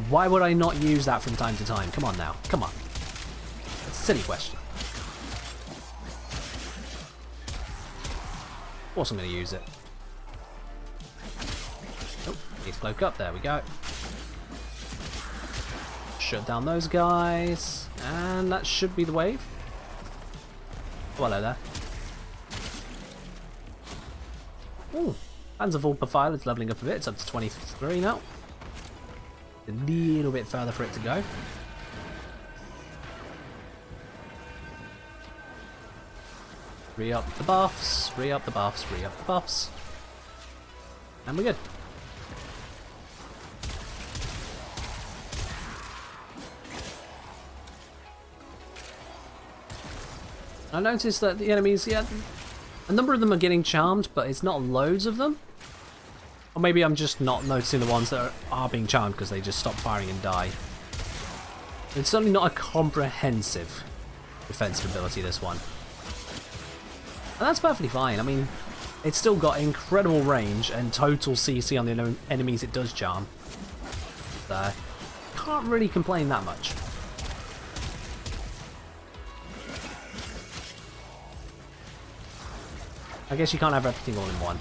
Why would I not use that from time to time? Come on now. Come on. It's a silly question. Of course I'm going to use it. Oh, he's cloak up. There we go. Shut down those guys. And that should be the wave. Oh, hello there. Ooh. Panzervault profile is leveling up a bit. It's up to 23 now. A little bit further for it to go. Re-up the buffs, re-up the buffs, re-up the buffs. And we're good. I noticed that the enemies, yeah, a number of them are getting charmed, but it's not loads of them. Or maybe I'm just not noticing the ones that are being charmed because they just stop firing and die. It's certainly not a comprehensive defensive ability, this one. And that's perfectly fine. I mean, it's still got incredible range and total CC on the enemies it does charm. So, can't really complain that much. I guess you can't have everything all in one.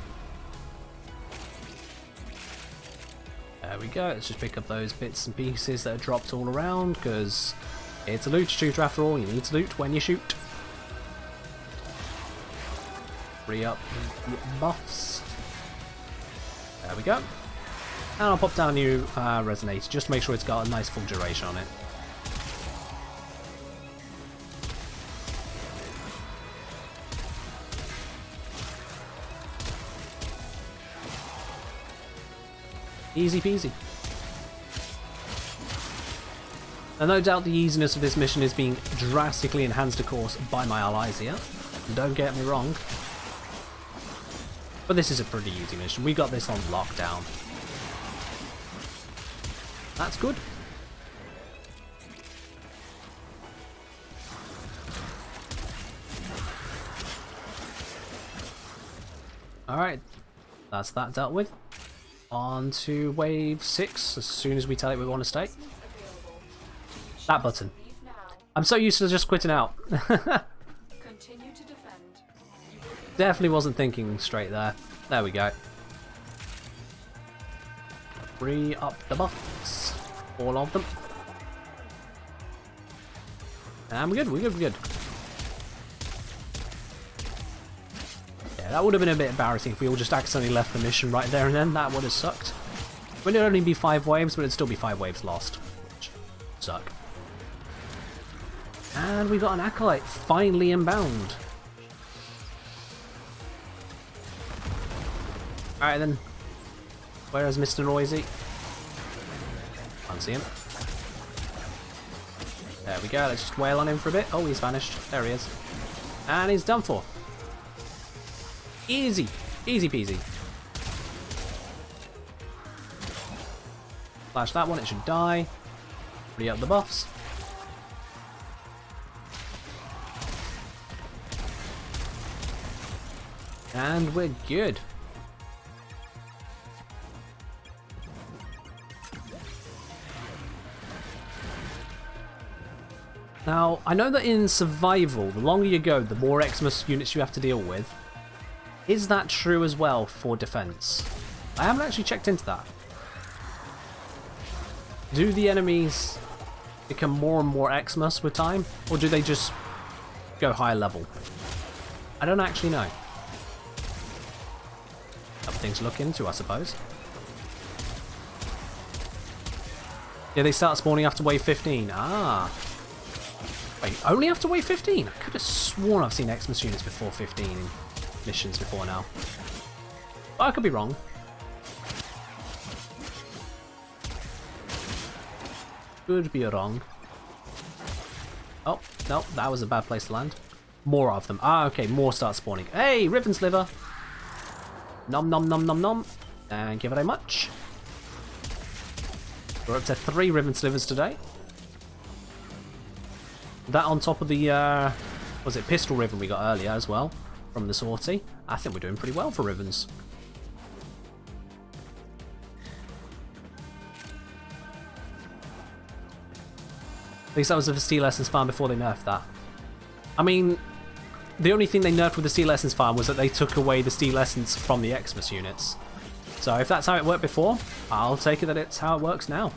There we go, let's just pick up those bits and pieces that are dropped all around, because it's a loot shooter after all, you need to loot when you shoot. Free up buffs. There we go. And I'll pop down a new resonator, just to make sure it's got a nice full duration on it. Easy peasy. And no doubt the easiness of this mission is being drastically enhanced, of course, by my allies here. Don't get me wrong. But this is a pretty easy mission. We got this on lockdown. That's good. Alright, that's that dealt with. On to wave 6 as soon as we tell it we want to stay. That button. I'm so used to just quitting out. Continue to defend. Definitely wasn't thinking straight there. There we go. Free up the buffs. All of them. And we're good, we're good, we're good. Yeah, that would have been a bit embarrassing if we all just accidentally left the mission right there and then. That would have sucked. It would only be 5 waves, but it'd still be 5 waves lost. Which suck. And we got an Acolyte finally inbound. Alright then. Where is Mr. Noisy? Can't see him. There we go, let's just wail on him for a bit. Oh, he's vanished. There he is. And he's done for. Easy. Easy peasy. Flash that one, it should die. Free up the buffs. And we're good. Now, I know that in survival, the longer you go, the more Xmas units you have to deal with. Is that true as well for defense? I haven't actually checked into that. Do the enemies become more and more Xmas with time? Or do they just go higher level? I don't actually know. Other things to look into, I suppose. Yeah, they start spawning after wave 15. Ah. Wait, only after wave 15? I could have sworn I've seen Xmas units before 15 in missions before now. But I could be wrong. Could be wrong. Oh, no, that was a bad place to land. More of them. Ah, okay, more start spawning. Hey, Riven Sliver! Nom nom nom nom nom. Thank you very much. We're up to 3 Riven Slivers today. That on top of the, was it Pistol Riven we got earlier as well, from the sortie. I think we're doing pretty well for Rivens. At least that was the Steel Essence farm before they nerfed that. I mean, the only thing they nerfed with the Steel Essence farm was that they took away the Steel Essence from the Xmas units. So if that's how it worked before, I'll take it that it's how it works now.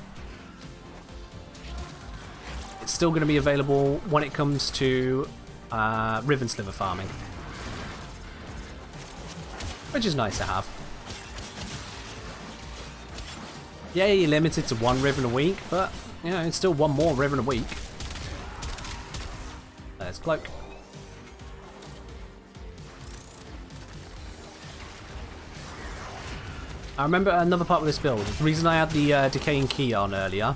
It's still going to be available when it comes to Riven Sliver farming. Which is nice to have. Yeah, you're limited to 1 Riven a week, but, you know, it's still 1 more Riven a week. There's Cloak. I remember another part of this build. The reason I had the Decaying Key on earlier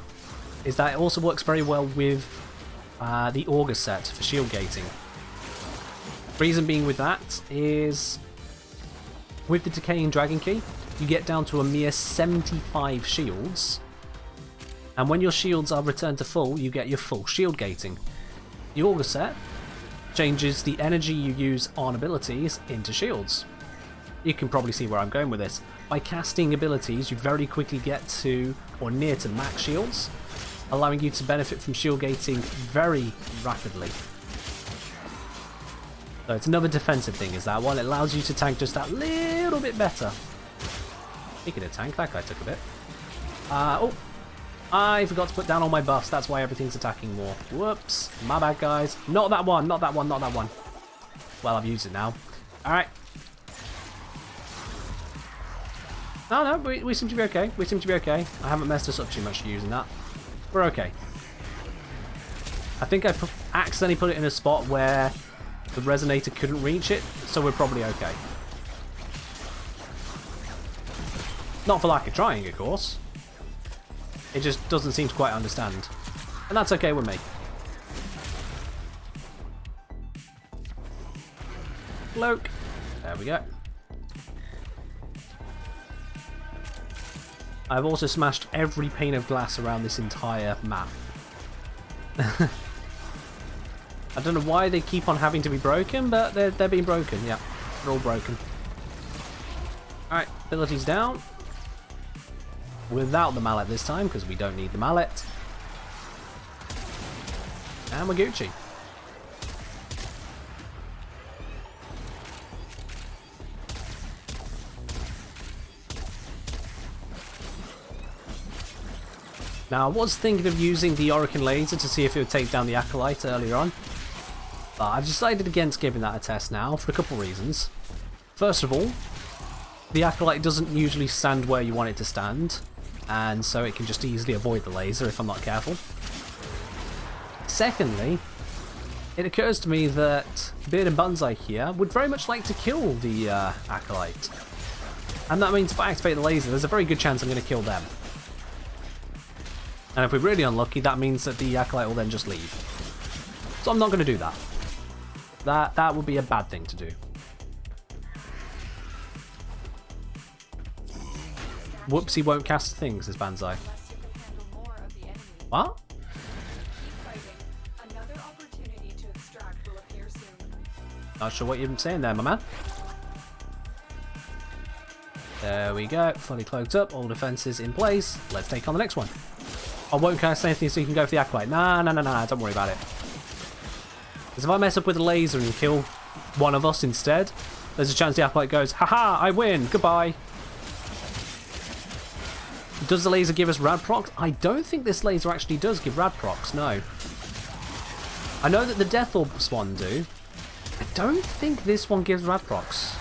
is that it also works very well with the Auger set for shield gating. Reason being with that is with the Decaying Dragon Key, you get down to a mere 75 shields, and when your shields are returned to full, you get your full shield gating. The Auger set changes the energy you use on abilities into shields. You can probably see where I'm going with this. By casting abilities, you very quickly get to, or near to, max shields, allowing you to benefit from shield gating very rapidly. So it's another defensive thing, is that one. It allows you to tank just that little bit better. Speaking of tank, that guy took a bit. Oh, I forgot to put down all my buffs. That's why everything's attacking more. Whoops. My bad, guys. Not that one, not that one, not that one. Well, I've used it now. Alright. No, we seem to be okay. We seem to be okay. I haven't messed us up too much using that. We're okay. I think I accidentally put it in a spot where the resonator couldn't reach it, so we're probably okay. Not for lack of trying, of course. It just doesn't seem to quite understand. And that's okay with me. Cloak. There we go. I've also smashed every pane of glass around this entire map. I don't know why they keep on having to be broken, but they're being broken. Yeah, they're all broken. Alright, abilities down. Without the mallet this time, because we don't need the mallet. And we're Gucci. Now, I was thinking of using the Orokin laser to see if it would take down the Acolyte earlier on. But I've decided against giving that a test now for a couple reasons. First of all, the Acolyte doesn't usually stand where you want it to stand, and so it can just easily avoid the laser if I'm not careful. Secondly, it occurs to me that Beard and Banzai here would very much like to kill the Acolyte. And that means if I activate the laser, there's a very good chance I'm going to kill them. And if we're really unlucky, that means that the Acolyte will then just leave. So I'm not going to do that. That would be a bad thing to do. Whoopsie won't cast things, says Banzai. What? Not sure what you're saying there, my man. There we go. Fully cloaked up. All defenses in place. Let's take on the next one. I won't cast anything so you can go for the Acolyte. Nah. Don't worry about it. Because if I mess up with a laser and kill one of us instead, there's a chance the Acolyte goes, haha, I win. Goodbye. Does the laser give us rad procs? I don't think this laser actually does give rad procs, no. I know that the Death Orbs one do. I don't think this one gives rad procs.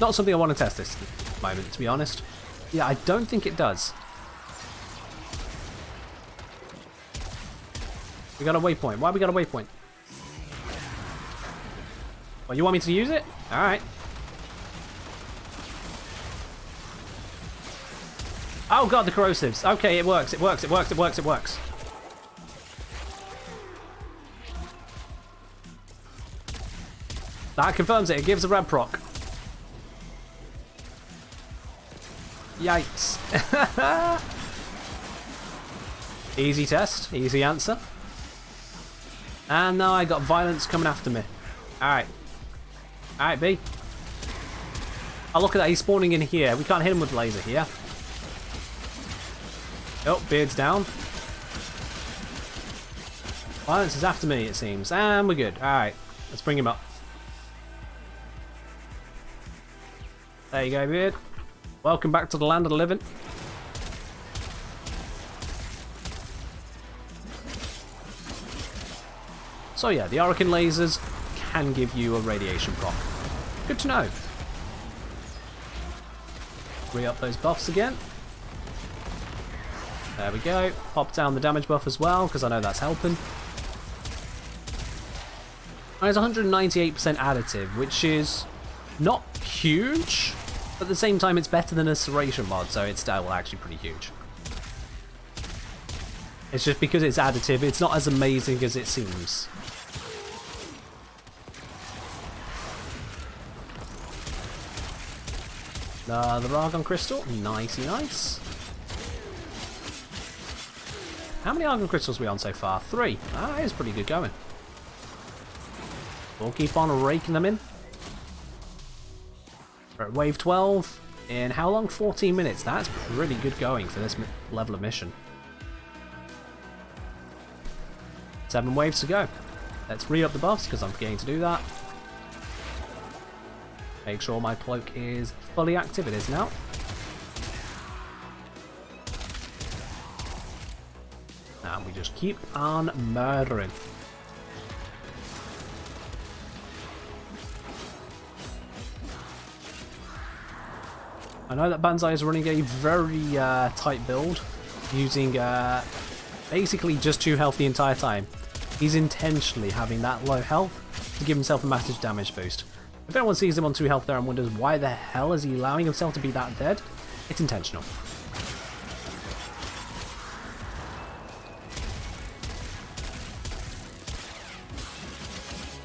Not something I want to test this moment, to be honest. Yeah, I don't think it does. We got a waypoint. Why have we got a waypoint? Well, you want me to use it? Alright. Oh god, the corrosives. Okay, it works. That confirms it. It gives a rad proc. Yikes. Easy test. Easy answer. And now I got violence coming after me. Alright. Alright, B. Oh, look at that. He's spawning in here. We can't hit him with the laser here. Oh, Beard's down. Violence is after me, it seems. And we're good. Alright. Let's bring him up. There you go, Beard. Welcome back to the land of the living. So yeah, the Orokin lasers can give you a radiation proc. Good to know. Re-up those buffs again. There we go. Pop down the damage buff as well, because I know that's helping. And it's 198% additive, which is not huge, but at the same time it's better than a serration mod, so it's still actually pretty huge. It's just because it's additive, it's not as amazing as it seems. The Argon Crystal, nicey nice. How many Argon Crystals are we on so far? 3. That is pretty good going. We'll keep on raking them in. We're at wave 12 in how long? 14 minutes. That's pretty good going for this level of mission. 7 waves to go. Let's re-up the buffs because I'm forgetting to do that. Make sure my cloak is fully active. It is now. And we just keep on murdering. I know that Banzai is running a very tight build, using basically just 2 health the entire time. He's intentionally having that low health to give himself a massive damage boost. If anyone sees him on 2 health there and wonders why the hell is he allowing himself to be that dead, it's intentional.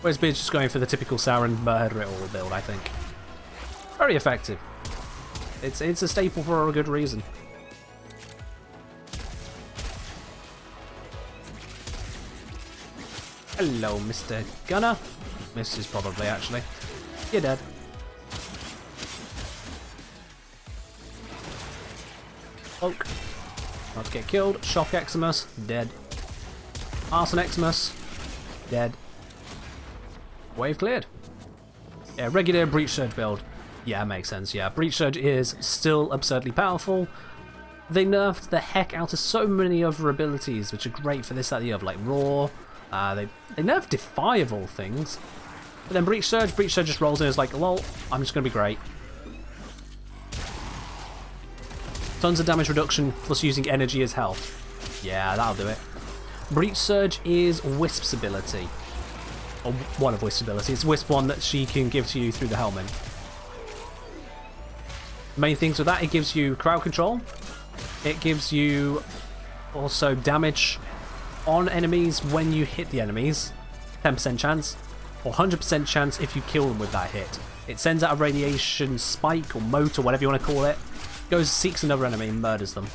Whereas Beard's just going for the typical Sauron murder it all build, I think. Very effective. It's a staple for a good reason. Hello, Mr. Gunner. Misses probably, actually. You're dead. Cloak. Not to get killed. Shock Eximus. Dead. Arson Eximus. Dead. Wave cleared. Yeah, regular Breach Surge build. Yeah, makes sense, yeah. Breach Surge is still absurdly powerful. They nerfed the heck out of so many other abilities, which are great for this, that, the other, like Roar. They nerfed Defy of all things. But then Breach Surge just rolls in as like, lol, I'm just going to be great. Tons of damage reduction, plus using energy as health. Yeah, that'll do it. Breach Surge is Wisp's ability. Or one of Wisp's abilities. It's Wisp one that she can give to you through the helmet. Main things with that, it gives you crowd control. It gives you also damage on enemies when you hit the enemies. 10% chance. Or 100% chance if you kill them with that hit. It sends out a radiation spike or mote or whatever you want to call it. Goes, seeks another enemy and murders them.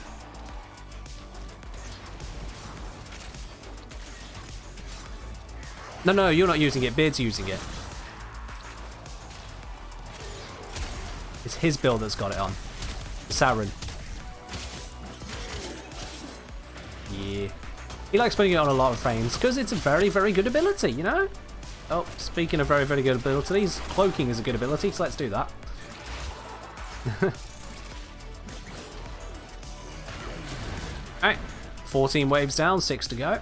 No, you're not using it. Beard's using it. It's his build that's got it on. Sauron. Yeah. He likes putting it on a lot of frames because it's a very, very good ability, you know? Oh, speaking of very, very good abilities, cloaking is a good ability, so let's do that. Alright, 14 waves down, 6 to go.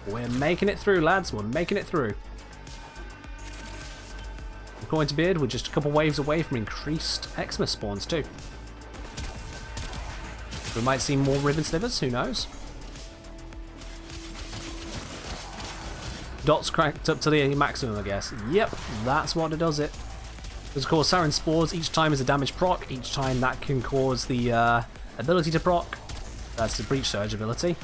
We're making it through, lads, we're making it through. According to Beard, we're just a couple waves away from increased Xmas spawns too. We might see more Ribbon Slivers, who knows? Dots cranked up to the maximum, I guess. Yep, that's what it does it. Because of course, Sauron Spores, each time is a damage proc. Each time that can cause the ability to proc. That's the Breach Surge ability.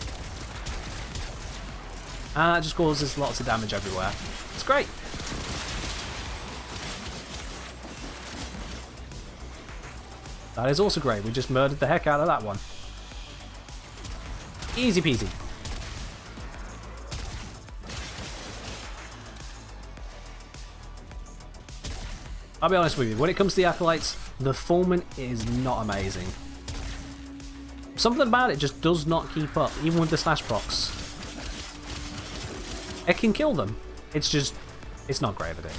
And it just causes lots of damage everywhere. It's great. That is also great. We just murdered the heck out of that one. Easy peasy. I'll be honest with you, when it comes to the Acolytes, the Foreman is not amazing. Something about it just does not keep up, even with the slash procs. It can kill them. It's just, it's not great at it.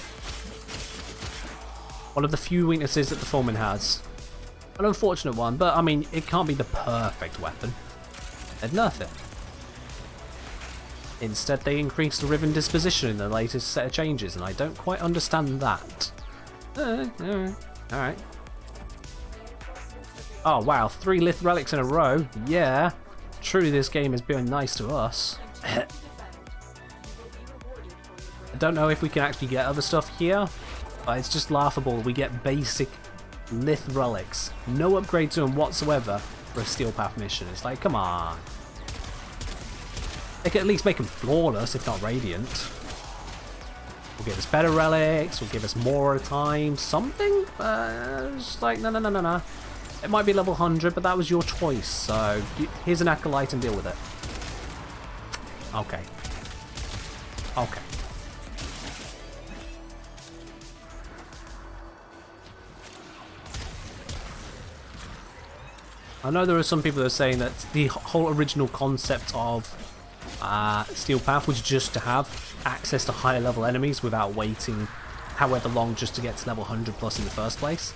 One of the few weaknesses that the Foreman has. An unfortunate one, but I mean, it can't be the perfect weapon. They'd nerf it. Instead, they increased the Ribbon disposition in the latest set of changes, and I don't quite understand that. Alright. Oh wow, 3 Lith Relics in a row. Yeah. Truly this game is being nice to us. I don't know if we can actually get other stuff here. But it's just laughable. We get basic Lith relics. No upgrade to them whatsoever for a Steel Path mission. It's like, come on. They could at least make them flawless, if not radiant. Will give us better relics, will give us more at a time, something? It's like, no, no, no, no, no. It might be level 100, but that was your choice, so here's an Acolyte and deal with it. Okay. Okay. I know there are some people that are saying that the whole original concept of Steel Path was just to have access to higher level enemies without waiting however long just to get to level 100 plus in the first place.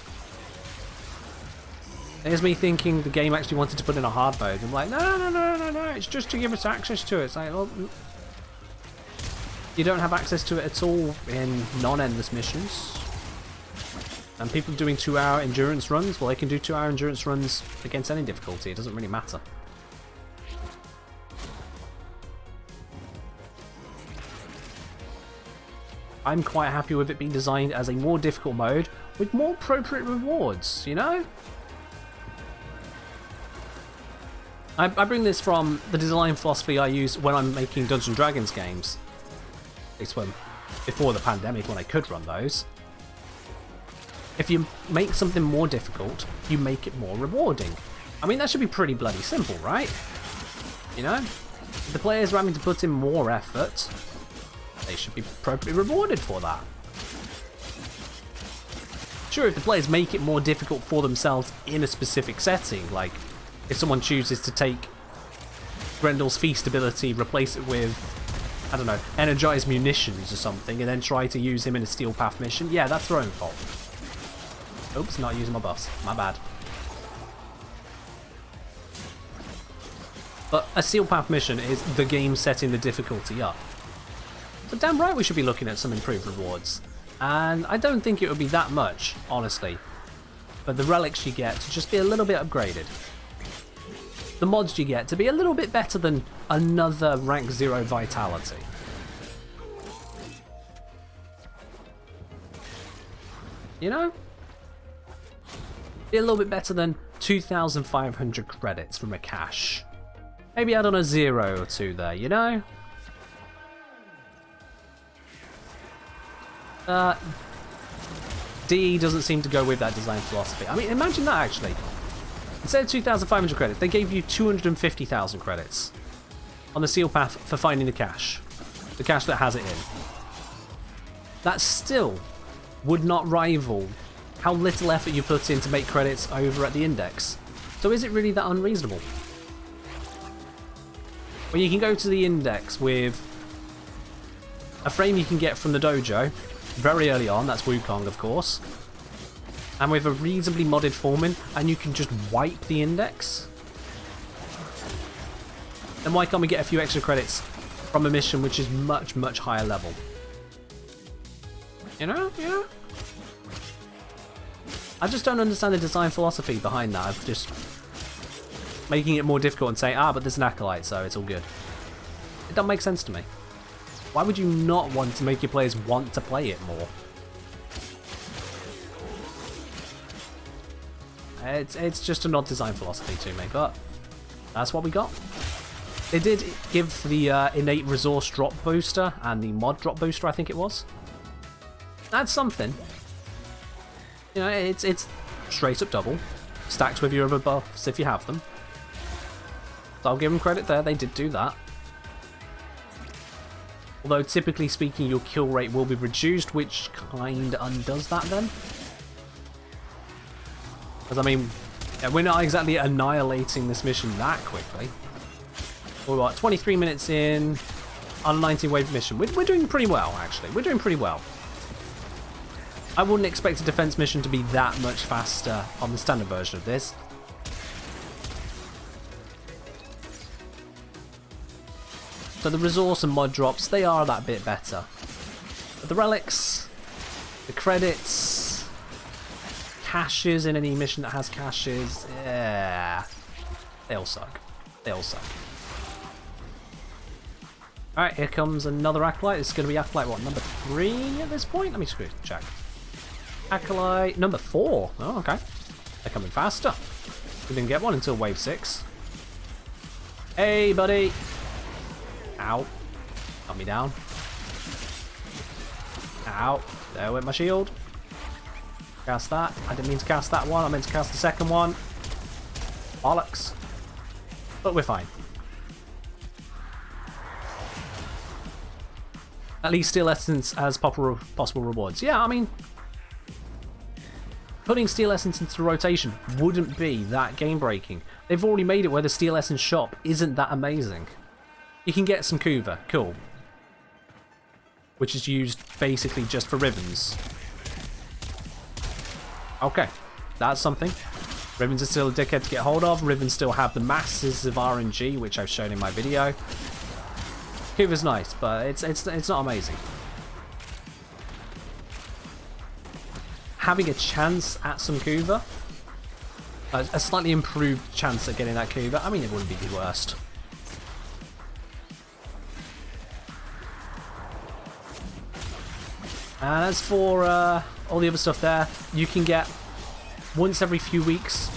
There's me thinking the game actually wanted to put in a hard mode. I'm like, no, no, no, no, no, no, it's just to give us access to it. It's like, well, you don't have access to it at all in non-endless missions. And people doing 2-hour endurance runs, well, they can do 2-hour endurance runs against any difficulty. It doesn't really matter. I'm quite happy with it being designed as a more difficult mode with more appropriate rewards, you know? I bring this from the design philosophy I use when I'm making Dungeons & Dragons games. At least when, before the pandemic, when I could run those. If you make something more difficult, you make it more rewarding. I mean, that should be pretty bloody simple, right? You know? If the players are having to put in more effort, they should be appropriately rewarded for that. Sure, if the players make it more difficult for themselves in a specific setting, like if someone chooses to take Grendel's Feast ability, replace it with, I don't know, energized munitions or something, and then try to use him in a Steel Path mission, yeah, that's their own fault. Oops, not using my bus. My bad. But a Steel Path mission is the game setting the difficulty up. So damn right we should be looking at some improved rewards. And I don't think it would be that much, honestly. But the relics you get to just be a little bit upgraded. The mods you get to be a little bit better than another rank 0 vitality. You know? Be a little bit better than 2,500 credits from a cache. Maybe add on a 0 or 2 there, you know? DE doesn't seem to go with that design philosophy. I mean, imagine that actually. Instead of 2,500 credits, they gave you 250,000 credits on the Steel Path for finding the cache. The cache that has it in. That still would not rival how little effort you put in to make credits over at the Index. So is it really that unreasonable? Well, you can go to the Index with a frame you can get from the dojo very early on, that's Wukong of course, and with a reasonably modded Foreman, and you can just wipe the Index. Then why can't we get a few extra credits from a mission which is much, much higher level? You know? Yeah. I just don't understand the design philosophy behind that, of just making it more difficult and saying, ah, but there's an Acolyte, so it's all good. It doesn't make sense to me. Why would you not want to make your players want to play it more? It's just an odd design philosophy to me, but that's what we got. They did give the innate resource drop booster and the mod drop booster, I think it was. That's something. You know, it's straight up double, stacked with your other buffs if you have them. So I'll give them credit there, they did do that. Although typically speaking your kill rate will be reduced, which kind of undoes that then. Because I mean, yeah, we're not exactly annihilating this mission that quickly. We're what, 23 minutes in on a 19-wave mission. We're doing pretty well actually, we're doing pretty well. I wouldn't expect a defense mission to be that much faster on the standard version of this. So the resource and mod drops, they are that bit better. But the relics, the credits, caches in any mission that has caches, yeah, they all suck. They all suck. Alright, here comes another Acolyte. This is going to be Acolyte, what, number 3 at this point? Let me check. Acolyte number 4. Oh, okay. They're coming faster. We didn't get one until wave 6. Hey, buddy. Ow. Got me down. Ow. There went my shield. Cast that. I didn't mean to cast that one. I meant to cast the second one. Bollocks. But we're fine. At least Steel Essence has possible rewards. Yeah, I mean, putting Steel Essence into rotation wouldn't be that game-breaking. They've already made it where the Steel Essence shop isn't that amazing. You can get some Kuva, cool. Which is used basically just for ribbons. Okay, that's something. Ribbons are still a dickhead to get hold of. Ribbons still have the masses of RNG, which I've shown in my video. Kuva's nice, but it's not amazing. Having a chance at some Kuva, a slightly improved chance at getting that Kuva, I mean, it wouldn't be the worst. And as for all the other stuff there, you can get once every few weeks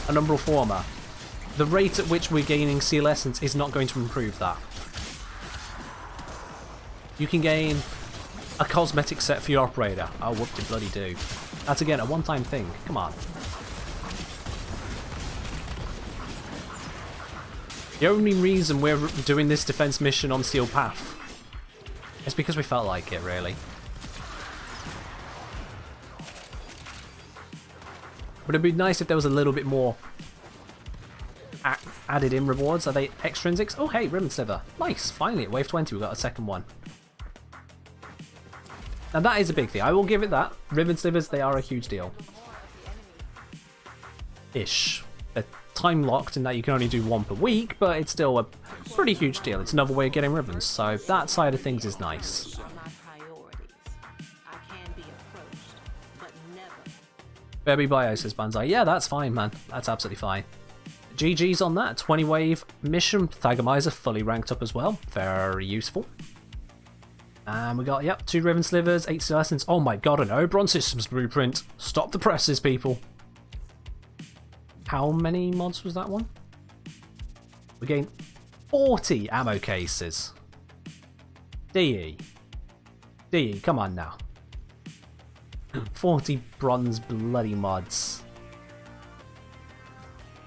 an Umbral Former. The rate at which we're gaining Steel Essence is not going to improve that. You can gain a cosmetic set for your operator. Oh, whoop de bloody do. That's again a one-time thing. Come on. The only reason we're doing this defense mission on Steel Path is because we felt like it, really. But it'd be nice if there was a little bit more added in rewards. Are they extrinsics? Oh, hey, Ribbon Sliver. Nice. Finally, at wave 20, we got a second one. Now, that is a big thing. I will give it that. Ribbon Slivers, they are a huge deal. Ish. They're time locked in that you can only do one per week, but it's still a pretty huge deal. It's another way of getting ribbons, so that side of things is nice. Baby Bio says Banzai. Yeah, that's fine, man. That's absolutely fine. GG's on that. 20 wave mission. Thagomizer fully ranked up as well. Very useful. And we got, yep, 2 Ribbon Slivers, 8 Steel Essence. Oh my god, an Oberon Systems blueprint. Stop the presses, people. How many mods was that one? We gained 40 ammo cases. DE, come on now. 40 bronze bloody mods.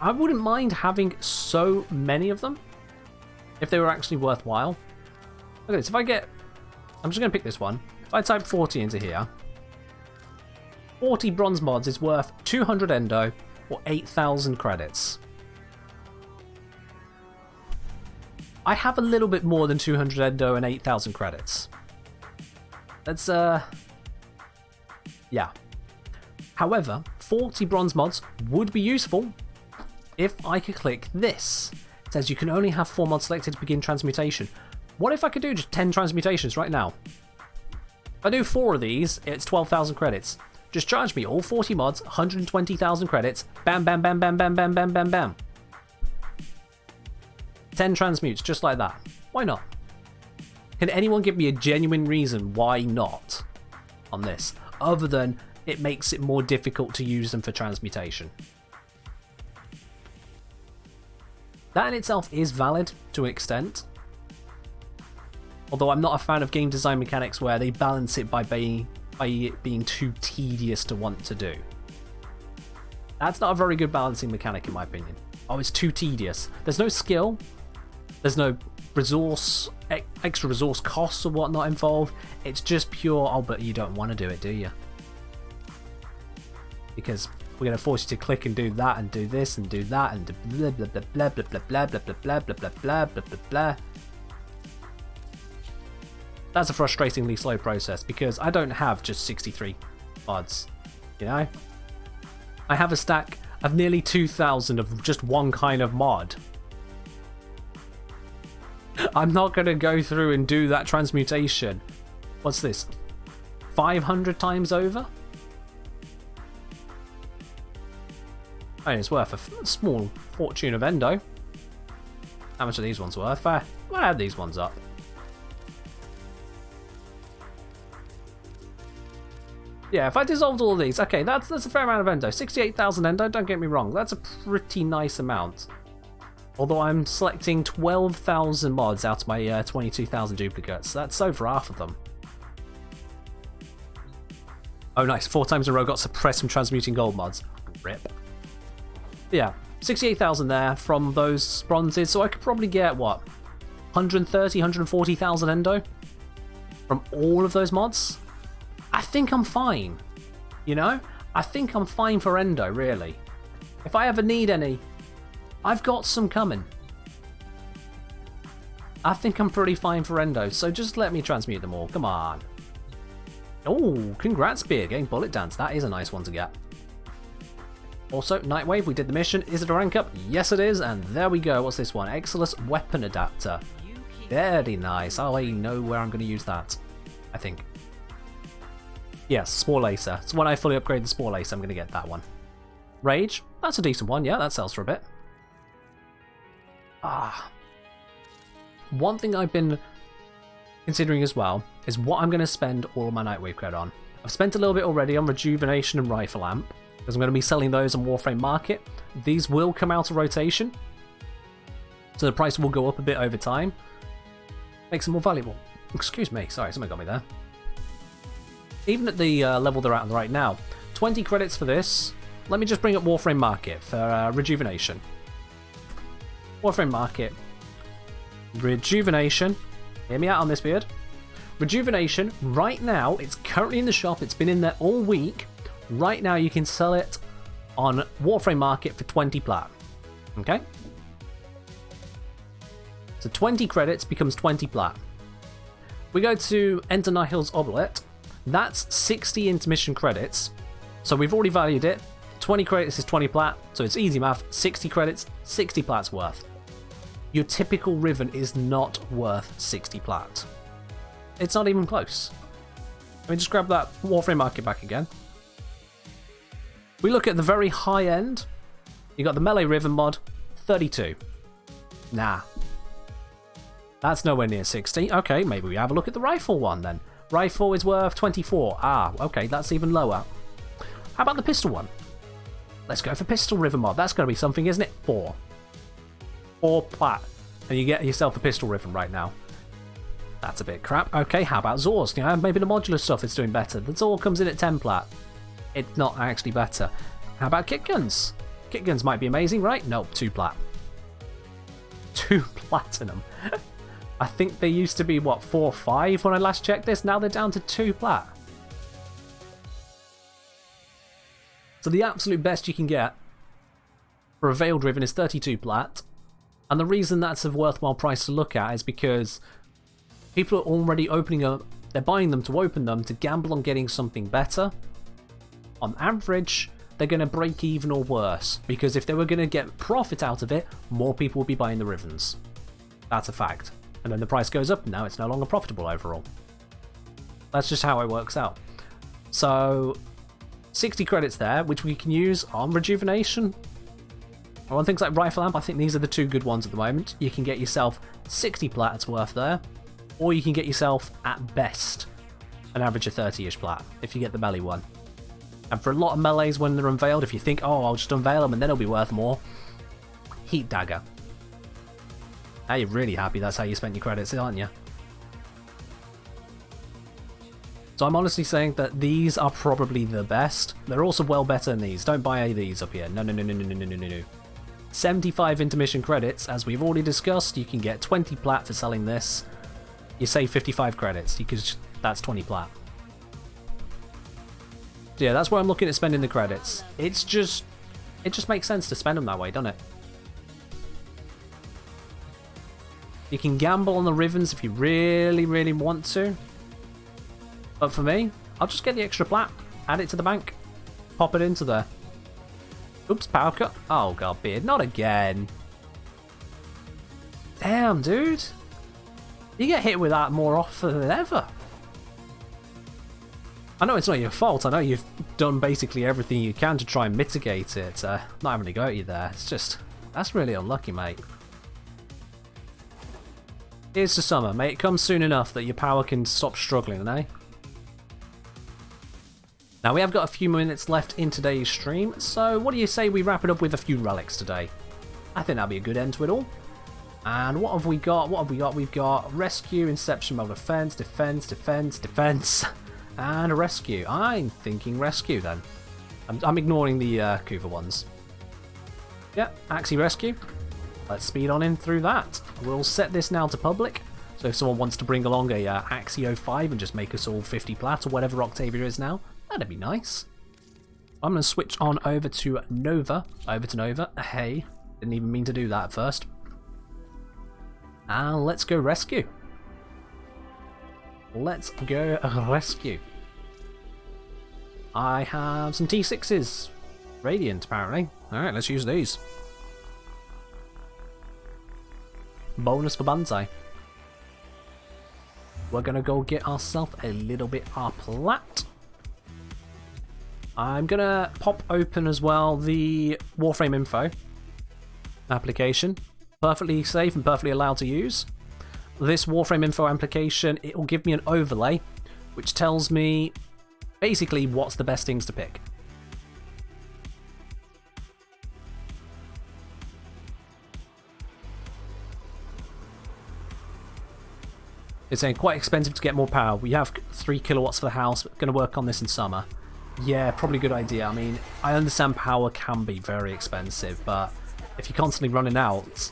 I wouldn't mind having so many of them if they were actually worthwhile. Look at this, if I get... I'm just going to pick this one. If I type 40 into here, 40 bronze mods is worth 200 endo or 8,000 credits. I have a little bit more than 200 endo and 8,000 credits. That's, yeah. However, 40 bronze mods would be useful if I could click this. It says you can only have 4 mods selected to begin transmutation. What if I could do just 10 transmutations right now? If I do 4 of these, it's 12,000 credits. Just charge me all 40 mods, 120,000 credits. Bam, bam, bam, bam, bam, bam, bam, bam, bam. 10 transmutes, just like that. Why not? Can anyone give me a genuine reason why not on this? Other than it makes it more difficult to use them for transmutation. That in itself is valid to an extent. Although I'm not a fan of game design mechanics where they balance it by it being too tedious to want to do. That's not a very good balancing mechanic in my opinion. Oh, it's too tedious. There's no skill. There's no resource, extra resource costs or whatnot involved. It's just pure, oh, but you don't want to do it, do you? Because we're going to force you to click and do that and do this and do that and blah blah blah blah blah blah blah blah blah blah blah blah blah blah blah. That's a frustratingly slow process because I don't have just 63 mods, you know? I have a stack of nearly 2,000 of just one kind of mod. I'm not going to go through and do that transmutation. What's this? 500 times over? I mean, it's worth a small fortune of endo. How much are these ones worth? I'll add these ones up. Yeah, if I dissolved all of these, okay, that's a fair amount of endo. 68,000 endo, don't get me wrong, that's a pretty nice amount. Although I'm selecting 12,000 mods out of my 22,000 duplicates. That's over half of them. Oh nice, 4 times in a row got suppressed from transmuting gold mods. Rip. Yeah, 68,000 there from those bronzes, so I could probably get, what, 130, 140,000 endo from all of those mods? I think I'm fine, you know? I think I'm fine for endo, really. If I ever need any, I've got some coming. I think I'm pretty fine for endo, so just let me transmute them all, come on. Oh, congrats, Beer, getting Bullet Dance, that is a nice one to get. Also, Nightwave, we did the mission. Is it a rank up? Yes it is, and there we go. What's this one? Excellus Weapon Adapter. Very nice. I know where I'm going to use that, I think. Yes, Spore Lacer. So when I fully upgrade the Spore Lacer, I'm going to get that one. Rage. That's a decent one. Yeah, that sells for a bit. One thing I've been considering as well is what I'm going to spend all of my Nightwave credit on. I've spent a little bit already on Rejuvenation and Rifle Amp, because I'm going to be selling those on Warframe Market. These will come out of rotation, so the price will go up a bit over time. Makes them more valuable. Excuse me, sorry, something got me there. Even at the level they're at right now, 20 credits for this. Let me just bring up Warframe Market for Rejuvenation. Warframe Market. Rejuvenation. Hear me out on this, Beard. Rejuvenation, right now, it's currently in the shop. It's been in there all week. Right now, you can sell it on Warframe Market for 20 plat. Okay? So 20 credits becomes 20 plat. We go to Enter Nihil's Oblet. That's 60 intermission credits. So we've already valued it. 20 credits is 20 plat, so it's easy math. 60 credits, 60 plat's worth. Your typical Riven is not worth 60 plat. It's not even close. Let me just grab that Warframe Market back again. We look at the very high end. You got the Melee Riven mod, 32. Nah. That's nowhere near 60. Okay, maybe we have a look at the Rifle one then. Rifle is worth 24. Ah, okay, that's even lower. How about the Pistol one? Let's go for Pistol Riven mod. That's going to be something, isn't it? 4. 4 plat. And you get yourself a Pistol Riven right now. That's a bit crap. Okay, how about Zor's? You know, maybe the modular stuff is doing better. The Zor comes in at 10 plat. It's not actually better. How about Kit Guns? Kit Guns might be amazing, right? Nope, 2 plat. 2 platinum. I think they used to be, what, 4 or 5 when I last checked this? Now they're down to 2 plat. So the absolute best you can get for a Veiled Riven is 32 plat. And the reason that's a worthwhile price to look at is because people are already opening up, they're buying them to open them to gamble on getting something better. On average, they're going to break even or worse, because if they were going to get profit out of it, more people will be buying the Rivens. That's a fact. And then the price goes up, and now it's no longer profitable overall. That's just how it works out. So 60 credits there, which we can use on Rejuvenation. Or on things like Rifle Amp, I think these are the 2 good ones at the moment. You can get yourself 60 plats worth there, or you can get yourself, at best, an average of 30-ish plat, if you get the melee one. And for a lot of melees when they're unveiled, if you think, oh, I'll just unveil them and then it'll be worth more, Heat Dagger. Now you're really happy that's how you spent your credits, aren't you? So I'm honestly saying that these are probably the best. They're also well better than these. Don't buy any of these up here. No, no, no, no, no, no, no, no, no. 75 intermission credits, as we've already discussed. You can get 20 plat for selling this. You save 55 credits, because that's 20 plat. So yeah, that's where I'm looking at spending the credits. It just makes sense to spend them that way, doesn't it? You can gamble on the Rivens if you really, really want to. But for me, I'll just get the extra plat, add it to the bank, pop it into there. Oops, power cut. Oh god, Beard, not again. Damn, dude. You get hit with that more often than ever. I know it's not your fault. I know you've done basically everything you can to try and mitigate it. Not having to go at you there. It's just, that's really unlucky, mate. Here's to summer. May it come soon enough that your power can stop struggling, eh? Now we have got a few minutes left in today's stream, so what do you say we wrap it up with a few relics today? I think that'll be a good end to it all. And what have we got? What have we got? We've got rescue, inception, mode defense, defense, defense, defense, and a rescue. I'm thinking rescue then. I'm ignoring the Kuva ones. Yeah, Axie rescue. Let's speed on in through that. We'll set this now to public. So if someone wants to bring along a Axie 05 and just make us all 50 plat or whatever Octavia is now, that'd be nice. I'm going to switch on over to Nova. Hey, didn't even mean to do that at first. And let's go rescue. Let's go rescue. I have some T6s. Radiant, apparently. Alright, let's use these. Bonus for Banzai. We're gonna go get ourselves a little bit of plat. I'm gonna pop open as well the Warframe info application. Perfectly safe and perfectly allowed to use. This Warframe info application, it will give me an overlay which tells me basically what's the best things to pick. It's saying quite expensive to get more power. We have 3 kilowatts for the house, but going to work on this in summer. Yeah, probably a good idea. I mean, I understand power can be very expensive, but if you're constantly running out,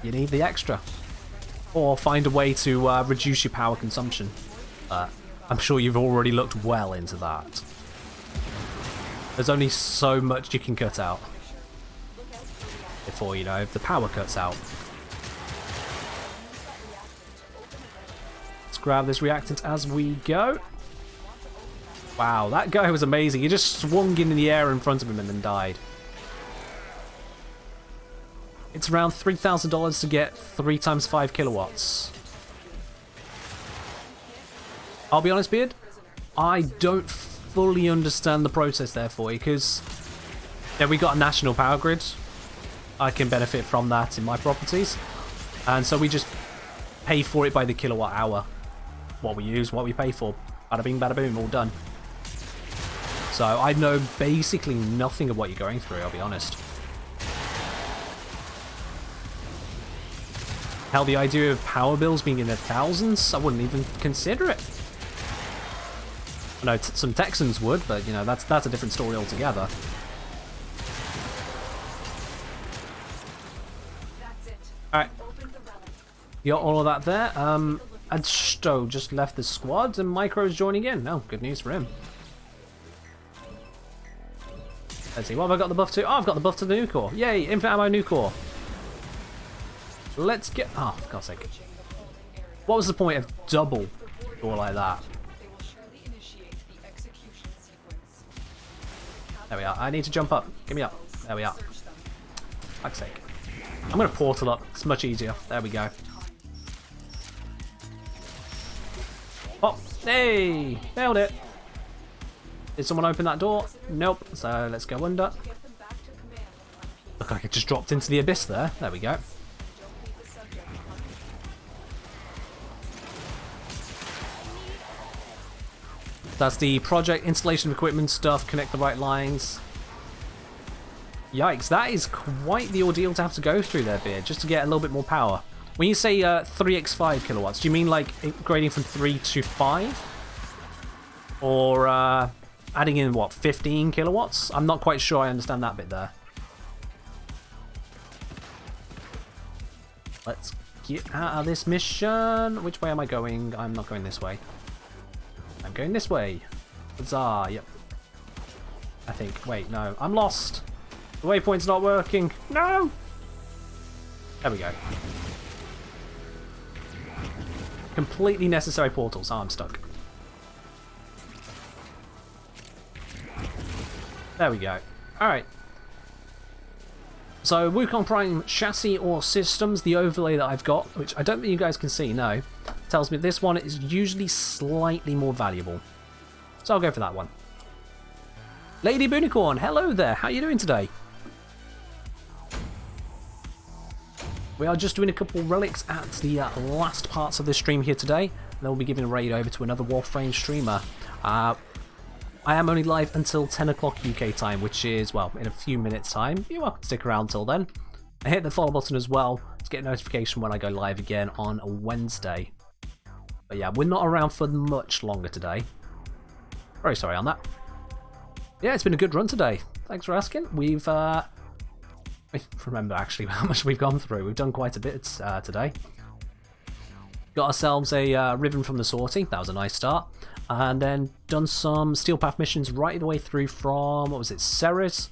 you need the extra. Or find a way to reduce your power consumption. But I'm sure you've already looked well into that. There's only so much you can cut out before, you know, the power cuts out. Let's grab this reactant as we go. Wow, that guy was amazing. He just swung in the air in front of him and then died. It's around $3,000 to get 3 times 5 kilowatts. I'll be honest, Beard, I don't fully understand the process there for you, because yeah, we got a national power grid. I can benefit from that in my properties. And so we just pay for it by the kilowatt hour. What we use, what we pay for. Bada bing, bada boom, all done. So I know basically nothing of what you're going through, I'll be honest. Hell, the idea of power bills being in the thousands, I wouldn't even consider it. I know some Texans would, but you know, that's a different story altogether. Alright. You got all of that there. And Stowe just left the squad and Micro's joining in. Oh, good news for him. Let's see, what have I got the buff to? Oh, I've got the buff to the new core. Yay, infinite ammo new core. Let's get... Oh, for God's sake. What was the point of double or like that? There we are. I need to jump up. Give me up. There we are. For fuck's sake. I'm going to portal up. It's much easier. There we go. Oh, hey! Nailed it. Did someone open that door? Nope. So let's go under. Look like it just dropped into the abyss there. There we go. That's the project installation of equipment stuff, connect the right lines. Yikes, that is quite the ordeal to have to go through there, Beard, just to get a little bit more power. When you say 3x5 kilowatts, do you mean like upgrading from 3 to 5? Or adding in, what, 15 kilowatts? I'm not quite sure I understand that bit there. Let's get out of this mission. Which way am I going? I'm not going this way. I'm going this way. Huzzah, yep. I think. Wait, no. I'm lost. The waypoint's not working. No! There we go. Completely necessary portals. Oh, I'm stuck. There we go. Alright. So, Wukong Prime chassis or systems, the overlay that I've got, which I don't think you guys can see, no, tells me this one is usually slightly more valuable. So I'll go for that one. Lady Boonicorn, hello there, how are you doing today? We are just doing a couple relics at the last parts of this stream here today. Then we'll be giving a raid over to another Warframe streamer. I am only live until 10 o'clock UK time, which is, well, in a few minutes time. You're welcome to stick around till then. And hit the follow button as well to get a notification when I go live again on a Wednesday. But yeah, we're not around for much longer today. Very sorry on that. Yeah, it's been a good run today. Thanks for asking. We've, I remember actually how much we've gone through. We've done quite a bit today. Got ourselves a Riven from the Sortie. That was a nice start. And then done some Steel Path missions right the way through from, what was it, Ceres,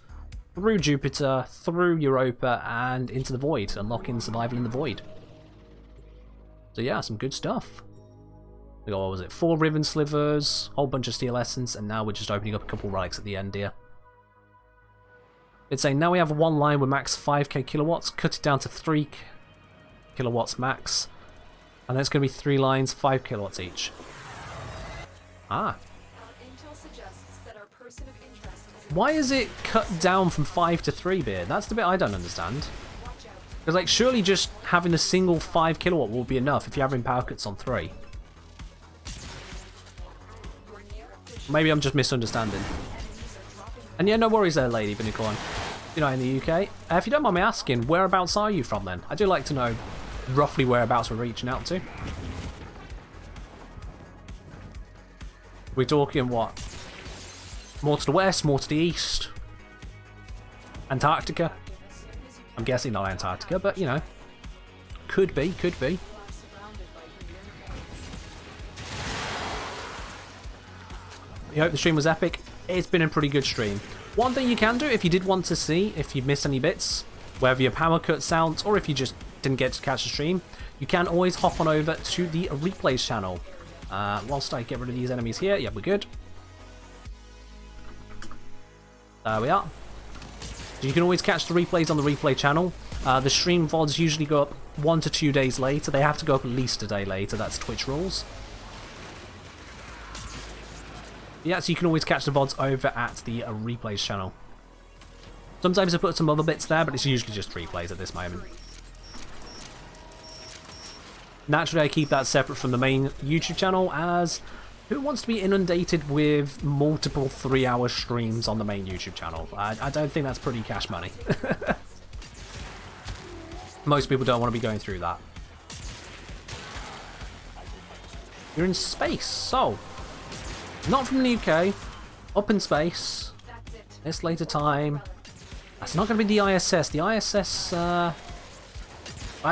through Jupiter, through Europa, and into the Void, unlocking Survival in the Void. So yeah, some good stuff. We got, what was it, 4 Riven Slivers, whole bunch of Steel Essence, and now we're just opening up a couple relics at the end here. It's saying now we have one line with max 5k kilowatts, cut it down to 3 kilowatts max, and then it's going to be 3 lines, 5 kilowatts each. Ah. Intel suggests that our person of interest is Why is it cut down from 5 to 3, Beard? That's the bit I don't understand. watch out. Because, like, surely just having a single 5 kilowatt will be enough if you're having power cuts on 3. Maybe I'm just misunderstanding. And yeah, no worries there, Lady Binicorn. You're not in the UK. If you don't mind me asking, whereabouts are you from then? I do like to know roughly whereabouts we're reaching out to. We're talking what? More to the west, more to the east? Antarctica? I'm guessing not Antarctica, but you know. Could be, could be. I hope the stream was epic. It's been a pretty good stream. One thing you can do if you did want to see, if you missed any bits, whether your power cut sounds or if you just didn't get to catch the stream, you can always hop on over to the replays channel. Whilst I get rid of these enemies here, yeah, we're good. There we are. You can always catch the replays on the replay channel. The stream VODs usually go up 1 to 2 days later. They have to go up at least a day later. That's Twitch rules. Yeah, so you can always catch the VODs over at the replays channel. Sometimes I put some other bits there, but it's usually just replays at this moment. Naturally, I keep that separate from the main YouTube channel, as who wants to be inundated with multiple 3-hour streams on the main YouTube channel? I don't think that's pretty cash money. Most people don't want to be going through that. You're in space, so not from the UK, up in space. That's it. This later time. That's not going to be the ISS. The ISS, that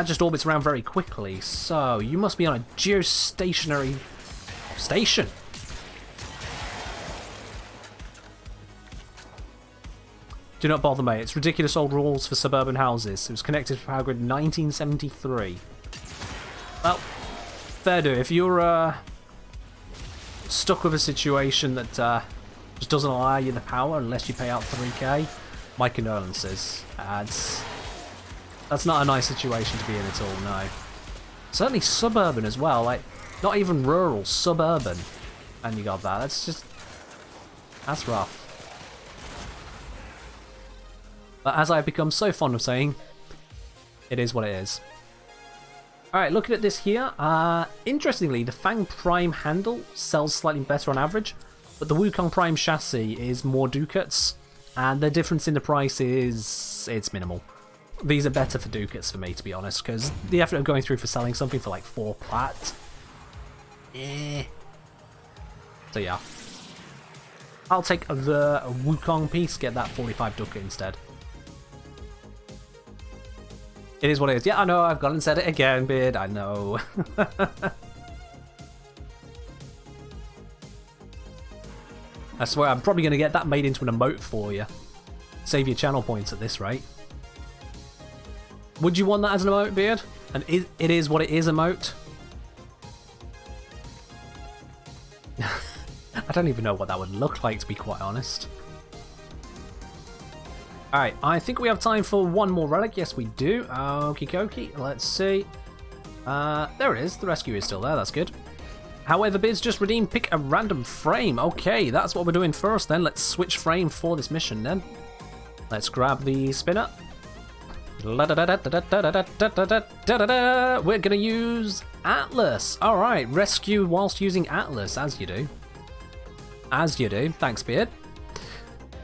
just orbits around very quickly, so you must be on a geostationary station. Do not bother, mate. It's ridiculous old rules for suburban houses. It was connected to power grid in 1973. Well, fair do. If you're stuck with a situation that just doesn't allow you the power unless you pay out 3k, my condolences. That's not a nice situation to be in at all, no. Certainly suburban as well, like, not even rural, suburban. And you got that, that's rough. But as I've become so fond of saying, it is what it is. Alright, looking at this here, interestingly, the Fang Prime handle sells slightly better on average, but the Wukong Prime chassis is more ducats, and the difference in the price it's minimal. These are better for ducats for me, to be honest, because the effort of going through for selling something for like 4 plat. So yeah. I'll take the Wukong piece, get that 45 ducat instead. It is what it is. Yeah, I know, I've gone and said it again, Beard, I know. I swear, I'm probably going to get that made into an emote for you. Save your channel points at this rate. Would you want that as an emote, Beard? And it is what it is emote? I don't even know what that would look like, to be quite honest. Alright, I think we have time for one more relic. Yes, we do. Okie dokie. Let's see. There it is. The rescue is still there. That's good. However, Biz just redeemed pick a random frame. Okay, that's what we're doing first then. Let's switch frame for this mission then. Let's grab the spinner. We're going to use Atlas. Alright, rescue whilst using Atlas, as you do. As you do. Thanks, Beard.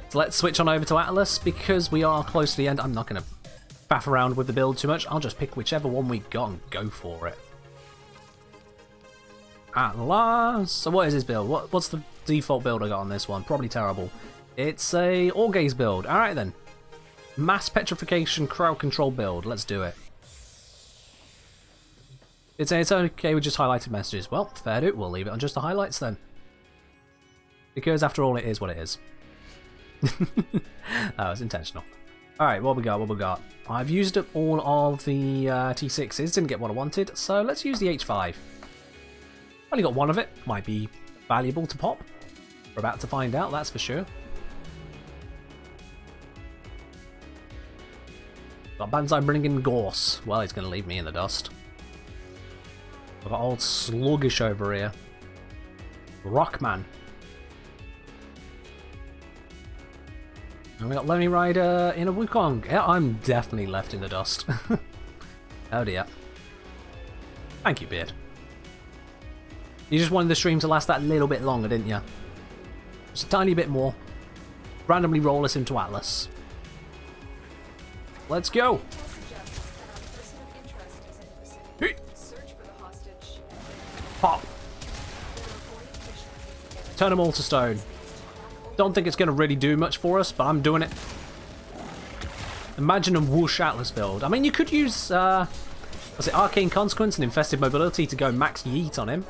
So let's switch on over to Atlas because we are close to the end. I'm not going to faff around with the build too much. I'll just pick whichever one we got and go for it. Atlas. So what is his build? What's the default build I got on this one? Probably terrible. It's a all-gaze build. Alright then. Mass petrification crowd control build. Let's do it. It's okay with just highlighted messages. Well, fair do. We'll leave it on just the highlights then. Because after all, it is what it is. That was intentional. Alright, what we got? I've used up all of the T6s, didn't get what I wanted, so let's use the H5. Only got one of it, might be valuable to pop. We're about to find out, that's for sure. Got Banzai bringing in Gorse. Well, he's going to leave me in the dust. We've got old Sluggish over here. Rockman. And we got Lemmy Rider in a Wukong. Yeah, I'm definitely left in the dust. Oh dear. Thank you, Beard. You just wanted the stream to last that little bit longer, didn't you? Just a tiny bit more. Randomly roll us into Atlas. Let's go! Pop! Turn them all to stone. Don't think it's going to really do much for us, but I'm doing it. Imagine a whoosh Atlas build. I mean, you could use, was it Arcane Consequence and Infested Mobility to go max yeet on him.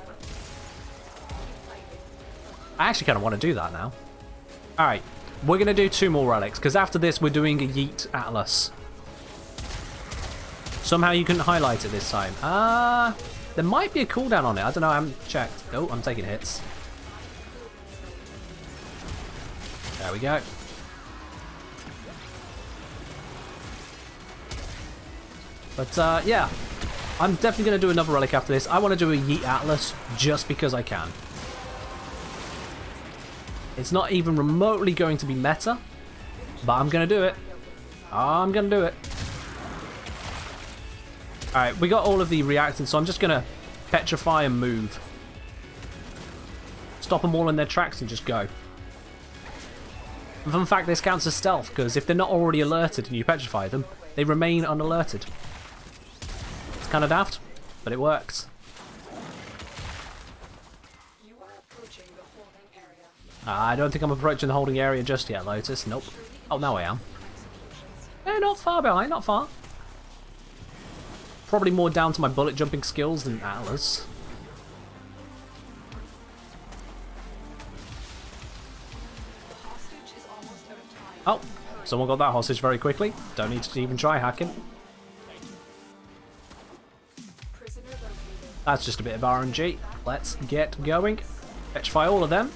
I actually kind of want to do that now. Alright, we're going to do 2 more relics, because after this we're doing a yeet Atlas. Somehow you couldn't highlight it this time. There might be a cooldown on it. I don't know, I haven't checked. Oh, I'm taking hits. There we go. But yeah, I'm definitely going to do another relic after this. I want to do a Yeet Atlas just because I can. It's not even remotely going to be meta, but I'm going to do it. I'm going to do it. Alright, we got all of the reactants, so I'm just going to petrify and move. Stop them all in their tracks and just go. Fun fact, this counts as stealth, because if they're not already alerted and you petrify them, they remain unalerted. It's kind of daft, but it works. You are approaching the holding area. I don't think I'm approaching the holding area just yet, Lotus. Nope. Oh, now I am. Eh, not far behind, not far. Probably more down to my bullet jumping skills than Atlas. Oh, someone got that hostage very quickly. Don't need to even try hacking. That's just a bit of RNG. Let's get going. Petrify all of them.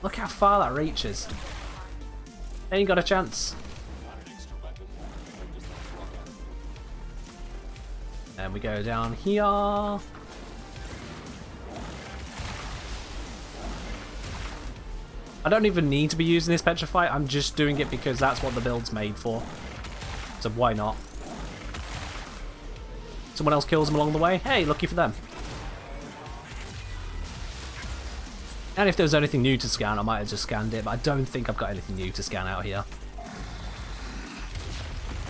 Look how far that reaches. Ain't got a chance. And we go down here. I don't even need to be using this petrify, I'm just doing it because that's what the build's made for. So why not? Someone else kills them along the way? Hey, lucky for them. And if there was anything new to scan, I might have just scanned it, but I don't think I've got anything new to scan out here.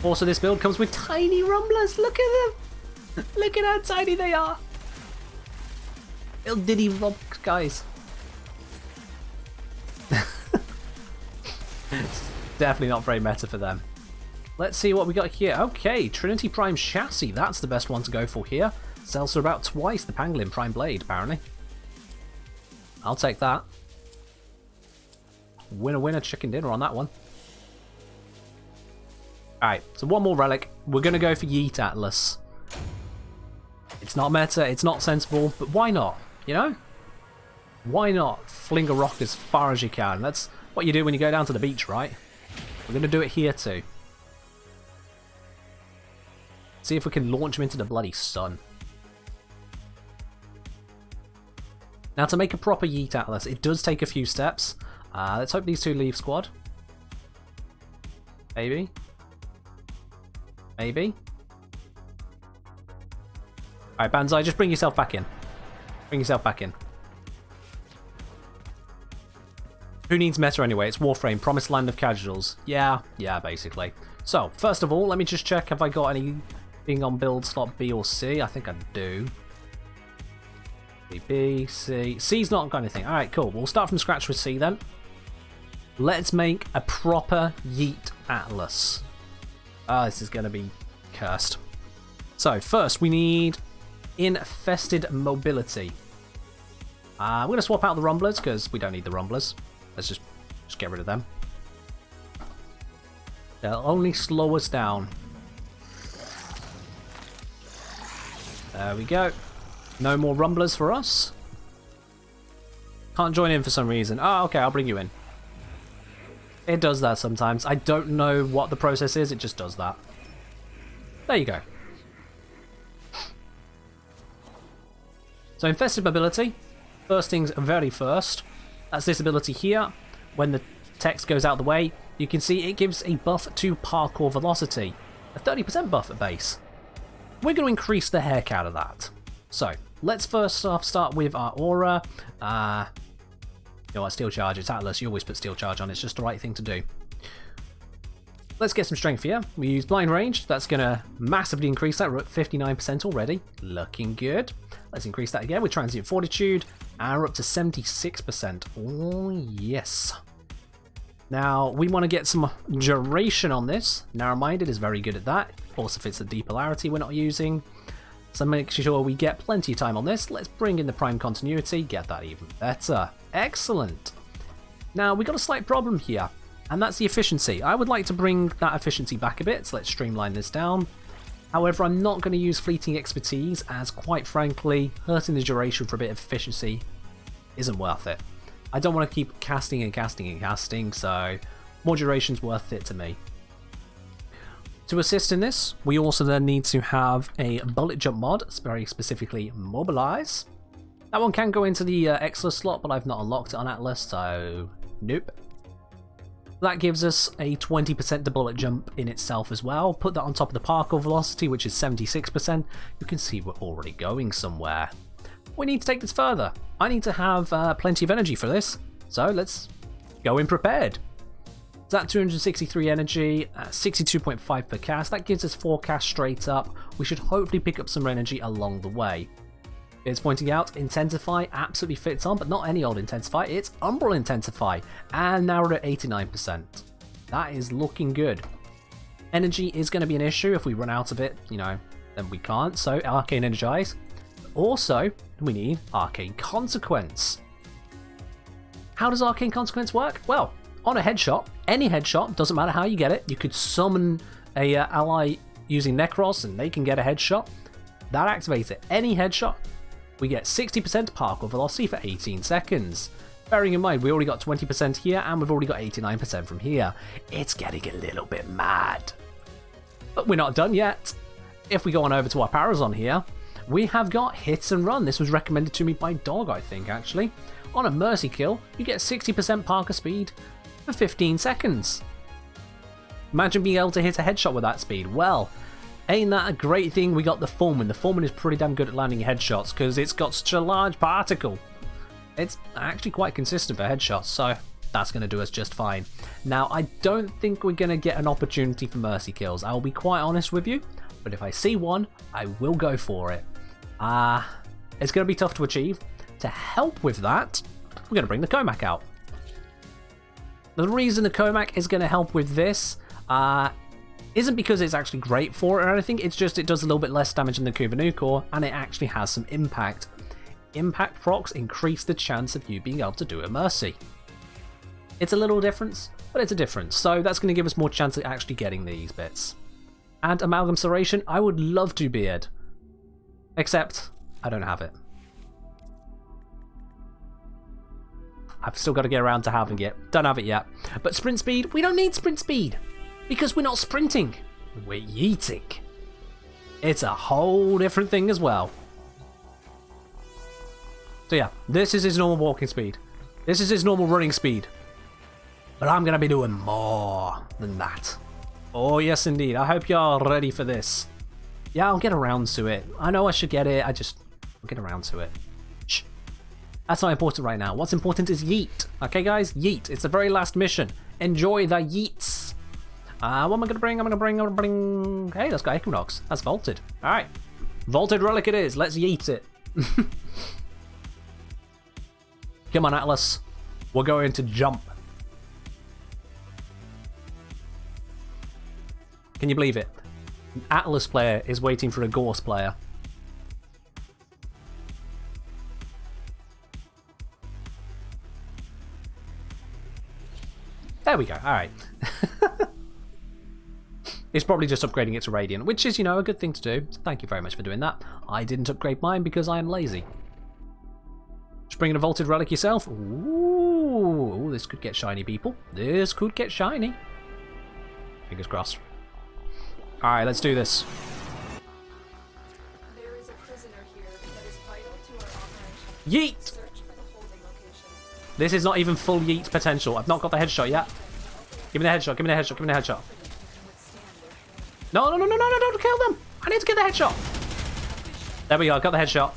Also, this build comes with tiny rumblers, look at them! Look at how tiny they are! Little diddy rump guys. It's definitely not very meta for them. Let's see what we got here. Okay, Trinity Prime Chassis. That's the best one to go for here. Sells for about twice the Pangolin Prime Blade, apparently. I'll take that. Winner, winner, chicken dinner on that one. Alright, so one more relic. We're going to go for Yeet Atlas. It's not meta, it's not sensible, but why not? You know? Why not fling a rock as far as you can? That's what you do when you go down to the beach, right? We're going to do it here too. See if we can launch him into the bloody sun. Now, to make a proper Yeet Atlas, it does take a few steps. Let's hope these two leave squad. Maybe. Maybe. Alright, Banzai, just bring yourself back in. Bring yourself back in. Who needs meta anyway? It's Warframe, Promised Land of Casuals. Yeah, basically. So, first of all, let me just check have I got anything on build slot B or C. I think I do. B, C. C's not got anything. Alright, cool. We'll start from scratch with C then. Let's make a proper Yeet Atlas. This is going to be cursed. So, first we need Infested Mobility. We're going to swap out the Rumblers because we don't need the Rumblers. Let's just get rid of them. They'll only slow us down. There we go. No more Rumblers for us. Can't join in for some reason. Oh, okay, I'll bring you in. It does that sometimes. I don't know what the process is, it just does that. There you go. So Infested Mobility. First things very first. That's this ability here. When the text goes out the way, you can see it gives a buff to parkour velocity. A 30% buff at base. We're going to increase the heck out of that. So, let's first off start with our aura. You know what, Steel Charge, it's Atlas, you always put Steel Charge on, it's just the right thing to do. Let's get some strength here. We use Blind Range, that's going to massively increase that. We're at 59% already, looking good. Let's increase that again with Transient Fortitude, and we're up to 76%. Oh yes. Now, we want to get some duration on this. Narrow-minded is very good at that. Also fits the depolarity we're not using. So make sure we get plenty of time on this. Let's bring in the Prime Continuity, get that even better. Excellent. Now, we got a slight problem here, and that's the efficiency. I would like to bring that efficiency back a bit, so let's streamline this down. However, I'm not going to use Fleeting Expertise, as quite frankly, hurting the duration for a bit of efficiency isn't worth it. I don't want to keep casting and casting and casting, so more duration's worth it to me. To assist in this, we also then need to have a bullet jump mod, very specifically Mobilize. That one can go into the Exla slot, but I've not unlocked it on Atlas, so nope. That gives us a 20% to bullet jump in itself as well. Put that on top of the parkour velocity, which is 76%. You can see we're already going somewhere. We need to take this further. I need to have plenty of energy for this, so let's go in prepared. That's 263 energy, 62.5 per cast. That gives us 4 casts straight up. We should hopefully pick up some energy along the way. It's pointing out, Intensify absolutely fits on, but not any old Intensify, it's Umbral Intensify, and now we're at 89%. That is looking good. Energy is going to be an issue. If we run out of it, you know, then we can't, so Arcane Energize. Also, we need Arcane Consequence. How does Arcane Consequence work? Well, on a headshot, any headshot, doesn't matter how you get it, you could summon a ally using Necros and they can get a headshot. That activates it. Any headshot, we get 60% parkour velocity for 18 seconds. Bearing in mind, we already got 20% here and we've already got 89% from here. It's getting a little bit mad. But we're not done yet. If we go on over to our Parazon here, we have got Hits and Run. This was recommended to me by Dog, I think, actually. On a Mercy kill, you get 60% parkour speed for 15 seconds. Imagine being able to hit a headshot with that speed. Well, ain't that a great thing? We got the Foreman. The Foreman is pretty damn good at landing headshots because it's got such a large particle. It's actually quite consistent for headshots, so that's going to do us just fine. Now, I don't think we're going to get an opportunity for Mercy kills. I'll be quite honest with you, but if I see one, I will go for it. It's going to be tough to achieve. To help with that, we're going to bring the Comac out. The reason the Comac is going to help with this isn't because it's actually great for it or anything, it's just it does a little bit less damage than the Kubanukor, and it actually has some impact. Impact procs increase the chance of you being able to do a Mercy. It's a little difference, but it's a difference, so that's going to give us more chance of actually getting these bits. And Amalgam Serration, I would love to beard. Except, I don't have it. I've still got to get around to having it. Don't have it yet. But sprint speed, we don't need sprint speed. Because we're not sprinting. We're yeeting. It's a whole different thing as well. So yeah, this is his normal walking speed. This is his normal running speed. But I'm going to be doing more than that. Oh yes indeed, I hope you're ready for this. Yeah, I'll get around to it. I know I should get it, I'll get around to it. Shh. That's not important right now. What's important is yeet. Okay, guys? Yeet. It's the very last mission. Enjoy the yeets. What am I going to bring? I'm going to bring... Hey, that's got Equinox. That's vaulted. All right. Vaulted relic it is. Let's yeet it. Come on, Atlas. We're going to jump. Can you believe it? An Atlas player is waiting for a Gorse player. There we go. All right. It's probably just upgrading it to Radiant, which is, you know, a good thing to do. So thank you very much for doing that. I didn't upgrade mine because I am lazy. Just bringing a vaulted relic yourself. Ooh, this could get shiny, people. This could get shiny. Fingers crossed. All right, let's do this. There is a prisoner here that is vital to our operation. Yeet! Search for the holding location. This is not even full yeet potential. I've not got the headshot yet. Give me the headshot, give me the headshot, give me the headshot. No, don't kill them! I need to get the headshot! There we go, I got the headshot.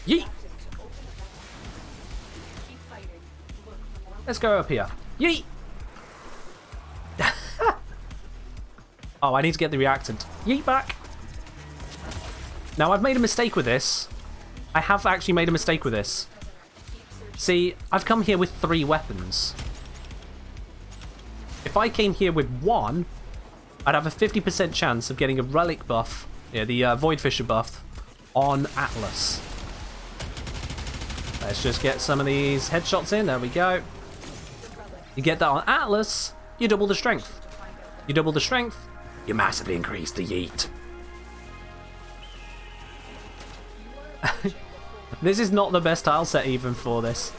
Yeet! Let's go up here. Yeet! Oh, I need to get the reactant. Yeet back! Now, I've made a mistake with this. I have actually made a mistake with this. See, I've come here with 3 weapons. If I came here with 1, I'd have a 50% chance of getting a relic buff, yeah, the Void Fisher buff, on Atlas. Let's just get some of these headshots in. There we go. You get that on Atlas, you double the strength. You double the strength, you massively increase the yeet. This is not the best tile set even for this.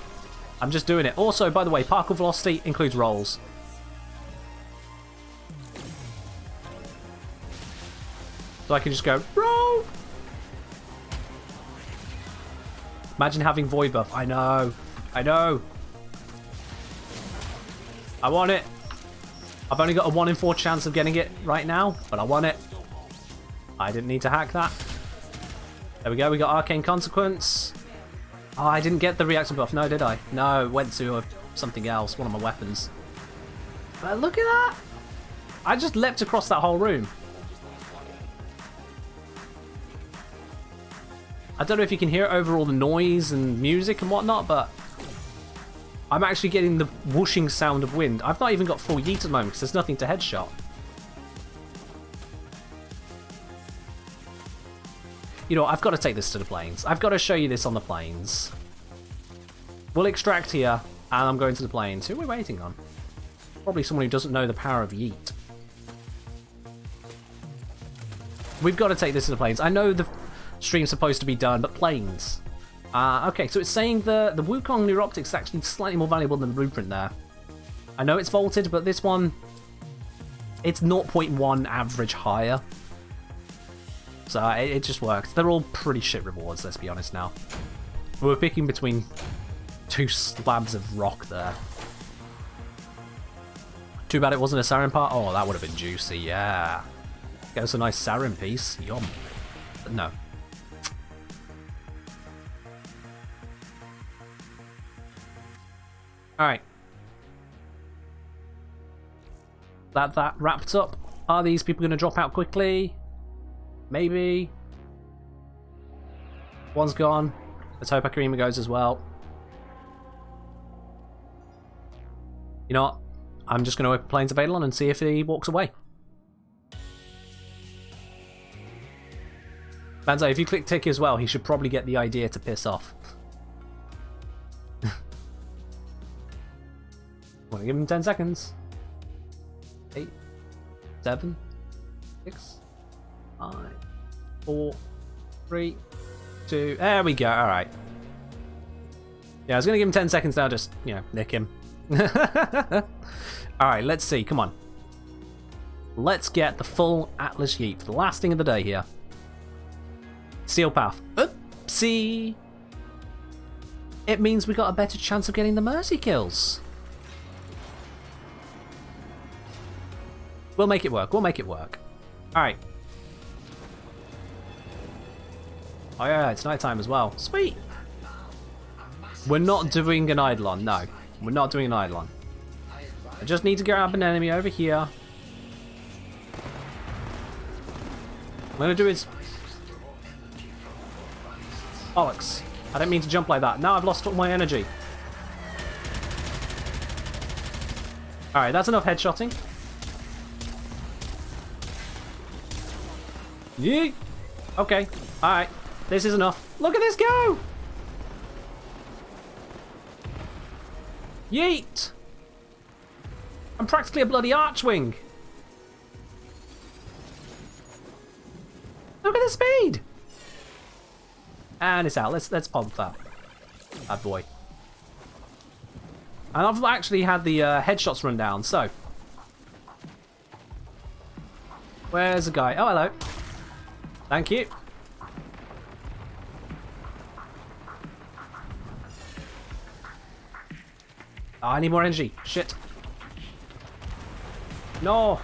I'm just doing it. Also, by the way, particle velocity includes rolls. So I can just go, roll! Imagine having void buff. I know. I know. I want it. I've only got a 1 in 4 chance of getting it right now, but I want it. I didn't need to hack that. There we go. We got Arcane Consequence. Oh, I didn't get the reaction buff. No, did I? No, it went to something else. One of my weapons. But look at that. I just leapt across that whole room. I don't know if you can hear it over all the noise and music and whatnot, but I'm actually getting the whooshing sound of wind. I've not even got full yeet at the moment because there's nothing to headshot. You know, I've got to take this to the plains. I've got to show you this on the plains. We'll extract here, and I'm going to the plains. Who are we waiting on? Probably someone who doesn't know the power of yeet. We've got to take this to the plains. I know the stream's supposed to be done, but plains. Okay, so it's saying the Wukong Neuroptic is actually slightly more valuable than the blueprint there. I know it's vaulted, but this one, it's 0.1 average higher. So it just works. They're all pretty shit rewards, let's be honest now. We're picking between 2 slabs of rock there. Too bad it wasn't a sarin part. Oh, that would have been juicy, yeah. Get us a nice sarin piece. Yum. But no. Alright. That wrapped up. Are these people going to drop out quickly? Maybe. One's gone. Let's hope Akarima goes as well. You know what? I'm just going to open Plains of Eidolon and see if he walks away. Banzai, if you click tick as well, he should probably get the idea to piss off. Want to give him 10 seconds. 8, 7, 6, 5, 4, 3, 2. There we go. All right. Yeah, I was going to give him 10 seconds now, just, you know, nick him. All right, let's see. Come on. Let's get the full Atlas Yeet for the last thing of the day here. Steel Path. Oopsie. It means we got a better chance of getting the mercy kills. We'll make it work. We'll make it work. All right. Oh yeah, it's nighttime as well. Sweet! We're not doing an Eidolon, no. We're not doing an Eidolon. I just need to grab an enemy over here. I'm gonna do is... Bollocks. I didn't mean to jump like that. Now I've lost all my energy. Alright, that's enough headshotting. Yeet! Okay, alright. This is enough. Look at this go! Yeet! I'm practically a bloody archwing. Look at the speed! And it's out. Let's pop that. Bad boy. And I've actually had the headshots run down, so. Where's the guy? Oh, hello. Thank you. Oh, I need more energy. Shit. No.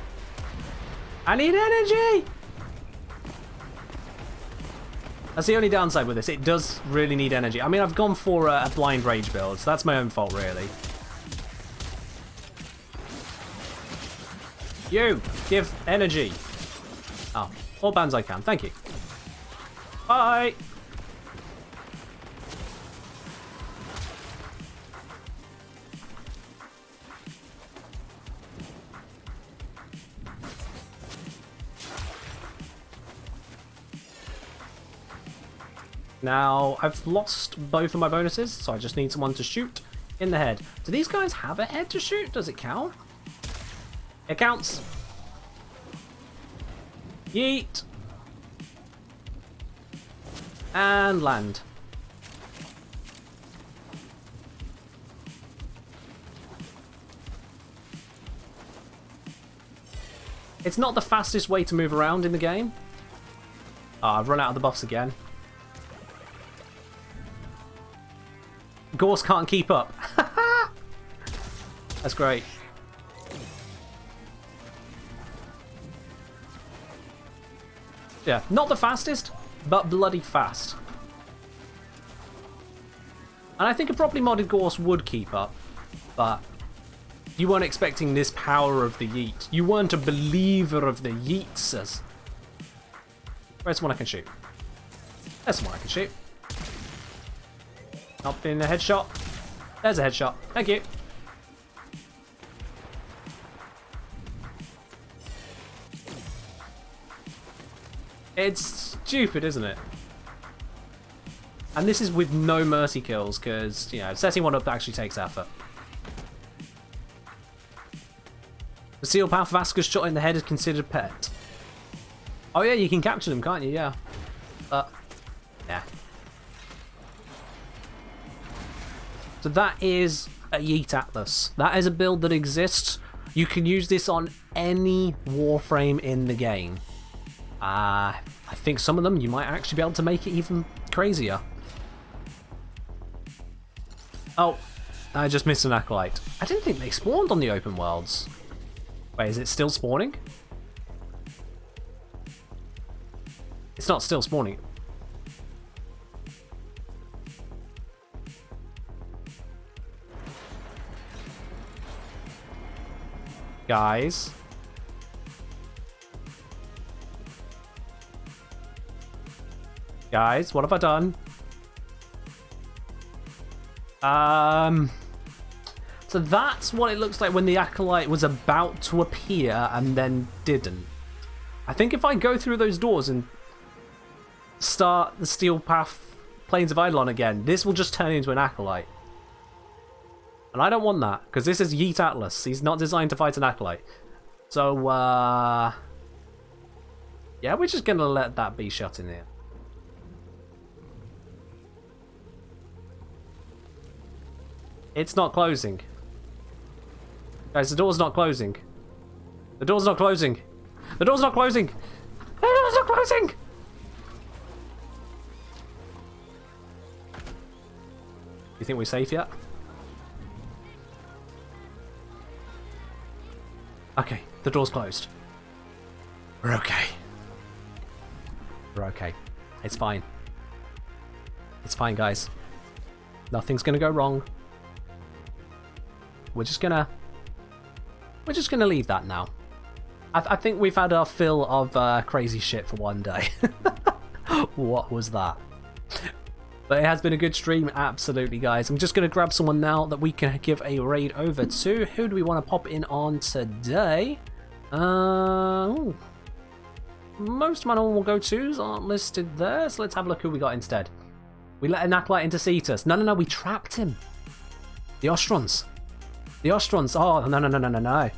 I need energy! That's the only downside with this. It does really need energy. I mean, I've gone for a blind rage build, so that's my own fault, really. You! Give energy! Oh, all bands I can. Thank you. Bye! Now, I've lost both of my bonuses, so I just need someone to shoot in the head. Do these guys have a head to shoot? Does it count? It counts. Yeet. And land. It's not the fastest way to move around in the game. Oh, I've run out of the buffs again. Gorse can't keep up. That's great. Yeah, not the fastest, but bloody fast. And I think a properly modded Gorse would keep up, but you weren't expecting this power of the yeet. You weren't a believer of the yeetses. Where's someone I can shoot? There's someone I can shoot. Not being a headshot. There's a headshot. Thank you. It's stupid, isn't it? And this is with no mercy kills, because, you know, setting one up actually takes effort. The Seal Path Vasquez shot in the head is considered pet. Oh yeah, you can capture them, can't you? Yeah. Yeah. So that is a Yeet Atlas. That is a build that exists. You can use this on any Warframe in the game. I think some of them you might actually be able to make it even crazier. Oh, I just missed an Acolyte. I didn't think they spawned on the open worlds. Wait, is it still spawning? It's not still spawning. Guys. Guys, what have I done? So that's what it looks like when the Acolyte was about to appear and then didn't. I think if I go through those doors and start the Steel Path Plains of Eidolon again, this will just turn into an Acolyte. And I don't want that, because this is Yeet Atlas. He's not designed to fight an Acolyte. So, yeah, we're just going to let that be shut in here. It's not closing. Guys, the door's not closing. The door's not closing. The door's not closing. The door's not closing! You think we're safe yet? Okay, the door's closed. We're okay. We're okay. It's fine. It's fine, guys. Nothing's gonna go wrong. We're just gonna leave that now. I think we've had our fill of crazy shit for one day. What was that? But it has been a good stream, absolutely, guys. I'm just going to grab someone now that we can give a raid over to. Who do we want to pop in on today? Most of my normal go-tos aren't listed there, so let's have a look who we got instead. We let an acolyte intercept us. No, we trapped him. The Ostrons. The Ostrons. Oh, no.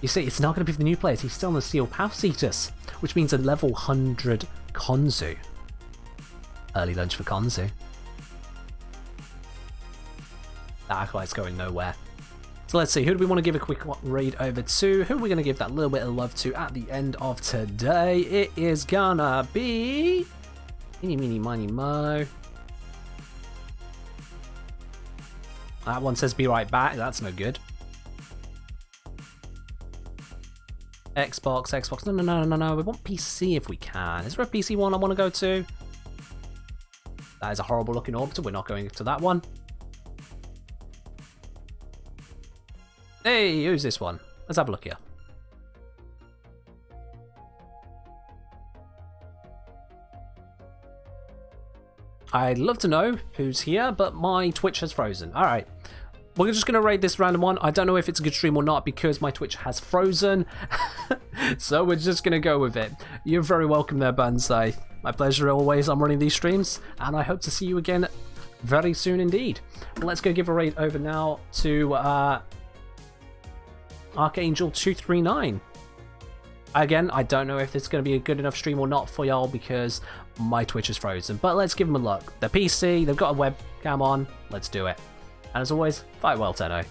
You see, it's not going to be for the new players. He's still on the Steel Path Cetus, which means a level 100 Konzu. Early lunch for Konzu. That acolyte's going nowhere. So let's see, who do we want to give a quick raid over to? Who are we going to give that little bit of love to at the end of today? It is gonna be... Eeny, meeny, miny, mo. That one says be right back. That's no good. Xbox. No. We want PC if we can. Is there a PC one I want to go to? That is a horrible looking orbiter. We're not going to that one. Hey, who's this one? Let's have a look here. I'd love to know who's here, but my Twitch has frozen. All right. We're just going to raid this random one. I don't know if it's a good stream or not because my Twitch has frozen. So we're just going to go with it. You're very welcome there, Bansai. My pleasure always. I'm running these streams, and I hope to see you again very soon indeed. Well, let's go give a raid over now to Archangel 239. Again, I don't know if this is going to be a good enough stream or not for y'all because my Twitch is frozen. But let's give them a look. They're PC. They've got a webcam on. Let's do it. And as always, fight well, Tenno.